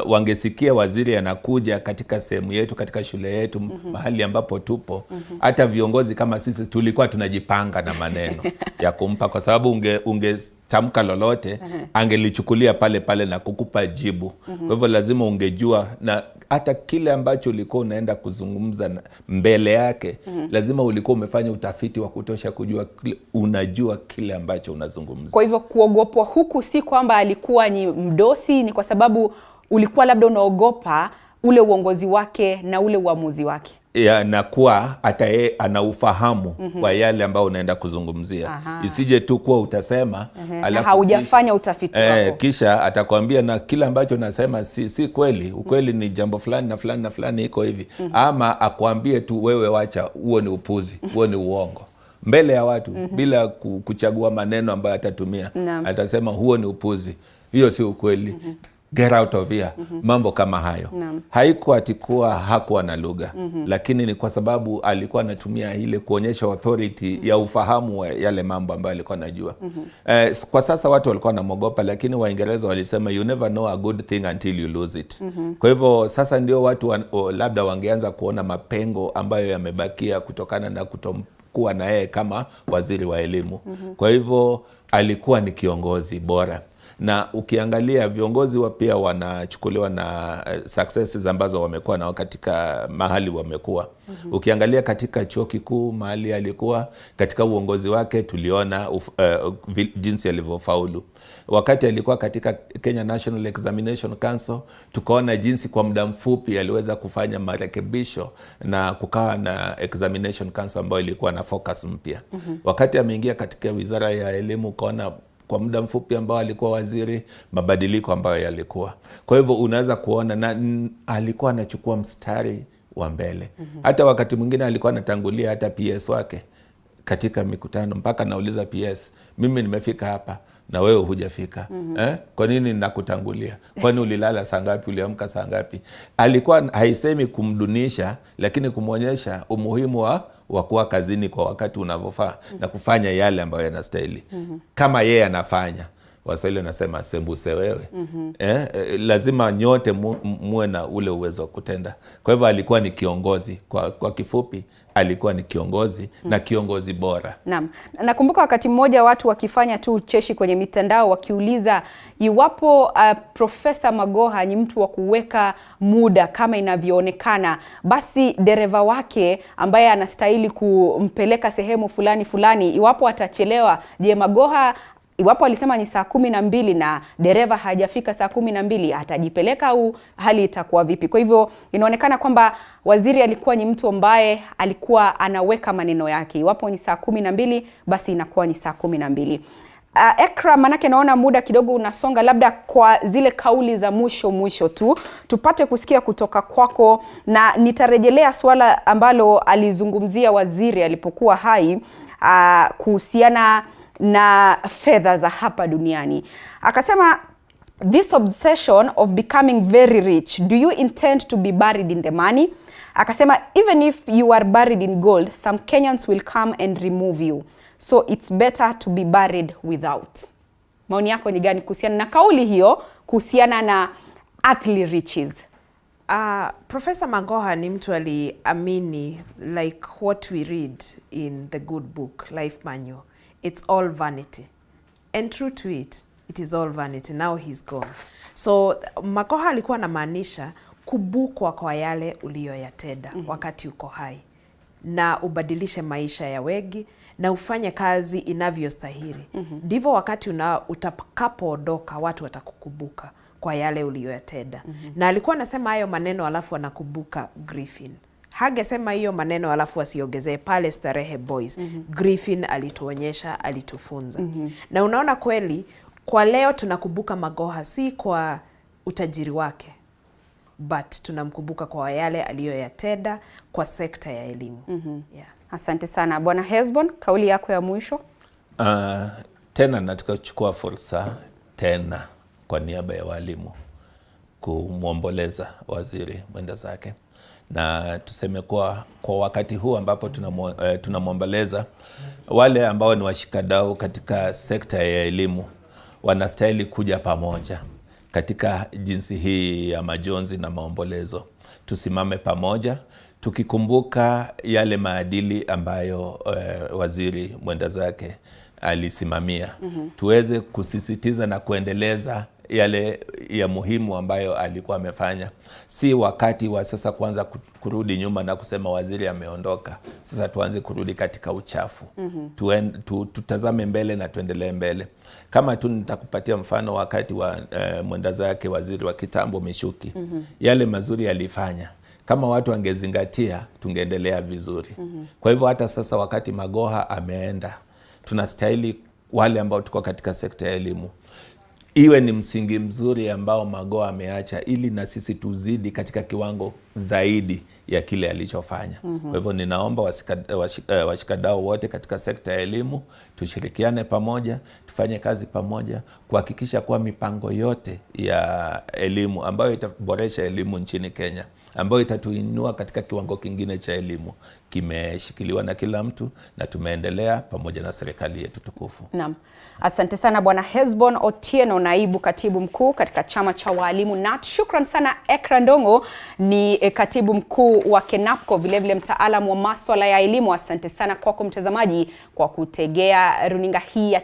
wangesikia waziri anakuja katika sehemu yetu, katika shule yetu, mahali ambapo tupo, hata viongozi kama sisi tulikuwa tunajipanga na maneno ya kumpa, kwa sababu ungetamka lolote angelichukulia pale pale na kukupa jibu. Kwa hivyo lazima ungejua, na hata kile ambacho ulikuwa unaenda kuzungumza mbele yake lazima ulikuwa umefanya utafiti wa kutosha kujua unajua kile ambacho unazungumza. Kwa hivyo kuogopwa huku si kwamba alikuwa ni mdosi, ni kwa sababu ulikuwa labda unaogopa ule uongozi wake na ule uamuzi wake. Ya, na kuwa hata yeye ana ufahamu wa yale ambao unaenda kuzungumzia. Isije tu kuwa utasema alafu haujafanya utafiti wako. Kisha atakwambia na kila ambacho nasema si kweli. Ukweli ni jambo fulani na fulani na fulani iko hivi. Ama akwambie tu wewe wacha, huo ni upuzi, huo ni uongo. Mbele ya watu bila kuchagua maneno ambayo atatumia. Atasema huo ni upuzi, hiyo si ukweli. Get out of here. Mambo kama hayo. Haikuwa atikuwa hakuwa na lugha. Lakini ni kwa sababu alikuwa anatumia ile kuonyesha authority ya ufahamu wa yale mambo ambayo alikuwa anajua. Kwa sasa watu walikuwa wanamogopa, lakini Waingereza walisema you never know a good thing until you lose it. Kwa hivyo sasa ndio watu labda wangeanza kuona mapengo ambayo yamebakia kutokana na kutokuwa na yeye kama waziri wa elimu. Kwa hivyo alikuwa ni kiongozi bora. Na ukiangalia viongozi pia wanachukuliwa na successes ambazo wamekuwa nao katika mahali wamekuwa. Ukiangalia katika chuo kikuu mahali alikuwa, katika uongozi wake tuliona jinsi alivyofaulu. Wakati alikuwa katika Kenya National Examination Council, tukaona jinsi kwa muda mfupi aliweza kufanya marekebisho na kukawa na Examination Council ambayo ilikuwa na focus mpya. Wakati ameingia katika Wizara ya Elimu, ukaona kwa muda mfupi ambao alikuwa waziri, mabadiliko ambayo yalikuwa. Kwa hivyo unaweza kuona na alikuwa anachukua mstari wa mbele. Hata wakati mwingine alikuwa anatangulia hata PS wake katika mikutano, mpaka nauliza PS, mimi nimefika hapa na wewe hujafika. Kwa nini nakutangulia? Kwani ulilala saa ngapi, uliamka saa ngapi? Alikuwa haisemi kumdunisha, lakini kumuonyesha umuhimu wa kuwa kazini kwa wakati unavyofaa na kufanya yale ambayo yanastahili. Kama yeye anafanya, Waswahili wanasema sembuse wewe. Lazima nyote muwe na ule uwezo wa kutenda. Kwa hivyo alikuwa ni kiongozi, kwa kifupi alikuwa ni kiongozi na kiongozi bora. Naam. Nakumbuka wakati mmoja watu wakifanya tu ucheshi kwenye mitandao wakiuliza iwapo Profesa Magoha ni mtu wa kuweka muda kama inavyoonekana, basi dereva wake ambaye anastahili kumpeleka sehemu fulani iwapo atachelewa, je, Magoha iwapo alisema ni saa 12 na dereva hajafika saa 12, atajipeleka au hali itakuwa vipi? Kwa hivyo inaonekana kwamba waziri alikuwa ni mtu ambaye alikuwa anaweka maneno yake. Iwapo ni saa 12, basi inakuwa ni saa 12. Ekra, manake naona muda kidogo unasonga, labda kwa zile kauli za mwisho tu tupate kusikia kutoka kwako, na nitarejelea swala ambalo alizungumzia waziri alipokuwa hai kuhusiana na fedha za hapa duniani. Akasema, this obsession of becoming very rich, do you intend to be buried in the money? Akasema, even if you are buried in gold, some Kenyans will come and remove you, so it's better to be buried without. Maoni yako ni gani kuhusiana na kauli hiyo, kuhusiana na earthly riches? Professor Magoha ni mtu aliamini like what we read in the good book, Life Manual. It's all vanity. And true to it, it is all vanity. Now he's gone. So Magoha alikuwa anamaanisha kubukwa kwa yale uliyoyatenda wakati uko hai, na ubadilishe maisha ya wengi na ufanye kazi inavyostahili. Ndivyo wakati utakapoondoka watu watakukumbuka kwa yale uliyoyatenda. Na alikuwa anasema hayo maneno alafu anakumbuka Griffin. Hagesema hiyo maneno alafu asiongezee pale Starehe Boys. Griffin alituonyesha, alitufunza. Na unaona kweli kwa leo tunakumbuka Magoha si kwa utajiri wake, but tunamkumbuka kwa yale aliyoyatenda kwa sekta ya elimu. Yeah. Asante sana. Bwana Hesbon, kauli yako ya mwisho? Tena nataka kuchukua fursa tena kwa niaba ya walimu kumwomboleza waziri mwenda zake. Na tuseme kwa wakati huu ambapo tunamwomboleza, wale ambao ni washikadau katika sekta ya elimu wanastahili kuja pamoja katika jinsi hii ya majonzi na maombolezo. Tusimame pamoja tukikumbuka yale maadili ambayo waziri mwenda zake alisimamia. Tuweze kusisitiza na kuendeleza yale ya muhimu ambayo alikuwa amefanya. Si wakati wa sasa kuanza kurudi nyuma na kusema waziri ameondoka. Sasa tuanze kurudi katika uchafu. Tutazame mbele na tuendelee mbele. Kama tu nitakupatia mfano wakati wa mwenda zake waziri wa kitambo Mishuki. Yale mazuri alifanya. Kama watu wangezingatia tungeendelea vizuri. Kwa hivyo hata sasa wakati Magoha ameenda, tunastahili wale ambao tuko katika sekta ya elimu iwe ni msingi mzuri ambao Magoha ameacha, ili na sisi tuzidi katika kiwango zaidi ya kile alichofanya. Kwa hivyo ninaomba washikadau wote katika sekta ya elimu tushirikiane pamoja, tufanye kazi pamoja kuhakikisha kuwa mipango yote ya elimu ambayo itaboresha elimu nchini Kenya, ambayo itatuinua katika kiwango kingine cha elimu, kimeshikiliwa na kila mtu na tumeendelea pamoja na serikali yetu tukufu. Naam. Asante sana Bwana Hesbon Otieno, naibu katibu mkuu katika chama cha walimu NAT. Shukran sana Ekra Ndongo, ni katibu mkuu wa KENAPCO, vile mtaalamu wa masuala ya elimu. Asante sana kwako mtazamaji kwa kutegea runinga hii ya